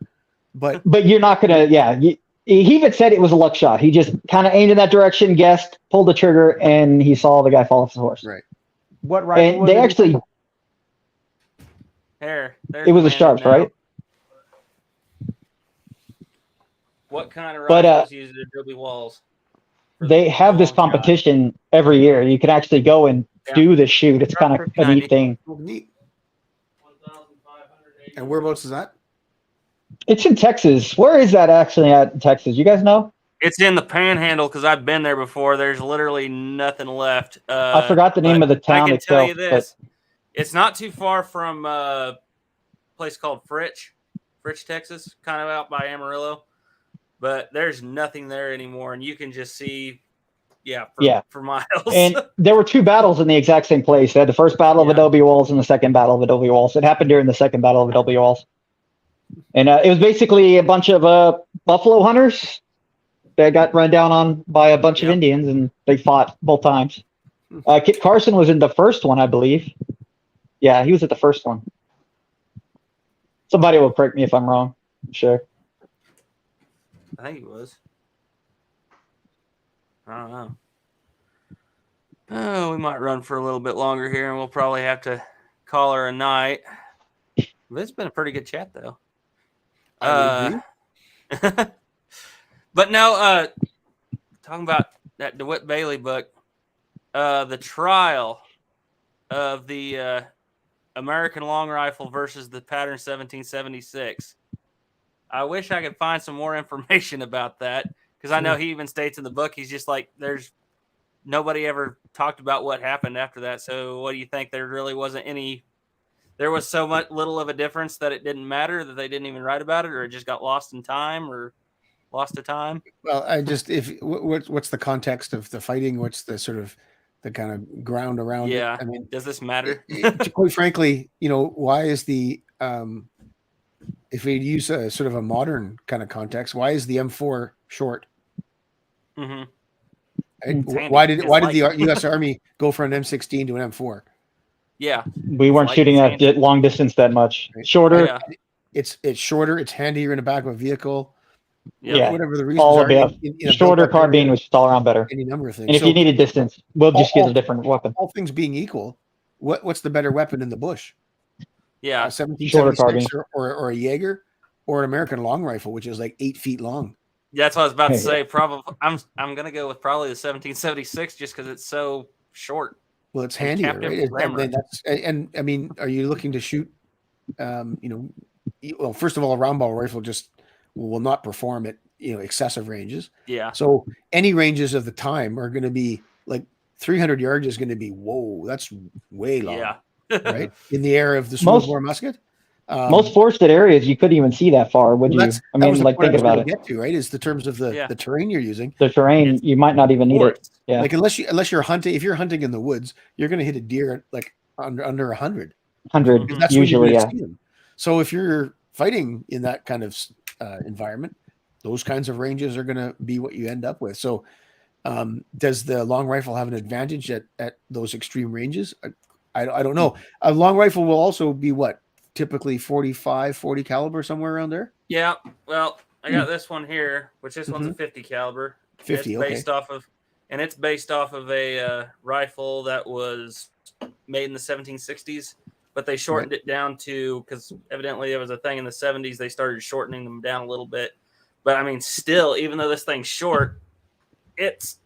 but you're not gonna. Yeah, he even said it was a luck shot. He just kind of aimed in that direction, guessed, pulled the trigger, and he saw the guy fall off his horse. Right. What rifle? And they actually. It was a sharps, right? What kind of rifles use Adobe Walls? They have this competition every year. You can actually go and do the shoot. It's kind of a neat thing. Neat. And whereabouts is that? It's in Texas. Where is that actually at in Texas? You guys know? It's in the Panhandle because I've been there before. There's literally nothing left. I forgot the name of the town. I can itself, tell you this: it's not too far from a place called Fritch. Fritch, Texas, kind of out by Amarillo. But there's nothing there anymore, and you can just see, for miles. And there were 2 battles in the exact same place. They had the first battle of Adobe Walls and the second battle of Adobe Walls. It happened during the second battle of Adobe Walls. And it was basically a bunch of buffalo hunters that got run down on by a bunch of Indians, and they fought both times. Kit Carson was in the first one, I believe. Yeah, he was at the first one. Somebody will correct me if I'm wrong. I'm sure. I think he was. I don't know. Oh, we might run for a little bit longer here, and we'll probably have to call her a night. But it's been a pretty good chat, though. But no, talking about that DeWitt Bailey book, the trial of the American long rifle versus the pattern 1776. I wish I could find some more information about that, because I know he even states in the book, he's just like, there's nobody ever talked about what happened after that. So what do you think? There really wasn't any, there was so much little of a difference that it didn't matter, that they didn't even write about it, or it just got lost in time, or lost to time? Well, what's the context of the fighting? What's the sort of the kind of ground around it? Yeah. I mean, does this matter? Quite frankly, why is the if we use a sort of a modern kind of context, why is the M4 short? Mm-hmm. Why did the U.S. Army go from an M16 to an M4? Yeah, we weren't shooting at long distance that much. Shorter. Yeah. It's shorter. It's handier in the back of a vehicle. Yeah, whatever the reasons all are. of it. Shorter carbine was all around better. Any number of things. And if you needed distance, we'll just get a different weapon. All things being equal, what's the better weapon in the bush? Yeah, 1776 or a Jaeger, or an American long rifle, which is like 8 feet long. That's what I was about to say. Probably, I'm gonna go with probably the 1776 just because it's so short. Well, it's handier, right? And I mean, are you looking to shoot? Well, first of all, a round ball rifle just will not perform at excessive ranges. Yeah. So any ranges of the time are going to be like 300 yards is going to be that's way long. Yeah. Right in the air of the smoothbore musket. Most forested areas, you couldn't even see that far, would you? I mean, like thinking about it. Get to, right, is the terms of the terrain you're using. The terrain, you might not even need it. Yeah. Like unless you're hunting, if you're hunting in the woods, you're going to hit a deer like under 100. 100 usually, yeah. So if you're fighting in that kind of environment, those kinds of ranges are going to be what you end up with. So does the long rifle have an advantage at those extreme ranges? I don't know. A long rifle will also be typically 45, 40 caliber, somewhere around there. Yeah. Well, I got this one here, which this one's a 50 caliber. 50. It's based off of a rifle that was made in the 1760s, but they shortened it down to, because evidently there was a thing in the 70s, they started shortening them down a little bit. But I mean, still, even though this thing's short, it's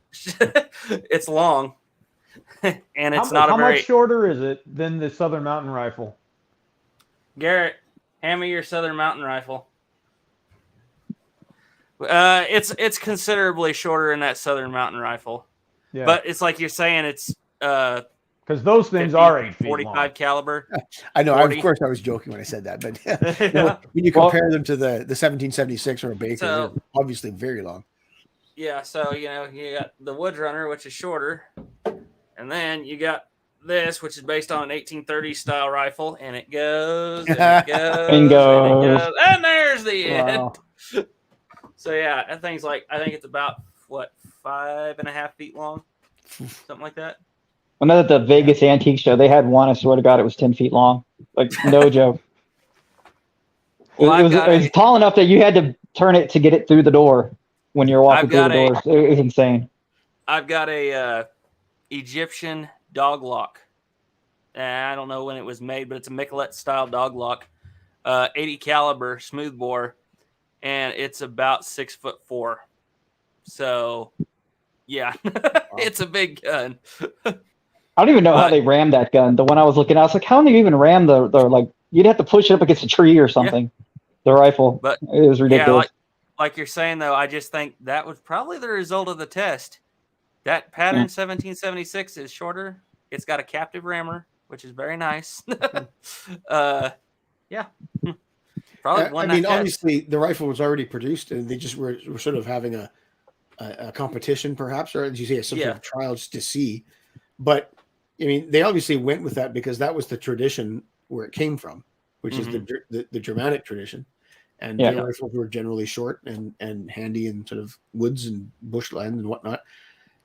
it's long, and it's not how much shorter is it than the Southern Mountain Rifle? Garrett, hand me your Southern Mountain Rifle. It's considerably shorter in that Southern Mountain Rifle. Yeah. But it's like you're saying, it's because those things 50, are 8 feet 45 long. Caliber. I know. Of course, I was joking when I said that, but when you compare them to the 1776 or a Baker, they're obviously very long. Yeah. So you got the Woods Runner, which is shorter, and then you got this, which is based on an 1830 style rifle, and it goes, and it goes, and it goes, and there's the end. So yeah, that thing's I think it's about 5.5 feet long, something like that. I know that the Vegas Antique Show, they had one, I swear to God, it was 10 feet long. Like, no joke. It was tall enough that you had to turn it to get it through the door when you're walking through the doors. It was insane. I've got a Egyptian dog lock. I don't know when it was made, but it's a Michelet style dog lock, 80 caliber smoothbore, and it's about 6'4". So, yeah, it's a big gun. I don't even know how they rammed that gun. The one I was looking at, I was like, how do you even ram the like? You'd have to push it up against a tree or something. The rifle, but it was ridiculous. Yeah, like you're saying though, I just think that was probably the result of the test. That pattern 1776 is shorter. It's got a captive rammer, which is very nice. Yeah, Probably won I mean, that test. obviously the rifle was already produced, and they just were sort of having a competition, perhaps, or as you say, some sort of trials to see. But I mean, they obviously went with that because that was the tradition where it came from, which is the Germanic tradition. And their rifles were generally short and handy in sort of woods and bushland and whatnot.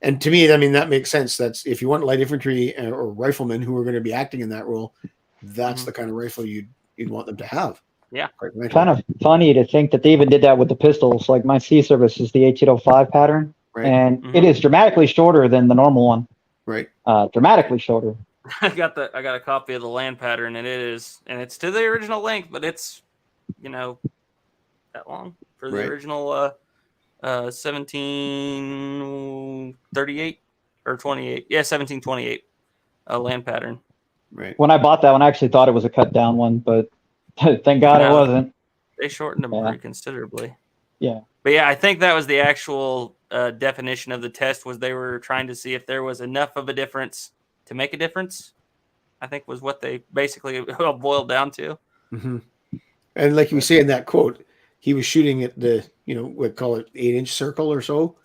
And to me, I mean, that makes sense. That's if you want light infantry or riflemen who are going to be acting in that role, that's the kind of rifle you'd want them to have. Yeah. Kind of funny to think that they even did that with the pistols. Like my C service is the 1805 pattern, and it is dramatically shorter than the normal one. Right. Dramatically shorter. I got a copy of the land pattern, and it's to the original length, but it's, that long for the original 1738 or 28. Yeah, 1728 land pattern. Right. When I bought that one, I actually thought it was a cut down one, but thank God it wasn't. They shortened them pretty considerably. Yeah. But yeah, I think that was the actual definition of the test, was they were trying to see if there was enough of a difference to make a difference. I think was what they basically boiled down to. Mm-hmm. And like you say in that quote, he was shooting at the, we'd call it 8-inch circle or so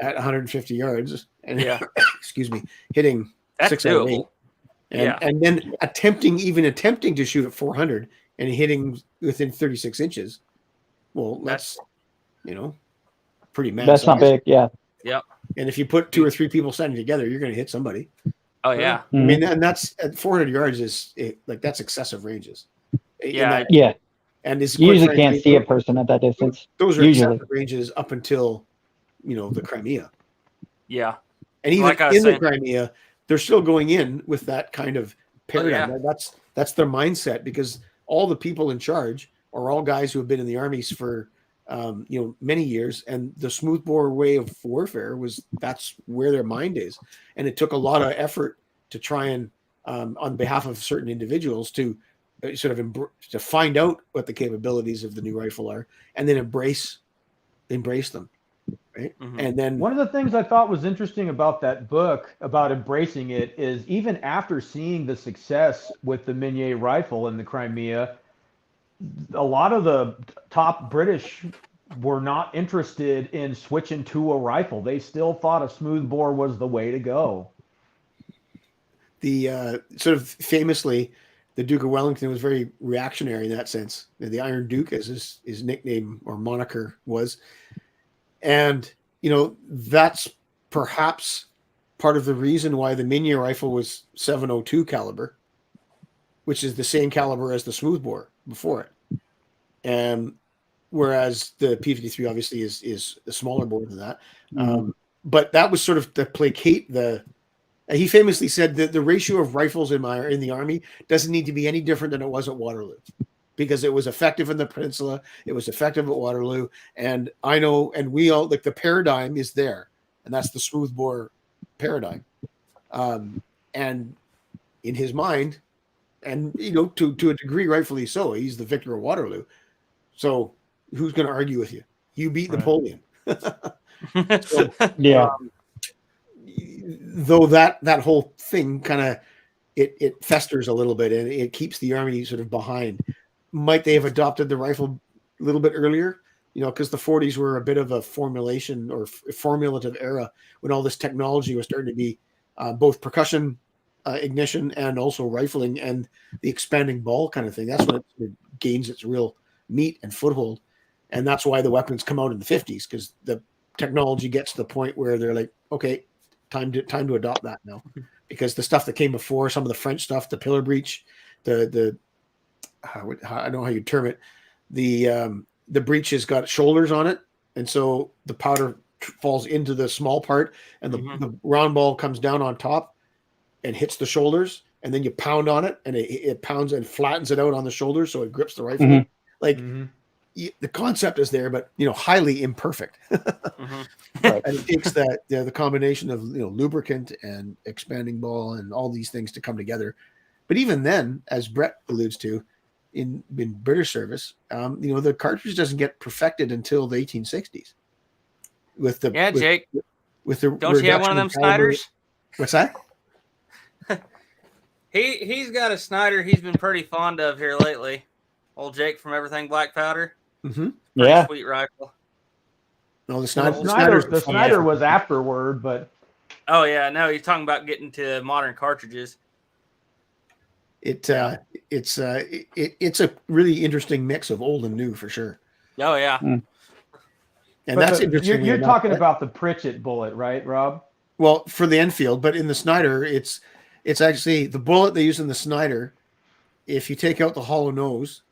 at 150 yards. And excuse me, hitting that's 6 out of 8. And, and then attempting to shoot at 400 and hitting within 36 inches. Well, that's pretty massive. That's not big. Yeah. Yep. And if you put 2 or 3 people standing together, you're going to hit somebody. Oh yeah. I mean, and that's at 400 yards that's excessive ranges. Yeah. And it's you usually can't see a person at that distance. Those are excessive ranges up until, the Crimea. Yeah. And even in the Crimea, they're still going in with that kind of paradigm. Oh, yeah. That's their mindset, because all the people in charge are all guys who have been in the armies for many years, and the smoothbore way of warfare that's where their mind is. And it took a lot of effort to try and on behalf of certain individuals to sort of to find out what the capabilities of the new rifle are, and then embrace them. Right. And then one of the things I thought was interesting about that book about embracing it is even after seeing the success with the Minier rifle in the Crimea, a lot of the top British were not interested in switching to a rifle. They still thought a smoothbore was the way to go. The sort of famously, the Duke of Wellington was very reactionary in that sense. The Iron Duke, as his nickname or moniker was. And, that's perhaps part of the reason why the Minier rifle was 702 caliber, which is the same caliber as the smoothbore before it. And whereas the P53 obviously is a smaller bore than that. But that was sort of to placate he famously said that the ratio of rifles in the army doesn't need to be any different than it was at Waterloo, because it was effective in the Peninsula. It was effective at Waterloo. And I know, and we all, like, the paradigm is there, and that's the smoothbore paradigm. And in his mind, and, to a degree, rightfully so, he's the victor of Waterloo. So who's going to argue with you? You beat Napoleon. So, though that whole thing kind of, it festers a little bit, and it keeps the army sort of behind. Might they have adopted the rifle a little bit earlier? Because the 40s were a bit of a formulation or formulative era when all this technology was starting to be both percussion ignition and also rifling and the expanding ball kind of thing. That's when it gains its real meat and foothold. And that's why the weapons come out in the 50s, because the technology gets to the point where they're like, okay, time to adopt that now. Because the stuff that came before, some of the French stuff, the pillar breech, the I don't know how you term it. The breech has got shoulders on it, and so the powder falls into the small part, and the round ball comes down on top and hits the shoulders, and then you pound on it, and it pounds and flattens it out on the shoulders, so it grips the rifle. The concept is there, but highly imperfect. And it takes the combination of lubricant and expanding ball and all these things to come together. But even then, as Brett alludes to, in British service, the cartridge doesn't get perfected until the 1860s. Jake. With the don't you have one of them Snyders? What's that? He's got a Snyder he's been pretty fond of here lately. Old Jake from Everything Black Powder. Mm-hmm. Yeah. Sweet rifle. No, the The Snyder's Snyder was afterward, but Oh yeah, no, he's talking about getting to modern cartridges. it's a really interesting mix of old and new for sure. Oh yeah. And but that's interesting. You're talking about the Pritchett bullet, right, Rob? Well, for the Enfield, but in the Snyder, it's actually the bullet they use in the Snyder. If you take out the hollow nose,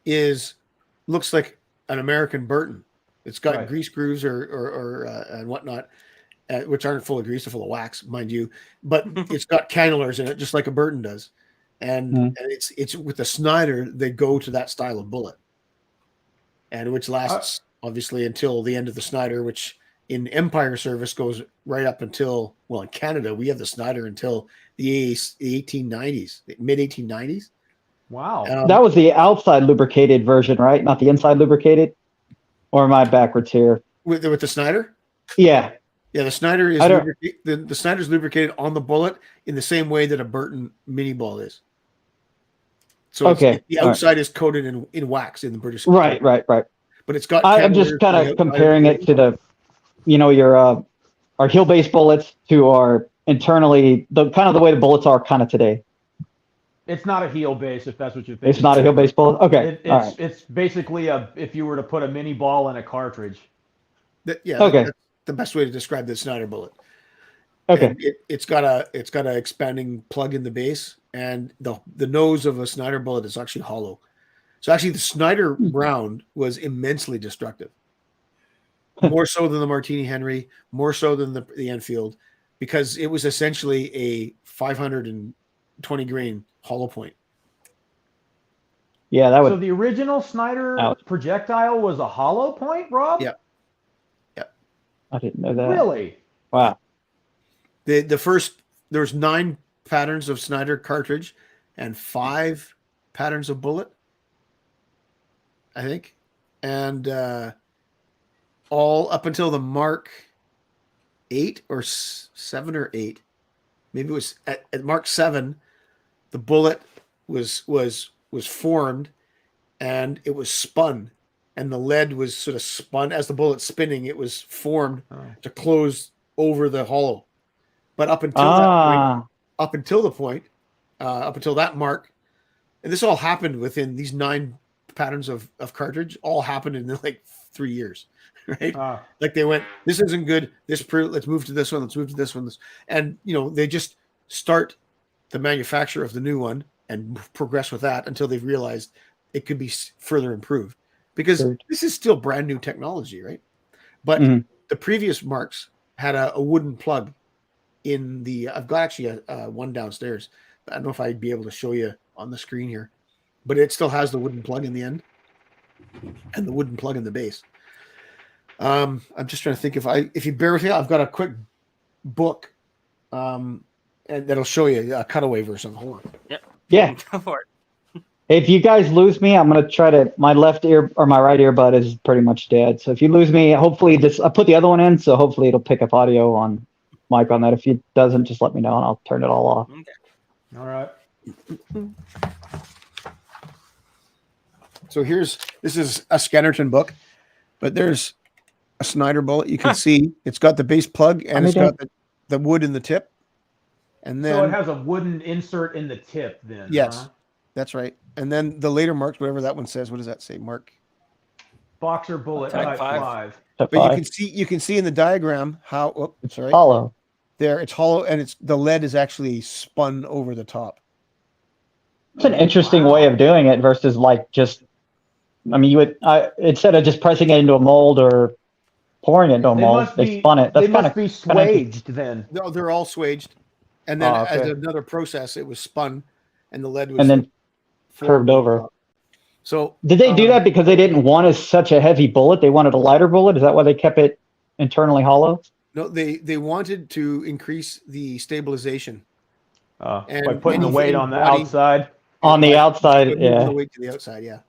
looks like an American Burton. It's got grease grooves or and whatnot, which aren't full of grease; they're full of wax, mind you. But it's got cannulars in it, just like a Burton does. And it's with the Snyder, they go to that style of bullet, and which lasts obviously until the end of the Snyder, which in Empire service goes right up until, well, in Canada we have the Snyder until the 1890s, mid 1890s. Wow, that was the outside lubricated version, right? Not the inside lubricated. Or am I backwards here? With the Snyder? Yeah. Yeah, the Snyder is the Snyder's lubricated on the bullet in the same way that a Burton mini ball is. So the outside is coated in wax in the British. Right. But it's got. I'm just kind of comparing it to the, your our heel base bullets to our internally the way the bullets are kind of today. It's not a heel base, if that's what you're thinking. It's not a heel base bullet. Okay, it's basically if you were to put a mini ball in a cartridge. That's the best way to describe the Snyder bullet. Okay, it's got a expanding plug in the base, and the nose of a Snyder bullet is actually hollow. So actually, the Snyder round was immensely destructive, more so than the Martini Henry, more so than the Enfield, because it was essentially a 520 grain hollow point. Yeah, that would. So the original Snyder projectile was a hollow point, Rob? Yeah. I didn't know that. Really? Wow. The first, there was 9 patterns of Snyder cartridge and 5 patterns of bullet, I think, and all up until the Mark 8 or 7 or 8, maybe it was at Mark 7. The bullet was formed, and it was spun, and the lead was sort of spun as the bullet's spinning. It was formed to close over the hollow, but up until that mark, and this all happened within these 9 patterns of cartridge. All happened in like 3 years, right? Like they went, this isn't good. Let's move to this one. Let's move to this one. And they just start the manufacture of the new one and progress with that until they've realized it could be further improved, because this is still brand new technology, right? But the previous marks had a wooden plug in the. I've got actually a one downstairs. I don't know if I'd be able to show you on the screen here, but it still has the wooden plug in the end and the wooden plug in the base. I'm just trying to think if you bear with me, I've got a quick book. And that'll show you a cutaway version. Hold on. Yep. Yeah. Go for it. If you guys lose me, I'm gonna try to. My left ear or my right earbud is pretty much dead. So if you lose me, hopefully I put the other one in, so hopefully it'll pick up audio on mic on that. If it doesn't, just let me know and I'll turn it all off. Okay. All right. So this is a Skennerton book, but there's a Snyder bullet. You can see it's got the base plug and it's got the wood in the tip. And then, so it has a wooden insert in the tip then. Yes, that's right. And then the later marks, whatever that one says, what does that say? Mark? Boxer bullet type 5. But you can see in the diagram how it's hollow. There, it's hollow, and the lead is actually spun over the top. It's an interesting way of doing it versus just. I mean, you would instead of just pressing it into a mold or pouring it into a mold, they spun it. They must be swaged then. No, they're all swaged. And then as another process, it was spun, and the lead was and then curved over. So did they do that because they didn't want such a heavy bullet? They wanted a lighter bullet. Is that why they kept it internally hollow? No, they wanted to increase the stabilization. And by putting the weight on the outside. On the outside, yeah. The weight to the outside, yeah.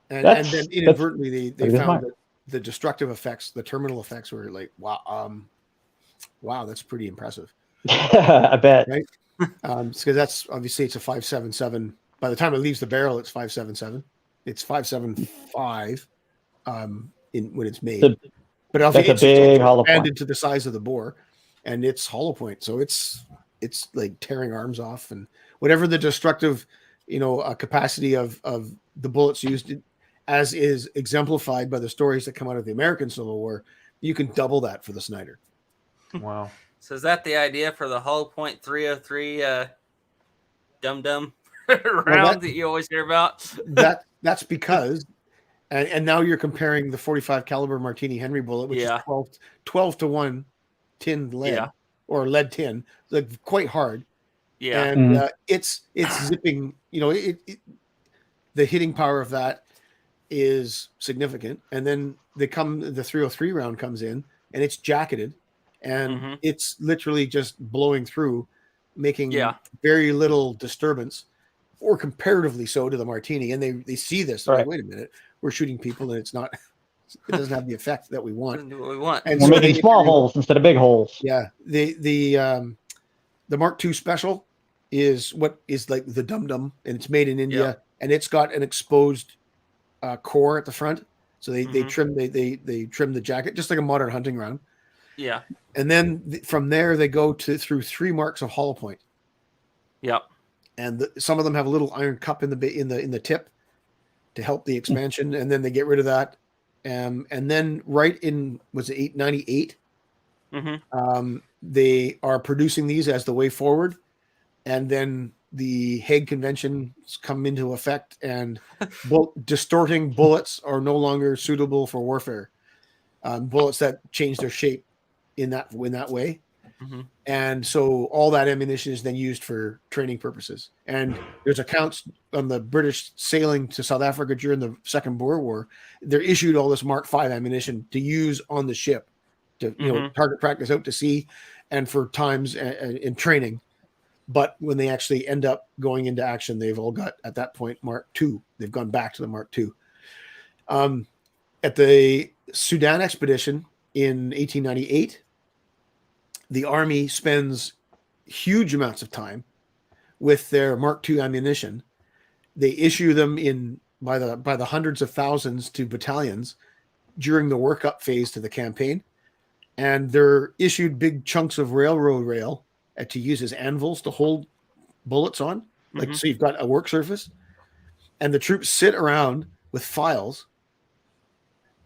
And then inadvertently they found that the destructive effects, the terminal effects, were like, wow, that's pretty impressive. I bet. Right? Because that's obviously it's a 5.77. By the time it leaves the barrel, it's 5.77. It's 5.75 in when it's made. So but that's a it's big hollow point. expanded to the size of the bore, and it's hollow point. So it's like tearing arms off, and whatever the destructive, capacity of the bullets used, as is exemplified by the stories that come out of the American Civil War, you can double that for the Snyder. Wow. So is that the idea for the hollow point 303 dum-dum round that you always hear about? That's because, and now you're comparing the 45 caliber Martini Henry bullet, which is 12 to 1 tinned lead or lead tin, like quite hard. Yeah. And it's zipping, the hitting power of that is significant. And then the 303 round comes in, and it's jacketed, and it's literally just blowing through, making very little disturbance, or comparatively so, to the Martini. And they see this, they're like, wait a minute, we're shooting people, and it doesn't have the effect that we want. Doesn't do what we want. And we're making small holes instead of big holes. Yeah. The Mark II Special is what is like the Dum Dum, and it's made in India, and it's got an exposed core at the front. So they trim the jacket just like a modern hunting round. Yeah. And then from there they go through 3 marks of hollow point. Yep. And some of them have a little iron cup in the tip to help the expansion, and then they get rid of that. And then right in, was it 898? They are producing these as the way forward, and then the Hague Conventions come into effect, and distorting bullets are no longer suitable for warfare. Bullets that change their shape in that way. And so all that ammunition is then used for training purposes. And there's accounts on the British sailing to South Africa during the Second Boer War. They're issued all this Mark V ammunition to use on the ship, to target practice out to sea, and for times in training. But when they actually end up going into action, they've all got, at that point, Mark II. They've gone back to the Mark II. At the Sudan expedition in 1898, the Army spends huge amounts of time with their Mark II ammunition. They issue them by the hundreds of thousands to battalions during the workup phase to the campaign. And they're issued big chunks of railroad rail to use as anvils to hold bullets on. So you've got a work surface, and the troops sit around with files,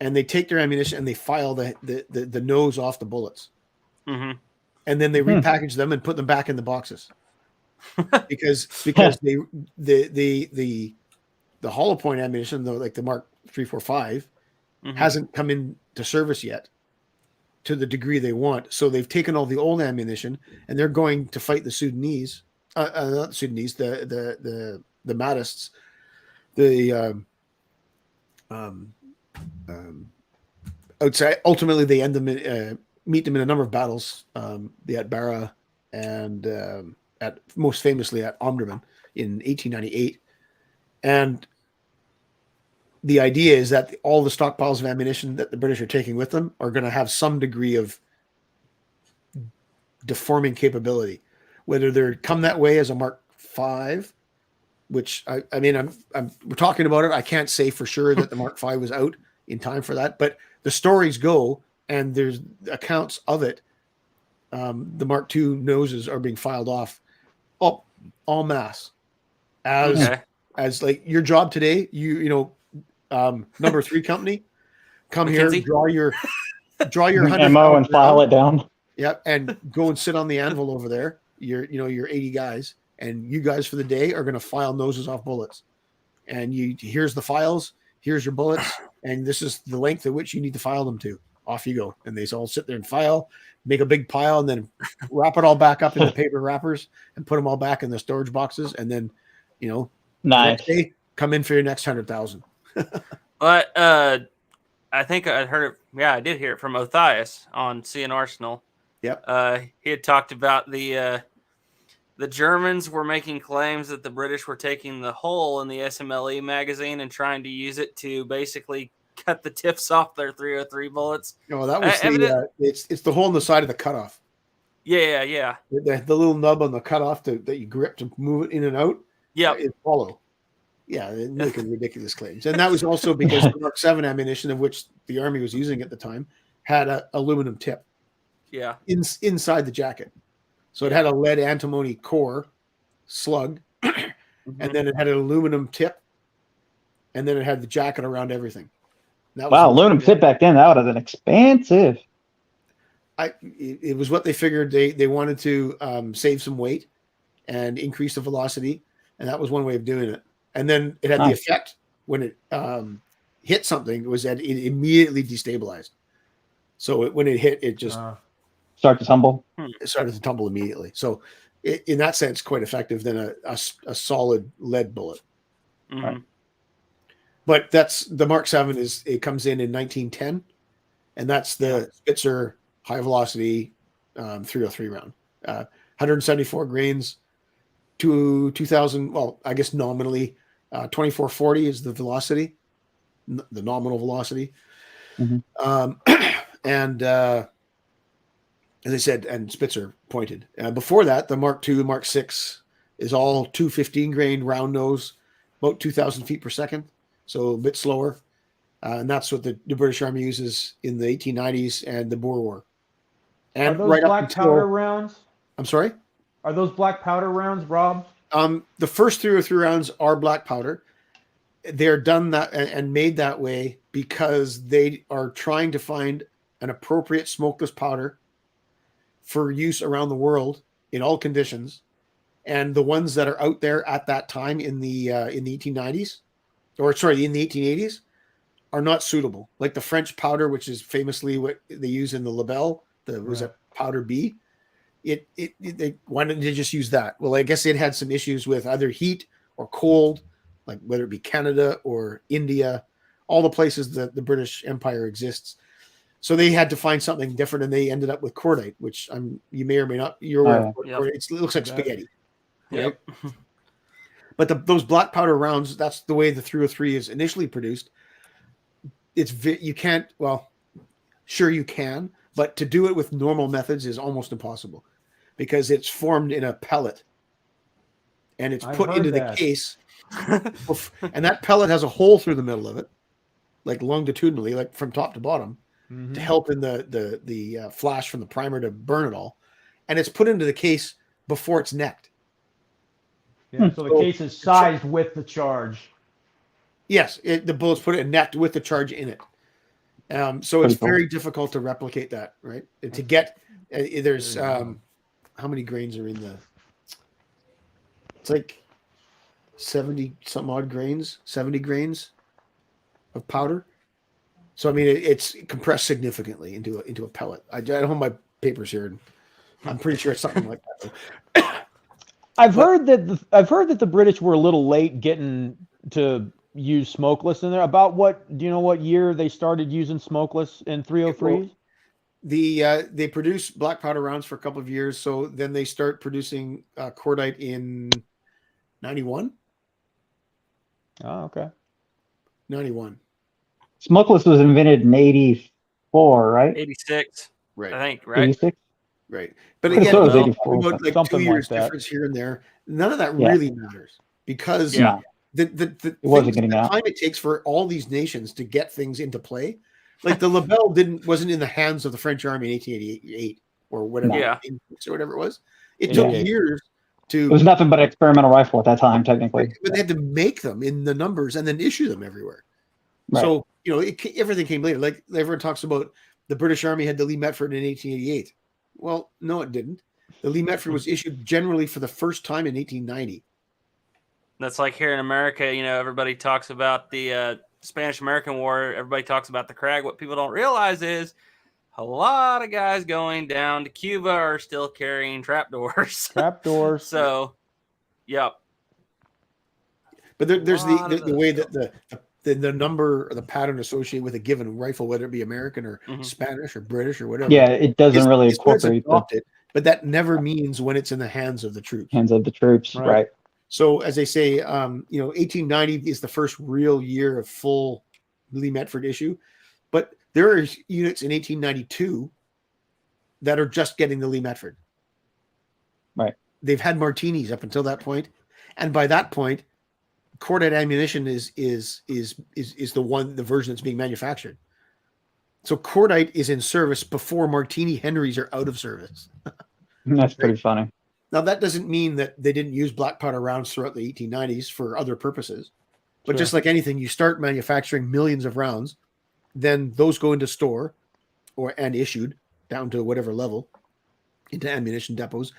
and they take their ammunition and they file the nose off the bullets. And then they repackage them and put them back in the boxes, because the hollow point ammunition, though, like the Mark 345, hasn't come into service yet to the degree they want. So they've taken all the old ammunition, and they're going to fight the Sudanese, not the Sudanese, the Mahdists, outside. Ultimately, they end them meet them in a number of battles, at Barra, and most famously at Omdurman in 1898. And the idea is that all the stockpiles of ammunition that the British are taking with them are going to have some degree of deforming capability, whether they're come that way as a Mark V, which we're talking about it. I can't say for sure that the Mark V was out in time for that, but the stories go, and there's accounts of it. The Mark II noses are being filed off en masse as like your job today. Number 3 company, come McKinsey? Here, draw your 100 ammo and file it down. Yep, and go and sit on the anvil over there. Your 80 guys, and you guys for the day are going to file noses off bullets. And here's the files, here's your bullets, and this is the length at which you need to file them to. Off you go. And they all sit there and file, make a big pile, and then wrap it all back up into paper wrappers and put them all back in the storage boxes. And then, nice. The next day, come in for your next 100,000. But I think I heard it. Yeah, I did hear it from Othnius on CN Arsenal. Yep. He had talked about the Germans were making claims that the British were taking the hole in the SMLE magazine and trying to use it to basically cut the tips off their 303 bullets. No, that was it's the hole in the side of the cutoff. Yeah. The little nub on the cutoff that you grip to move it in and out. Yeah, it's hollow. Yeah, making ridiculous claims. And that was also because the Mark 7 ammunition, of which the Army was using at the time, had an aluminum tip inside the jacket. So it had a lead antimony core slug, and then it had an aluminum tip, and then it had the jacket around everything. That was aluminum tip back then, that would have been expensive. It was what they figured. They wanted to save some weight and increase the velocity, and that was one way of doing it. And then it had the effect when it hit something was that it immediately destabilized. So when it hit, it just started to tumble. It started to tumble immediately. So in that sense, quite effective than a solid lead bullet. Mm-hmm. Right. But that's the Mark 7 it comes in 1910, and that's the Spitzer high velocity 303 round, 174 grains to 2000. Well, I guess nominally 2440 is the velocity, the nominal velocity. And as I said, and Spitzer pointed. Before that, the Mark II, Mark 6 is all 215 grain round nose, about 2,000 feet per second, so a bit slower. And that's what the British Army uses in the 1890s and the Boer War. And are those black powder rounds? I'm sorry? Are those black powder rounds, Rob? The first 303 rounds are black powder. They're done that and made that way because they are trying to find an appropriate smokeless powder for use around the world in all conditions. And the ones that are out there at that time in the 1890s, or sorry, in the 1880s, are not suitable. Like the French powder, which is famously what they use in the Lebel, was a powder B. Why didn't they just use that? Well, I guess it had some issues with either heat or cold, like whether it be Canada or India, all the places that the British Empire exists. So they had to find something different, and they ended up with cordite, which you may or may not. You're aware of cordite. It looks like spaghetti. Right? Yep. But those black powder rounds, that's the way the 303 is initially produced. You can't. Well, sure you can, but to do it with normal methods is almost impossible because it's formed in a pellet and it's put into the case. And that pellet has a hole through the middle of it, like longitudinally, like from top to bottom, to help in the flash from the primer to burn it all. And it's put into the case before it's necked. Yeah, so the case is sized with the charge. Yes, the bullet's put it necked with the charge in it. So it's very difficult to replicate that, right? And to get there's how many grains are in the? It's like 70 some odd grains, 70 grains of powder. So I mean, it's compressed significantly into a pellet. I don't have my papers here, and I'm pretty sure it's something like that. I've heard that the British were a little late getting to use smokeless in there. Do you know what year they started using smokeless in 303s? Well, they produce black powder rounds for a couple of years, so then they start producing cordite in 91. Oh, okay. 91. Smokeless was invented in 84, right? 86. Right. I think, right? 86? Right. But again, about like 2 years difference here and there. None of that really matters because the time it takes for all these nations to get things into play. Like the Lebel wasn't in the hands of the French army in 1888 or whatever, or whatever it was. It took years to. It was nothing but an experimental rifle at that time, technically. But they had to make them in the numbers and then issue them everywhere. Right. So everything came later. Like everyone talks about, the British Army had the Lee Metford in 1888. Well, no, it didn't. The Lee Metford was issued generally for the first time in 1890. That's like here in America, everybody talks about the Spanish-American War. Everybody talks about the Krag. What people don't realize is a lot of guys going down to Cuba are still carrying trapdoors. Trapdoors. So, yep. But there's the way that the number or the pattern associated with a given rifle, whether it be American or Spanish or British or whatever. Yeah, it doesn't really incorporate it, but that never means when it's in the hands of the troops. Hands of the troops, right. So as they say, 1890 is the first real year of full Lee Metford issue, but there are units in 1892 that are just getting the Lee Metford. Right. They've had Martinis up until that point, and by that point, cordite ammunition is the version that's being manufactured. So cordite is in service before Martini Henrys are out of service. That's pretty funny. Now, that doesn't mean that they didn't use black powder rounds throughout the 1890s for other purposes. But just like anything, you start manufacturing millions of rounds, then those go into store and issued down to whatever level into ammunition depots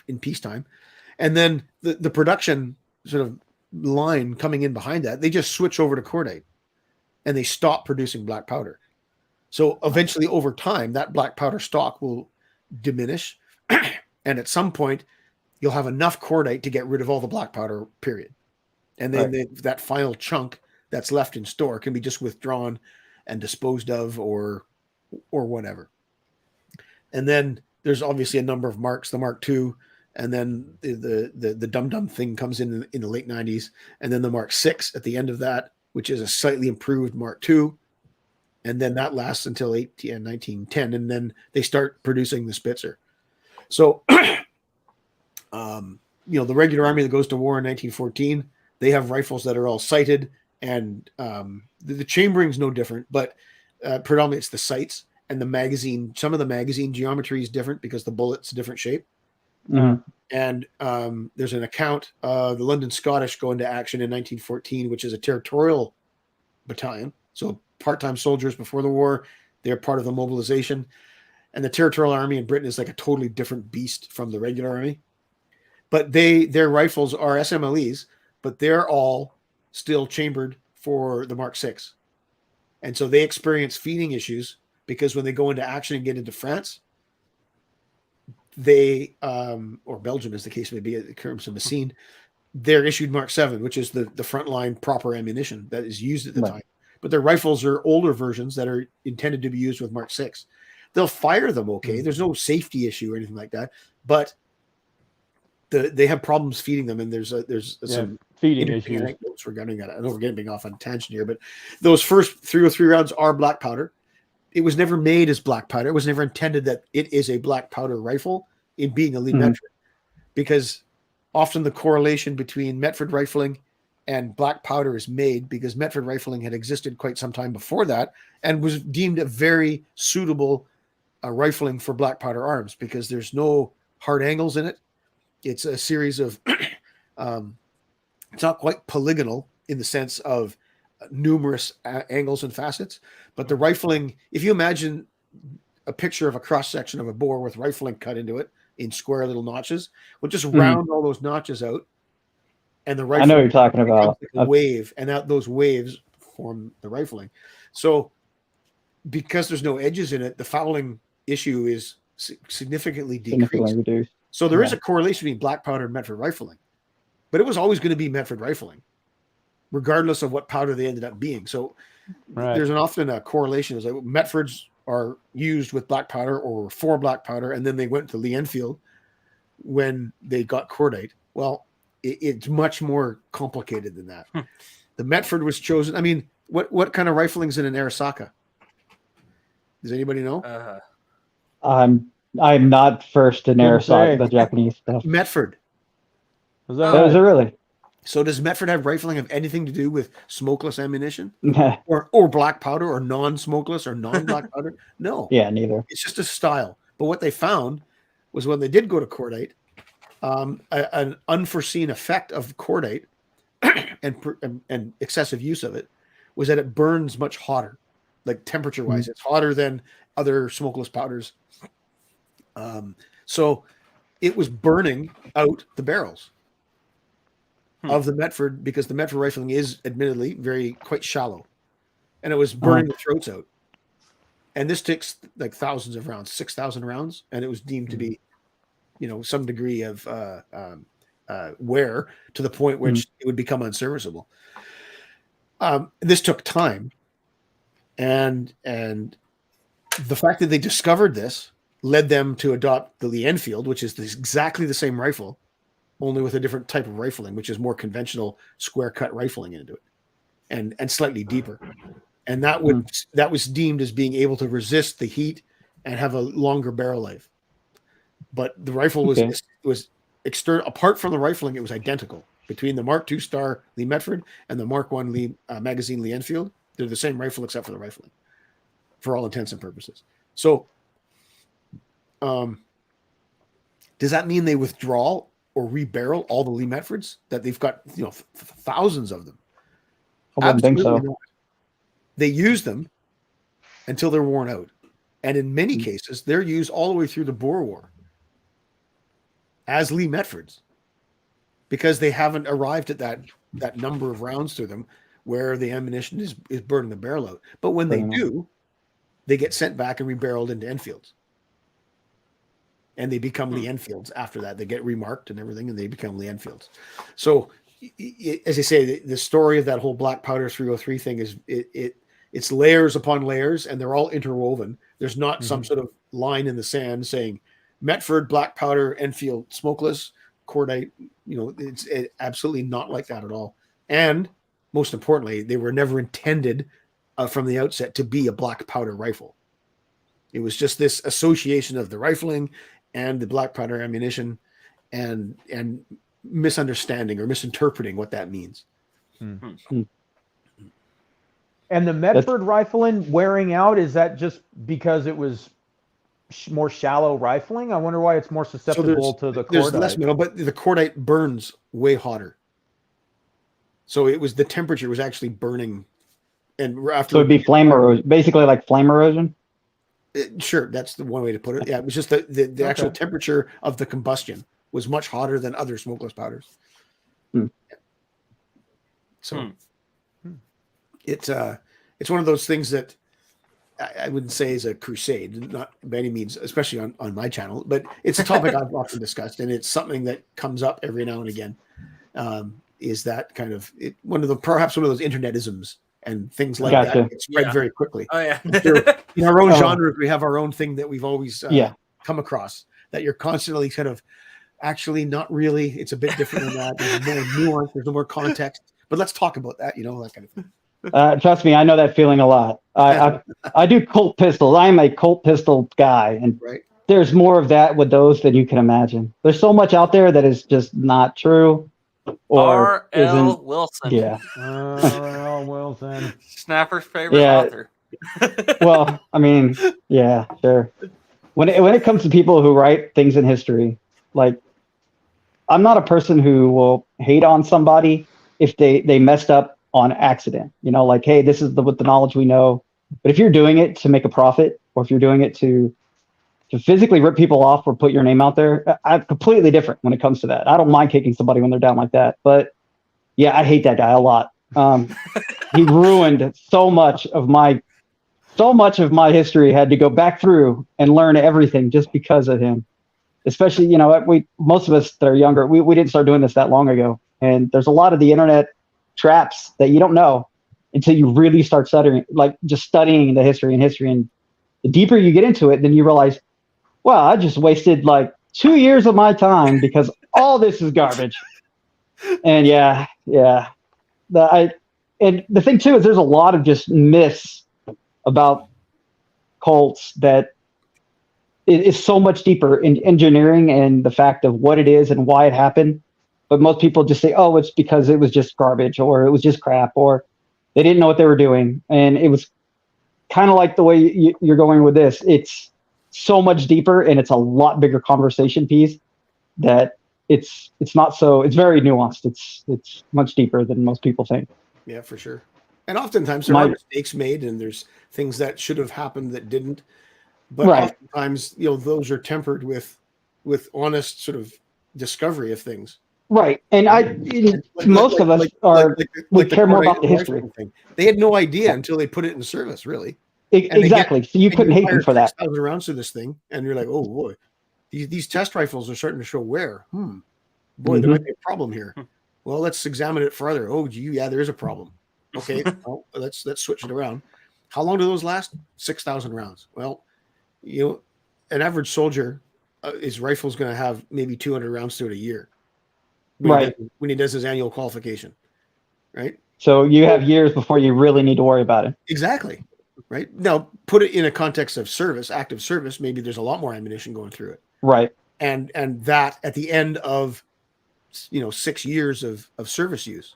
in peacetime. And then the production sort of line coming in behind that, they just switch over to cordite and they stop producing black powder. So eventually over time, that black powder stock will diminish. And at some point, you'll have enough cordite to get rid of all the black powder, period. And then that final chunk that's left in store can be just withdrawn and disposed of or whatever. And then there's obviously a number of marks, the Mark II, and then the dum-dum thing comes in the late 90s, and then the Mark VI at the end of that, which is a slightly improved Mark II. And then that lasts until 1910, and then they start producing the Spitzer. So, the regular army that goes to war in 1914, they have rifles that are all sighted, and the chambering's no different, but predominantly it's the sights and the magazine. Some of the magazine geometry is different because the bullet's a different shape. Mm-hmm. And there's an account, the London Scottish go into action in 1914, which is a territorial battalion. So part-time soldiers before the war, they're part of the mobilization. And the territorial army in Britain is like a totally different beast from the regular army. But their rifles are SMLEs, but they're all still chambered for the Mark VI. And so they experience feeding issues because when they go into action and get into France, they, or Belgium as the case may be, at the terms of Messines, they're issued Mark VII, which is the frontline proper ammunition that is used at the time. But their rifles are older versions that are intended to be used with Mark VI. They'll fire them okay. There's no safety issue or anything like that, but they have problems feeding them, and there's some feeding issues regarding that. I know we're getting off on a tangent here, but those first 303 rounds are black powder. It was never made as black powder. It was never intended that it is a black powder rifle in being a Lee Metford, because often the correlation between Metford rifling and black powder is made because Metford rifling had existed quite some time before that and was deemed a very suitable rifling for black powder arms because there's no hard angles in it. It's a series of, it's not quite polygonal in the sense of numerous angles and facets, but the rifling, if you imagine a picture of a cross section of a bore with rifling cut into it in square little notches, we'll just round all those notches out. And the rifle, I know what you're talking about. Like a wave, and those waves form the rifling. So because there's no edges in it, the fouling issue is significantly decreased. So there is a correlation between black powder and Metford rifling, but it was always going to be Metford rifling, regardless of what powder they ended up being. So there's often a correlation. It's like Metfords are used with black powder or for black powder, and then they went to Lee Enfield when they got cordite. Well, it's much more complicated than that. The Metford was chosen. I mean, what kind of rifling is in an Arisaka? Does anybody know? I'm not first in Arisaka, the Japanese stuff. Metford. Is it really? So does Metford have rifling have anything to do with smokeless ammunition or black powder or non-smokeless or non-black powder? No. Yeah, neither. It's just a style. But what they found was when they did go to cordite, an unforeseen effect of cordite and excessive use of it was that it burns much hotter, like temperature-wise. It's hotter than other smokeless powders. So it was burning out the barrels of the Metford because the Metford rifling is admittedly quite shallow, and it was burning the throats out. And this takes like thousands of rounds, 6,000 rounds, and it was deemed to be, some degree of wear to the point which it would become unserviceable. This took time, and the fact that they discovered this led them to adopt the Lee Enfield, which is exactly the same rifle, only with a different type of rifling, which is more conventional square cut rifling into it, and slightly deeper. And that was deemed as being able to resist the heat and have a longer barrel life. But the rifle was external. Apart from the rifling, it was identical. between the Mark II Star Lee Metford and the Mark I Lee Magazine Lee Enfield. They're the same rifle except for the rifling, for all intents and purposes. So, does that mean they withdraw or rebarrel all the Lee Metfords that they've got? Thousands of them. I wouldn't think so. Not. They use them until they're worn out, and in many cases, they're used all the way through the Boer War as Lee Metfords, because they haven't arrived at that number of rounds through them where the ammunition is burning the barrel out. But when they do, they get sent back and rebarreled into Enfields. And they become Lee Enfields after that. They get remarked and everything, and they become Lee Enfields. So, as I say, the story of that whole black powder 303 thing is it's layers upon layers, and they're all interwoven. There's not some sort of line in the sand saying Metford, black powder, Enfield, smokeless, cordite. It's absolutely not like that at all. And most importantly, they were never intended from the outset to be a black powder rifle. It was just this association of the rifling and the black powder ammunition and misunderstanding or misinterpreting what that means. And the Metford rifling wearing out, is that just because it was more shallow rifling? I wonder why it's more susceptible to the cordite. There's less metal, but the cordite burns way hotter. So the temperature was actually burning. And after, so it'd be flame erosion, basically like flame erosion? Sure, that's the one way to put it. Yeah, it was just the actual temperature of the combustion was much hotter than other smokeless powders. So it's one of those things that I wouldn't say is a crusade, not by any means, especially on my channel, but it's a topic I've often discussed, and it's something that comes up every now and again. Is that kind of perhaps one of those internetisms and things like that get spread very quickly. Oh yeah. In our own genres, we have our own thing that we've always come across that you're constantly kind of actually not really. It's a bit different than that. There's more nuance. There's more context. But let's talk about that. That kind of thing. Trust me, I know that feeling a lot. I do Colt pistols. I am a Colt pistol guy, and there's more of that with those than you can imagine. There's so much out there that is just not true. Or R.L. Wilson. Yeah. R.L. Wilson. Snapper's favorite author. Well, I mean, yeah, sure. When it comes to people who write things in history, like, I'm not a person who will hate on somebody if they messed up on accident. Like, hey, this is with the knowledge we know. But if you're doing it to make a profit, or if you're doing it to physically rip people off or put your name out there, I'm completely different when it comes to that. I don't mind kicking somebody when they're down like that. But yeah, I hate that guy a lot. He ruined so much of my history. Had to go back through and learn everything just because of him. Especially, most of us that are younger, we didn't start doing this that long ago. And there's a lot of the internet traps that you don't know until you really start studying the history. And the deeper you get into it, then you realize, wow, I just wasted like 2 years of my time because all this is garbage. And and the thing too is there's a lot of just myths about Colts that is so much deeper in engineering and the fact of what it is and why it happened. But most people just say, oh, it's because it was just garbage, or it was just crap, or they didn't know what they were doing. And it was kind of like the way you're going with this. It's so much deeper, and it's a lot bigger conversation piece that it's very nuanced. It's much deeper than most people think. Yeah, for sure. And oftentimes there are mistakes made, and there's things that should have happened that didn't. But oftentimes, those are tempered with honest sort of discovery of things. Right. And most of us we care more about the history. Thing. They had no idea until they put it in service, really. Exactly. So you couldn't hate them for that. 6,000 rounds to this thing, and you're like, oh boy, these test rifles are starting to show wear. Boy, there might be a problem here. Well, let's examine it further. Oh, there is a problem. Okay, well, let's switch it around. How long do those last? 6,000 rounds. Well, an average soldier, his rifle's going to have maybe 200 rounds to it a year. When he does his annual qualification, right? So you have years before you really need to worry about it. Exactly. Right. Now, put it in a context of service, active service, maybe there's a lot more ammunition going through it. Right. And that at the end of 6 years of service use,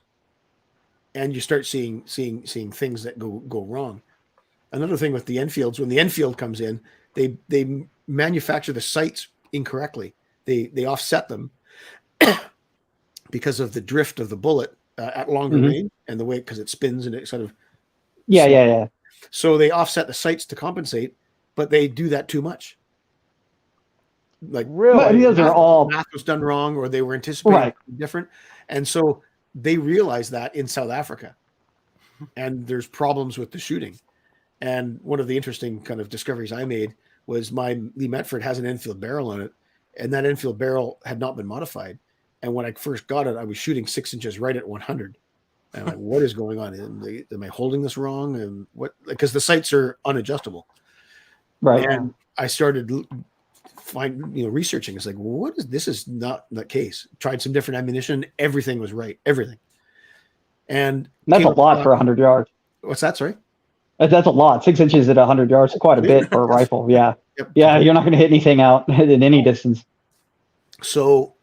and you start seeing things that go wrong. Another thing with the Enfields, when the Enfield comes in, they manufacture the sights incorrectly. They offset them because of the drift of the bullet at longer range and the way, because it spins and it sort of So they offset the sights to compensate, but they do that too much. Like, really, those are all math was done wrong, or they were anticipating different, and so they realized that in South Africa, and there's problems with the shooting. And one of the interesting kind of discoveries I made was my Lee Metford has an Enfield barrel on it, and that Enfield barrel had not been modified. And when I first got it, I was shooting 6 inches right at 100. And I'm like, what is going on? Am I holding this wrong? And what? Because the sights are unadjustable. Right. And I started researching. It's like, what is this? Is not the case. Tried some different ammunition. Everything was right. Everything. And that's a lot for 100 yards. What's that? Sorry. That's a lot. 6 inches at 100 yards, quite a bit for a rifle. Yeah. Yep. Yeah. You're not going to hit anything out in any distance. So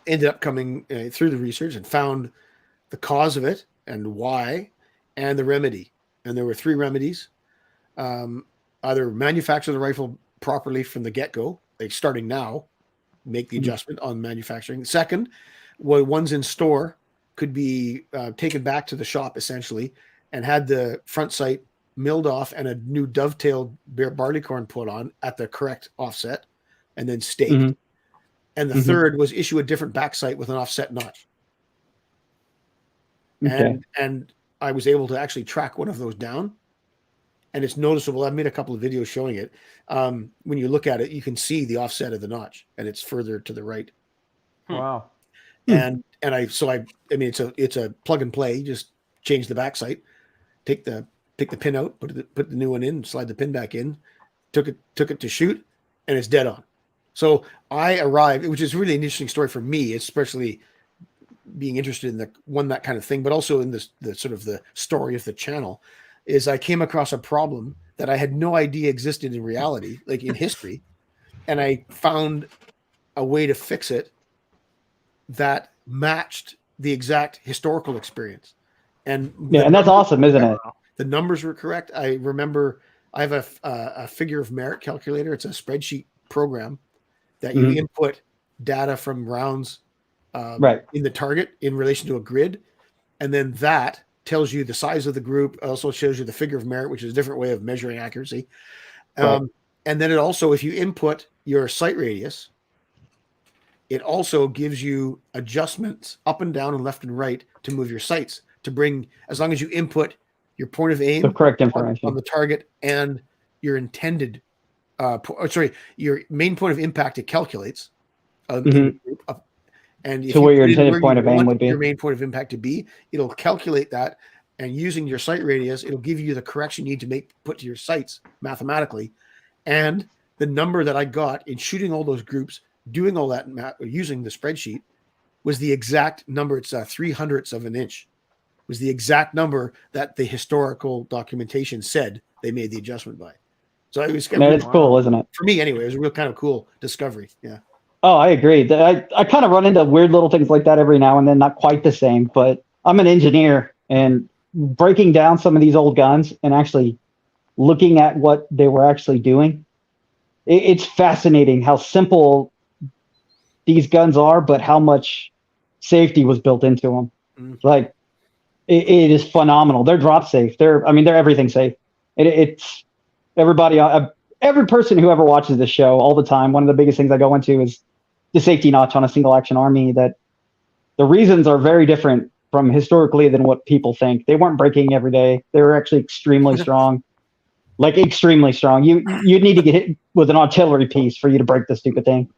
ended up coming through the research and found the cause of it and why, and the remedy. And there were 3 remedies. Either manufacture the rifle properly from the get-go, like starting now, make the adjustment on manufacturing. Second, ones in store could be taken back to the shop essentially and had the front sight milled off and a new dovetailed barleycorn put on at the correct offset and then staked. And the third was issue a different back sight with an offset notch. Okay. And I was able to actually track one of those down. And it's noticeable. I've made a couple of videos showing it. When you look at it, you can see the offset of the notch, and it's further to the right. Wow. And it's a plug and play. You just change the back sight, take the pin out, put the new one in, slide the pin back in, took it to shoot, and it's dead on. So I arrived, which is really an interesting story for me, especially being interested in that kind of thing, but also in the sort of the story of the channel. Is I came across a problem that I had no idea existed in reality, like in history, and I found a way to fix it that matched the exact historical experience. And that's awesome, isn't it? The numbers were correct. I remember I have a figure of merit calculator. It's a spreadsheet program that you input data from rounds in the target in relation to a grid, and then that tells you the size of the group, also shows you the figure of merit, which is a different way of measuring accuracy. And then it also, if you input your sight radius, it also gives you adjustments up and down and left and right to move your sights, to bring, as long as you input your point of aim, the correct information on the target and your intended, your main point of impact, it calculates. And if where your intended point of aim would be, your main point of impact to be, it'll calculate that, and using your sight radius, it'll give you the correction you need to put to your sights mathematically. And the number that I got in shooting all those groups, doing all that using the spreadsheet, was the exact number. It's 0.03 of an inch. Was the exact number that the historical documentation said they made the adjustment by. So it was it's cool, isn't it? For me, anyway, it was a real kind of cool discovery. Yeah. Oh, I agree. I kind of run into weird little things like that every now and then, not quite the same, but I'm an engineer, and breaking down some of these old guns and actually looking at what they were actually doing, it's fascinating how simple these guns are, but how much safety was built into them. Like, it is phenomenal. They're drop safe. They're everything safe. It's everybody, every person who ever watches this show all the time, one of the biggest things I go into is the safety notch on a single action army, that the reasons are very different from historically than what people think. They weren't breaking every day. They were actually extremely strong, like extremely strong. You'd need to get hit with an artillery piece for you to break this stupid thing.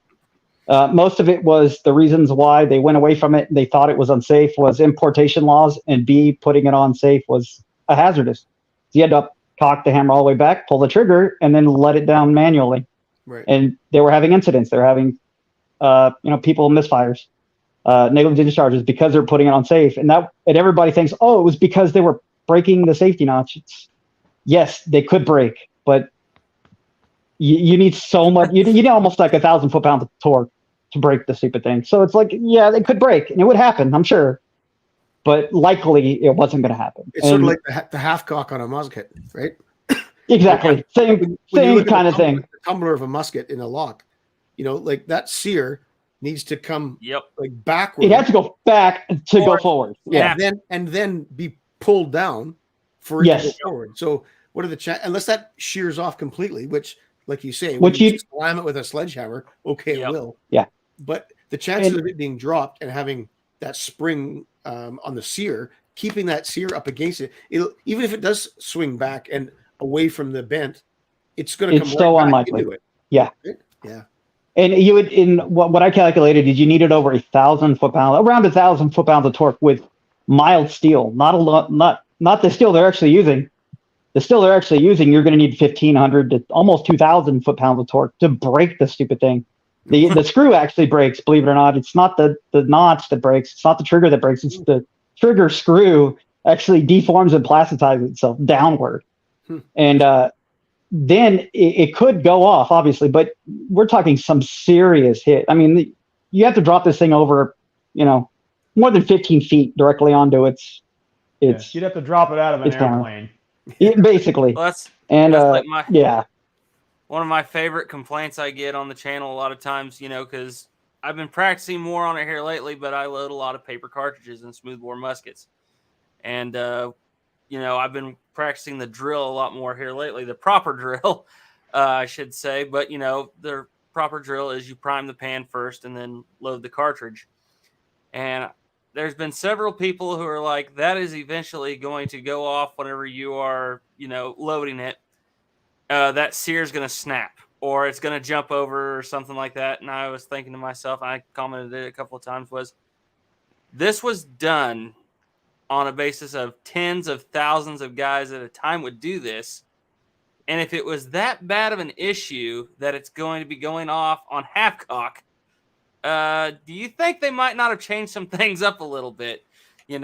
Most of it was the reasons why they went away from it. They thought it was unsafe was importation laws, and B, putting it on safe was a hazardous. So you had to cock the hammer all the way back, pull the trigger, and then let it down manually. Right. And they were having incidents. They were having, people misfires, negligent discharges because they're putting it on safe. And everybody thinks, it was because they were breaking the safety notch. Yes, they could break, but you need so much. You need almost like 1,000 foot-pounds of torque to break the stupid thing. So it's like, yeah, it could break and it would happen, I'm sure, but likely it wasn't going to happen. It's sort of like the half cock on a musket, right? Exactly. Same kind of thing. The tumbler of a musket in a lock, like that sear needs to come like backward. It has to go back to go forward. Yeah. And then be pulled down for it to go forward. So what are the chances? Unless that shears off completely, which, like you say, when you slam it with a sledgehammer, it will. Yeah. But the chances of it being dropped and having that spring on the sear, keeping that sear up against it, even if it does swing back and away from the bent, it's going to come so right unlikely. back into it. Yeah. Yeah. And you would, in what I calculated, is you needed over 1,000 foot-pounds, around 1,000 foot-pounds of torque with mild steel, not the steel they're actually using. The steel they're actually using, you're going to need 1,500 to almost 2,000 foot-pounds of torque to break the stupid thing. The screw actually breaks, believe it or not. It's not the notch that breaks. It's not the trigger that breaks. It's the trigger screw actually deforms and plasticizes itself downward. And then it could go off, obviously, but we're talking some serious hit. I mean, you have to drop this thing over, more than 15 feet directly onto its. You'd have to drop it out of an airplane. Basically. Well, that's like one of my favorite complaints I get on the channel a lot of times, because I've been practicing more on it here lately, but I load a lot of paper cartridges and smoothbore muskets. And, I've been practicing the drill a lot more here lately, the proper drill, I should say. But, the proper drill is you prime the pan first and then load the cartridge. And there's been several people who are like, that is eventually going to go off whenever you are, loading it. That sear is going to snap or it's going to jump over or something like that. And I was thinking to myself, I commented it a couple of times, this was done on a basis of tens of thousands of guys at a time would do this. And if it was that bad of an issue that it's going to be going off on half cock, do you think they might not have changed some things up a little bit? It's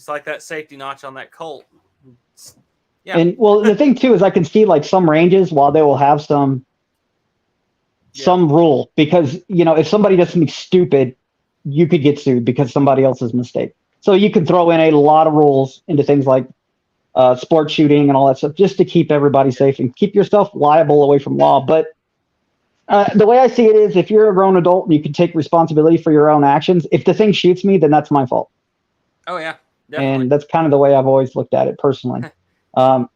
like that safety notch on that Colt. Yeah. And the thing too is I can see like some ranges while they will have some rule, because if somebody does something stupid, you could get sued because somebody else's mistake. So you can throw in a lot of rules into things like sport shooting and all that stuff, just to keep everybody safe and keep yourself liable away from law. But the way I see it is, if you're a grown adult and you can take responsibility for your own actions, if the thing shoots me, then that's my fault. Oh yeah, definitely. And that's kind of the way I've always looked at it personally. I'm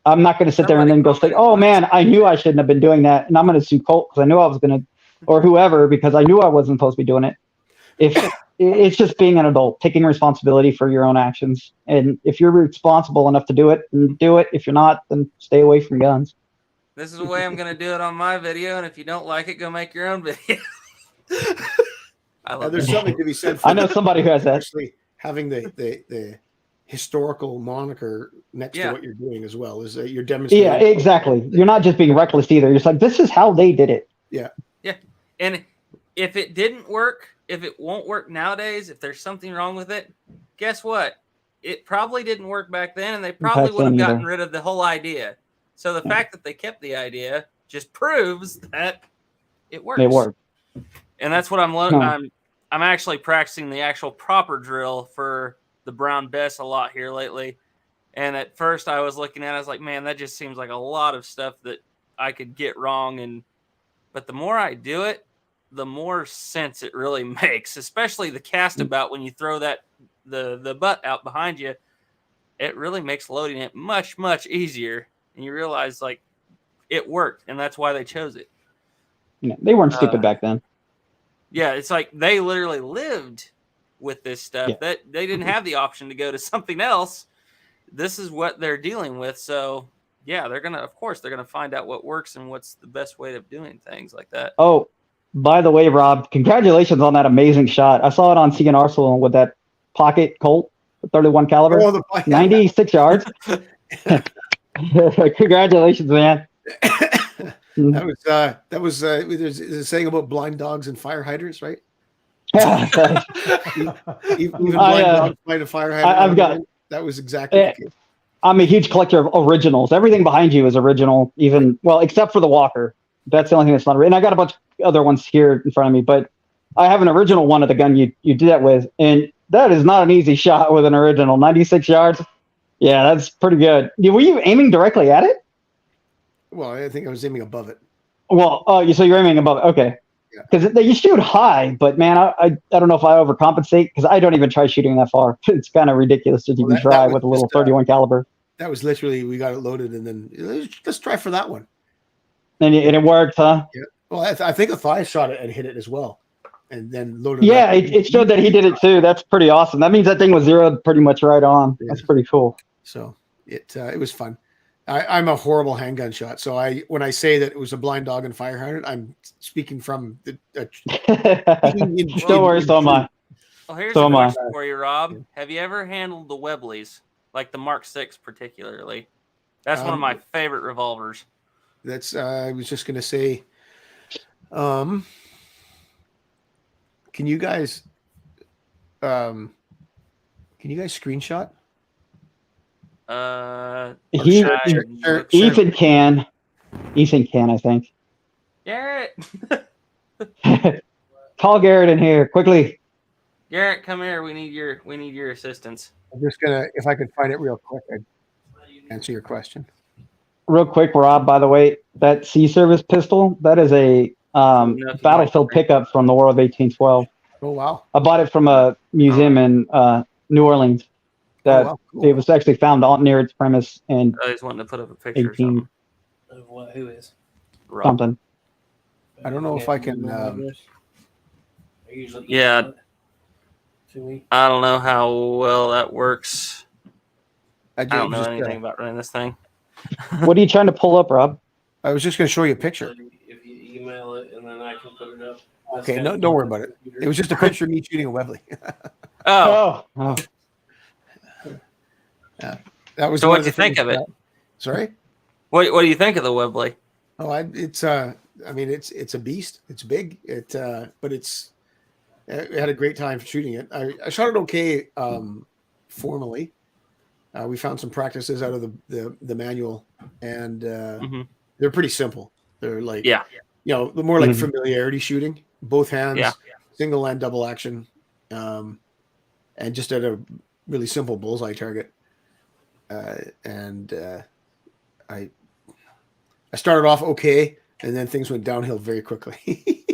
not going to sit there and then go say, oh man, I knew I shouldn't have been doing that, and I'm going to sue Colt because I knew I was going to, or whoever, because I knew I wasn't supposed to be doing it. If it's just being an adult, taking responsibility for your own actions, and if you're responsible enough to do it, then do it. If you're not, then stay away from guns. This is the way I'm going to do it on my video, and if you don't like it, go make your own video. I love there's something to be said for I know somebody who has that. Actually, having the historical moniker next to what you're doing as well is that you're demonstrating. Yeah, exactly. You're not just being reckless either. You're just like, this is how they did it. Yeah. Yeah. And if it didn't work, if it won't work nowadays, if there's something wrong with it, guess what? It probably didn't work back then, and they probably would have gotten rid of the whole idea. So the fact that they kept the idea just proves that it works. It worked. And that's what I'm actually practicing the actual proper drill for the Brown Bess a lot here lately. And at first I was looking at it, I was like, man, that just seems like a lot of stuff that I could get wrong. But the more I do it, the more sense it really makes, especially the cast about when you throw that the butt out behind you. It really makes loading it much, much easier. And you realize like it worked, and that's why they chose it. They weren't stupid back then. Yeah, it's like they literally lived with this stuff. Yeah. That they didn't have the option to go to something else. This is what they're dealing with. So yeah, they're gonna find out what works and what's the best way of doing things like that. Oh, by the way, Rob, congratulations on that amazing shot. I saw it on CN Arsenal with that pocket Colt, 31 caliber, 96 yards. Congratulations, man. That was there's a saying about blind dogs and fire hydrants, right? Even blind dogs find a fire hydrant. That was exactly the case. I'm a huge collector of originals. Everything behind you is original, except for the Walker. That's the only thing that's not. And I got a bunch of other ones here in front of me, but I have an original one of the gun you did that with, and that is not an easy shot with an original. 96 yards. Yeah, that's pretty good. Were you aiming directly at it? Well, I think I was aiming above it. Well, so you're aiming above it. Okay. Because you shoot high, but man, I don't know if I overcompensate because I don't even try shooting that far. It's kind of ridiculous that you can try with a little 31 caliber. That was literally, we got it loaded and then let's try for that one. And it worked, huh? Yeah. Well, I think a thigh shot it and hit it as well. And then loaded Yeah, it showed that he did it too. That's pretty awesome. That means that thing was zeroed pretty much right on. Yeah. That's pretty cool. So it was fun. I'm a horrible handgun shot. So when I say that it was a blind dog and fire hydrant, I'm speaking from the. Don't worry, so am I. Well, here's a question for you, Rob. Yeah. Have you ever handled the Webleys, like the Mark VI particularly? That's one of my favorite revolvers. That's. I was just gonna say. Can you guys screenshot? Ethan can, I think. Garrett. Call Garrett in here quickly. Garrett, come here. We need your assistance. I'm just gonna, if I could find it real quick, I'd answer your question. Real quick, Rob, by the way, that Sea Service pistol, that is a battlefield pickup from the War of 1812. Oh, wow. I bought it from a museum in New Orleans. That cool. It was actually found near its premise. And I just wanted to put up a picture of something. Of what? Who is? Something. I don't know if I can. Yeah. I don't know how well that works. I don't know anything about running this thing. What are you trying to pull up, Rob? I was just going to show you a picture. If you email it, and then I can put it up. Okay, no, don't worry about it. It was just a picture of me shooting a Webley. Oh. Yeah, that was. So what do you think of it? Sorry. What do you think of the Webley? Oh, it's I mean, it's a beast. It's big. But it's. I had a great time shooting it. I shot it okay. Formally, we found some practices out of the manual, and they're pretty simple. They're like the more like familiarity shooting, both hands, single and double action, and just at a really simple bullseye target. I started off okay, and then things went downhill very quickly.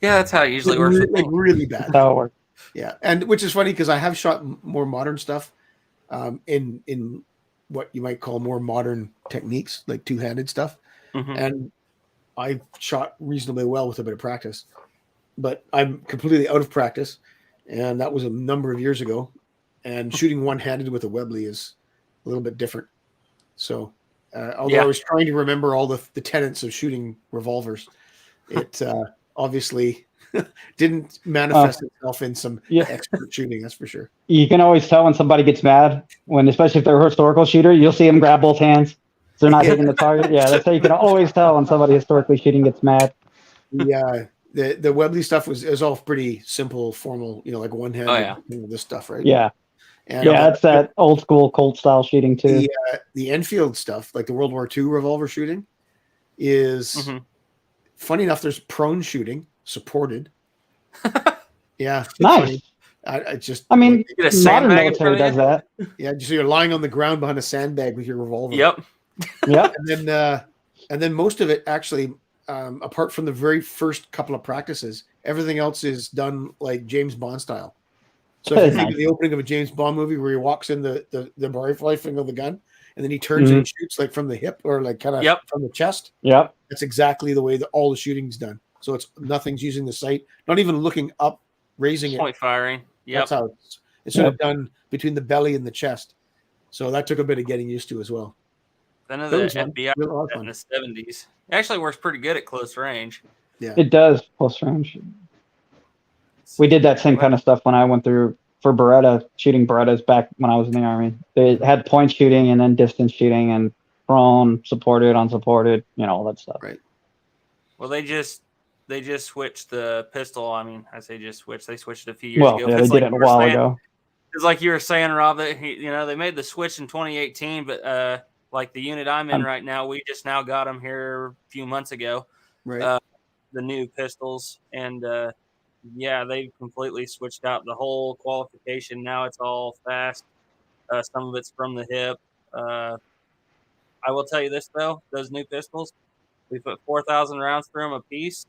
Yeah, that's how it usually works. Like really bad. How it works. Yeah, and which is funny because I have shot more modern stuff, in what you might call more modern techniques, like two-handed stuff, and I shot reasonably well with a bit of practice. But I'm completely out of practice, and that was a number of years ago. And shooting one-handed with a Webley is a little bit different. So, although I was trying to remember all the tenets of shooting revolvers, it obviously didn't manifest itself in some expert shooting. That's for sure. You can always tell when somebody gets mad, especially if they're a historical shooter. You'll see them grab both hands. So they're not hitting the target. Yeah, that's how you can always tell when somebody historically shooting gets mad. Yeah. The Webley stuff is all pretty simple, formal, like one hand, this stuff, right? Yeah. And that's that old school Colt style shooting too. The Enfield stuff, like the World War II revolver shooting, is funny enough. There's prone shooting supported. Yeah, nice. Modern military does that. Yeah, so you're lying on the ground behind a sandbag with your revolver. Yep. And then most of it actually, apart from the very first couple of practices, everything else is done like James Bond style. So if you think of the opening of a James Bond movie where he walks in the rifling of the gun and then he turns and shoots like from the hip or like kind of from the chest. Yep. That's exactly the way that all the shooting's done. So nothing's using the sight, not even looking up, raising it. Point firing. Yep. That's how it's sort of done between the belly and the chest. So that took a bit of getting used to as well. I know the FBI in the 70s. It actually works pretty good at close range. Yeah, it does close range. We did that same kind of stuff when I went through for Beretta, shooting Berettas back when I was in the Army. They had point shooting and then distance shooting and prone, supported, unsupported, all that stuff. Right. Well, they just switched the pistol. I mean, I say just switched. They switched it a few years ago. Yeah, they did it a while ago. It's like you were saying, Rob, that they made the switch in 2018, but Like the unit I'm in right now, we just now got them here a few months ago. Right. The new pistols, and yeah, they've completely switched out the whole qualification. Now it's all fast. Some of it's from the hip. I will tell you this though: those new pistols, we put 4,000 rounds through them a piece,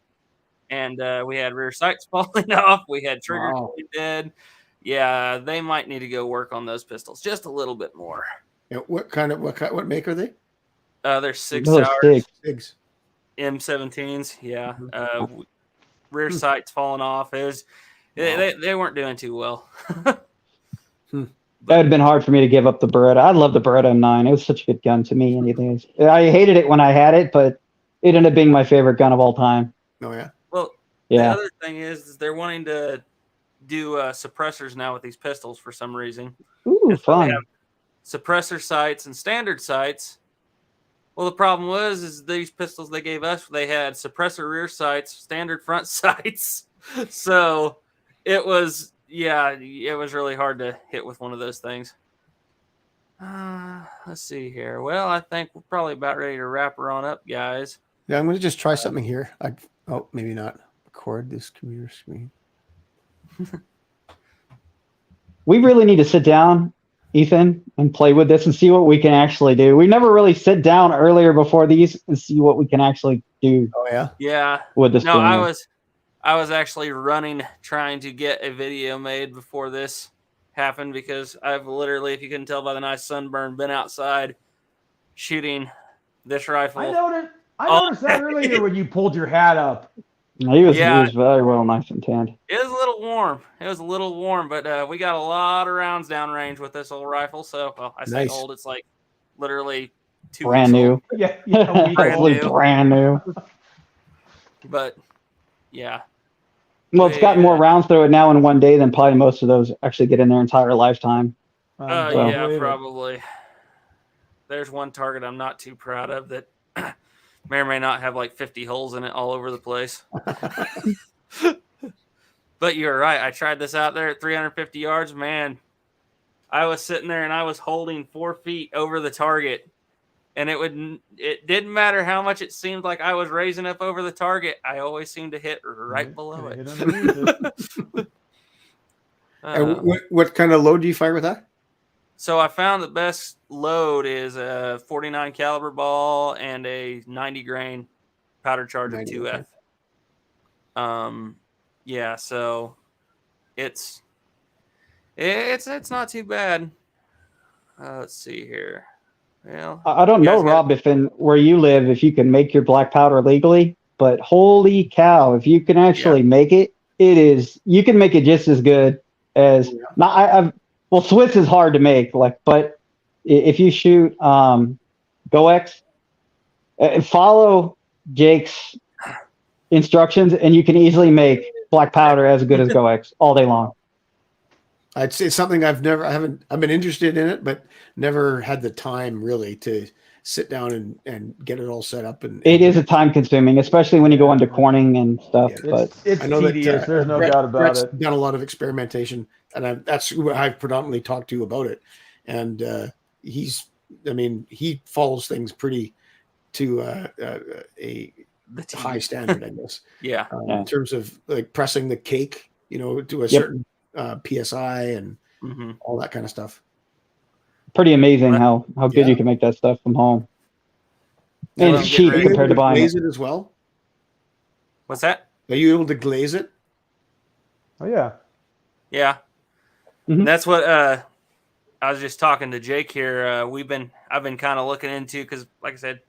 and we had rear sights falling off. We had triggers dead. Yeah, they might need to go work on those pistols just a little bit more. Yeah, what make are they? They're 6 Those hours. Sigs. M17s. Yeah. Rear sights falling off. It was they weren't doing too well. That would have been hard for me to give up the Beretta. I love the Beretta M9. It was such a good gun to me. Anything. I hated it when I had it, but it ended up being my favorite gun of all time. Oh yeah. Well, yeah. The other thing is they're wanting to do suppressors now with these pistols for some reason. Ooh, fun. They have suppressor sights and standard sights. Well, the problem is these pistols they gave us, they had suppressor rear sights, standard front sights. So it was, it was really hard to hit with one of those things. Let's see here. Well, I think we're probably about ready to wrap her on up, guys. Yeah, I'm going to just try something here. Maybe not. Record this computer screen. We really need to sit down, Ethan, and play with this and see what we can actually do. We never really sit down earlier before these and see what we can actually do. Oh yeah. Yeah. With this. No, I was actually running trying to get a video made before this happened because I've literally, if you couldn't tell by the nice sunburn, been outside shooting this rifle. I noticed that earlier when you pulled your hat up. He was very well nice and tanned. It was a little warm. But we got a lot of rounds downrange with this old rifle. So, well, I say old, it's like literally 2 brand new. Old. Yeah, brand new. But yeah. Well, it's gotten more rounds through it now in one day than probably most of those actually get in their entire lifetime. Yeah, probably. There's one target I'm not too proud of that may or may not have like 50 holes in it all over the place. But you're right. I tried this out there at 350 yards. Man, I was sitting there and I was holding 4 feet over the target. And it didn't matter how much it seemed like I was raising up over the target. I always seemed to hit right below it. And what kind of load do you fire with that? So I found the best load is a 49 caliber ball and a 90 grain powder charge of 2F. Yeah, so it's not too bad. Let's see here. Well, I don't know, Rob, if in where you live, if you can make your black powder legally, but holy cow, if you can actually make it, you can make it just as good as well, Swiss is hard to make, but if you shoot GoX, follow Jake's instructions, and you can easily make black powder as good as GoX all day long. I'd say something I've been interested in it, but never had the time really to sit down and get it all set up. And it is a time consuming, especially when you go into corning and stuff. But it's tedious. There's no doubt about Brett's it. done a lot of experimentation, and that's who I've predominantly talked to about it. And he follows things pretty to a high standard, I guess. In terms of like pressing the cake, to a certain PSI and all that kind of stuff. Pretty amazing how good you can make that stuff from home. And it's cheap compared to buying glaze it as well. What's that? Are you able to glaze it? Oh yeah. Yeah. Mm-hmm. That's what I was just talking to Jake here. I've been kind of looking into, because like I said,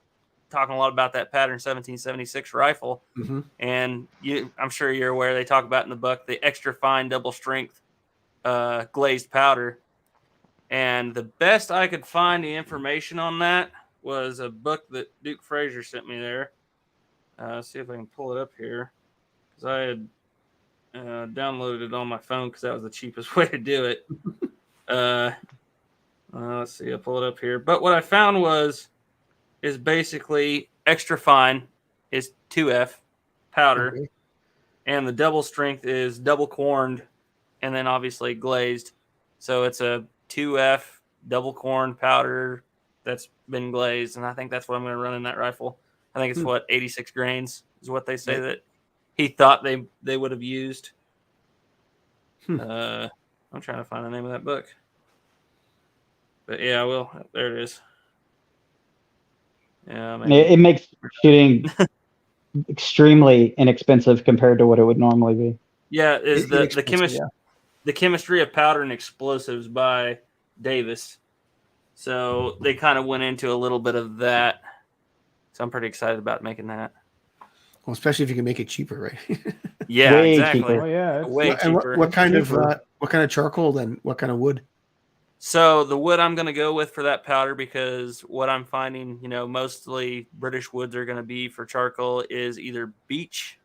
talking a lot about that pattern 1776 rifle. And I'm sure you're aware, they talk about in the book the extra fine double strength glazed powder. And the best I could find the information on that was a book that Duke Frazier sent me there. See if I can pull it up here, because I had downloaded it on my phone because that was the cheapest way to do it. Let's see, I'll pull it up here. But what I found is basically extra fine is 2F powder, and the double strength is double corned, and then obviously glazed. So it's a 2F double corned powder that's been glazed, and I think that's what I'm going to run in that rifle. I think it's 86 grains is what they say that he thought they would have used. I'm trying to find the name of that book. But yeah, I will. There it is. Yeah, it makes shooting extremely inexpensive compared to what it would normally be. Yeah, is the chemistry of powder and explosives by Davis. So they kind of went into a little bit of that. So I'm pretty excited about making that. Well, especially if you can make it cheaper, right? Yeah, Way exactly. cheaper. Oh yeah, Way cheaper. What kind of charcoal then? What kind of wood? So the wood I'm going to go with for that powder, because what I'm finding, mostly British woods are going to be for charcoal is either beech.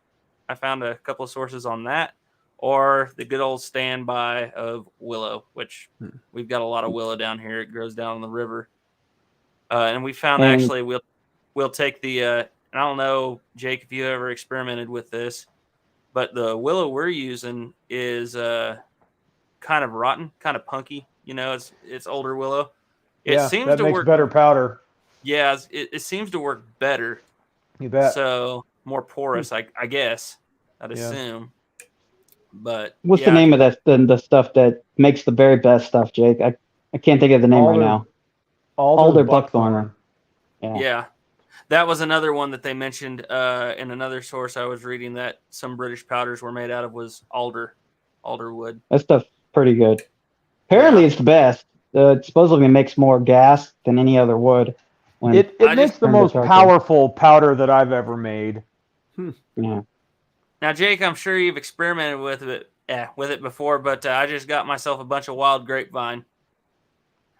I found a couple of sources on that, or the good old standby of willow, which we've got a lot of willow down here. It grows down on the river. And we found actually we'll take the, and I don't know, Jake, if you ever experimented with this, but the willow we're using is kind of rotten, kind of punky. It's older willow. It seems that to makes work better powder. Yeah, it seems to work better. You bet. So more porous, I guess. I'd assume. But what's the name of that? The stuff that makes the very best stuff, Jake? I can't think of the name right now. Alder buckthorn. Yeah. That was another one that they mentioned in another source I was reading that some British powders were made out of was alder wood. That stuff's pretty good. Apparently, it's the best. It supposedly makes more gas than any other wood. It makes the most powerful powder that I've ever made. Yeah. Now, Jake, I'm sure you've experimented with it before, but I just got myself a bunch of wild grapevine.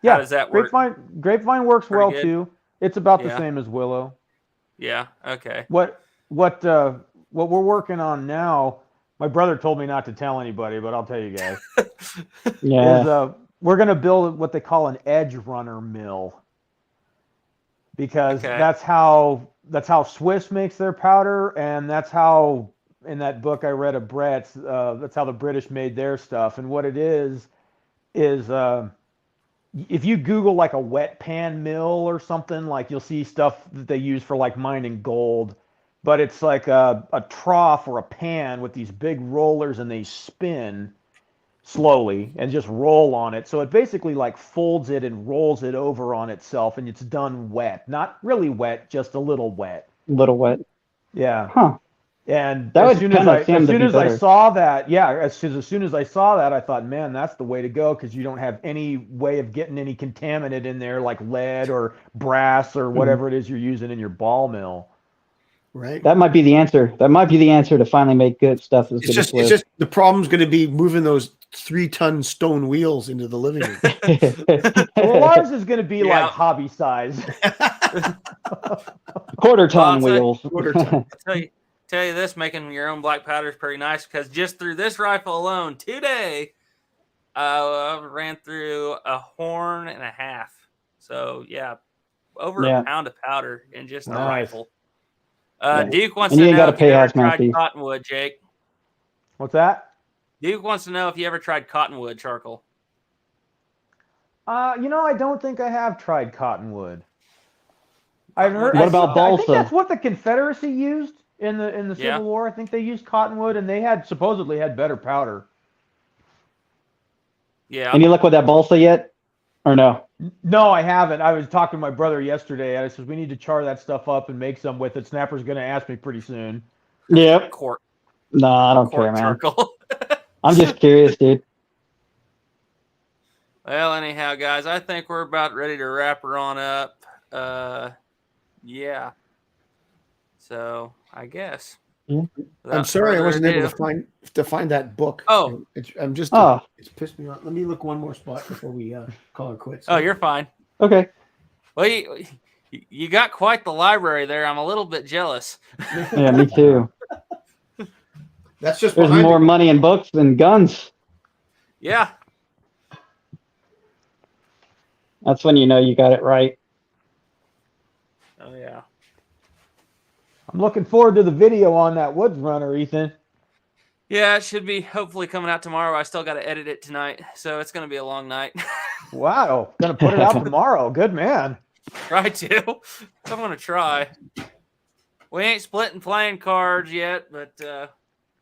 Yeah, how does that work? Grapevine works Pretty well good? too. It's about the same as willow. Yeah. Okay. What we're working on now? My brother told me not to tell anybody, but I'll tell you guys. Yeah. We're going to build what they call an edge runner mill, because that's how Swiss makes their powder, and that's how, in that book I read of Brett's, that's how the British made their stuff. And what it is if you Google like a wet pan mill or something, like you'll see stuff that they use for like mining gold, but it's like a trough or a pan with these big rollers, and they spin slowly and just roll on it. So it basically like folds it and rolls it over on itself, and it's done wet. Not really wet, just a little wet. Little wet. Yeah. Huh. And that as soon as I saw that, as soon as I saw that, I thought, man, that's the way to go, because you don't have any way of getting any contaminant in there, like lead or brass or whatever it is you're using in your ball mill. Right. That might be the answer. That might be the answer to finally make good stuff. It's just the problem's going to be moving those 3-ton stone wheels into the living room. Well, ours is going to be like hobby size. Quarter-ton wheels. Quarter-ton. Tell you this, making your own black powder is pretty nice, because just through this rifle alone today, I ran through a horn and a half. So over a pound of powder in just a rifle. Duke wants to know if you ever tried cottonwood, Jake. What's that? Duke wants to know if you ever tried cottonwood charcoal. I don't think I have tried cottonwood. I've heard. What about balsa? I think that's what the Confederacy used in the Civil War. I think they used cottonwood, and they supposedly had better powder. Yeah. Any luck with that balsa yet, or no? No, I haven't. I was talking to my brother yesterday, and I said we need to char that stuff up and make some with it. Snapper's going to ask me pretty soon. Yep. No, I don't care, man. Charcoal. I'm just curious, dude. Well, anyhow, guys, I think we're about ready to wrap her on up. Yeah. So I guess. I'm sorry I wasn't able to find that book. Oh, I'm just it's pissed me off. Let me look one more spot before we call her quits. Oh, you're fine. Okay. Well, you got quite the library there. I'm a little bit jealous. Yeah, me too. That's just there's more money in books than guns. Yeah. That's when you know you got it right. Oh yeah. I'm looking forward to the video on that woods runner, Ethan. Yeah, it should be hopefully coming out tomorrow. I still got to edit it tonight, so it's going to be a long night. Wow, gonna put it out tomorrow. Good man. Try to. I'm gonna try. We ain't splitting playing cards yet, but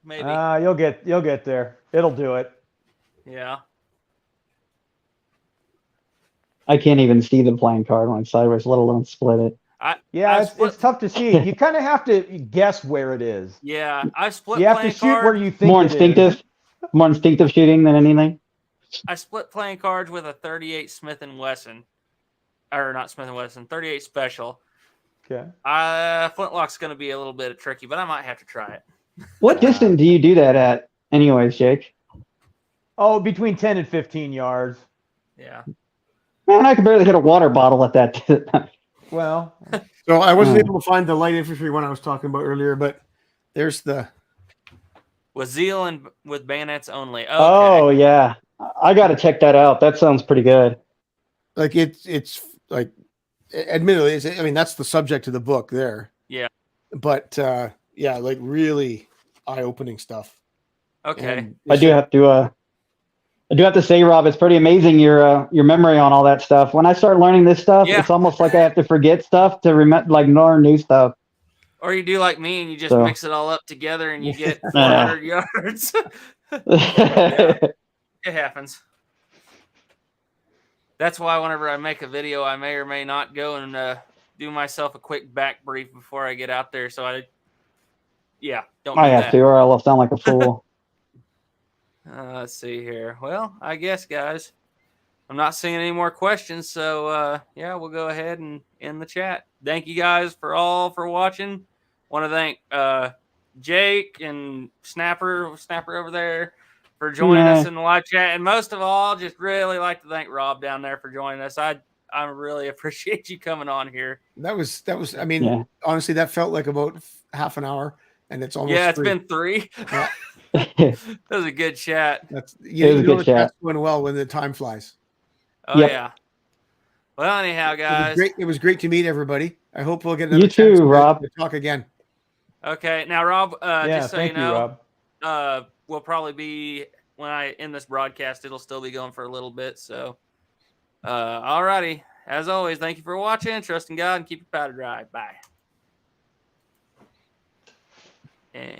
maybe. You'll get there. It'll do it. Yeah. I can't even see the playing card when it's sideways, let alone split it. It's tough to see. You kind of have to guess where it is. Yeah, I split. You have to playing shoot where cards. you think More it instinctive, is. more instinctive shooting than anything. I split playing cards with a 38 Smith and Wesson, or not Smith and Wesson, 38 Special. Okay. Flintlock's going to be a little bit tricky, but I might have to try it. What distance do you do that at, anyways, Jake? Oh, between 10 and 15 yards. Yeah. Man, I could barely hit a water bottle at that. Well, So I wasn't able to find the light infantry one I was talking about earlier, but there's the With zeal and with bayonets only. Okay. Oh yeah, I got to check that out. That sounds pretty good. like it's like, admittedly, I mean that's the subject of the book there. Yeah. But yeah, like really eye-opening stuff. Okay. And I do have to say, Rob, it's pretty amazing your memory on all that stuff. When I start learning this stuff, Yeah. it's almost like I have to forget stuff to remember, like learn new stuff. Or you do like me and you just So- mix it all up together and you get 400 yards. Yeah. It happens. That's why whenever I make a video, I may or may not go and do myself a quick back brief before I get out there. So don't do I have that. to, or I'll sound like a fool. Let's see here. Well, I guess, guys, I'm not seeing any more questions. So, we'll go ahead and end the chat. Thank you guys for watching. Want to thank Jake and Snapper over there for joining us in the live chat. And most of all, just really like to thank Rob down there for joining us. I really appreciate you coming on here. That was, I mean, honestly, that felt like about half an hour, and it's almost It's 3. been 3. Yeah. That was a good chat. That's was a good the chat. chat's going well when the time flies. Oh, Yep. yeah. Well, anyhow, guys. It was great to meet everybody. I hope we'll get another You chance too, Rob. to talk again. Okay. Now, Rob, just so you thank you, know, Rob. we'll probably be, when I end this broadcast, it'll still be going for a little bit. So, all righty. As always, thank you for watching. Trust in God and keep your powder dry. Bye. And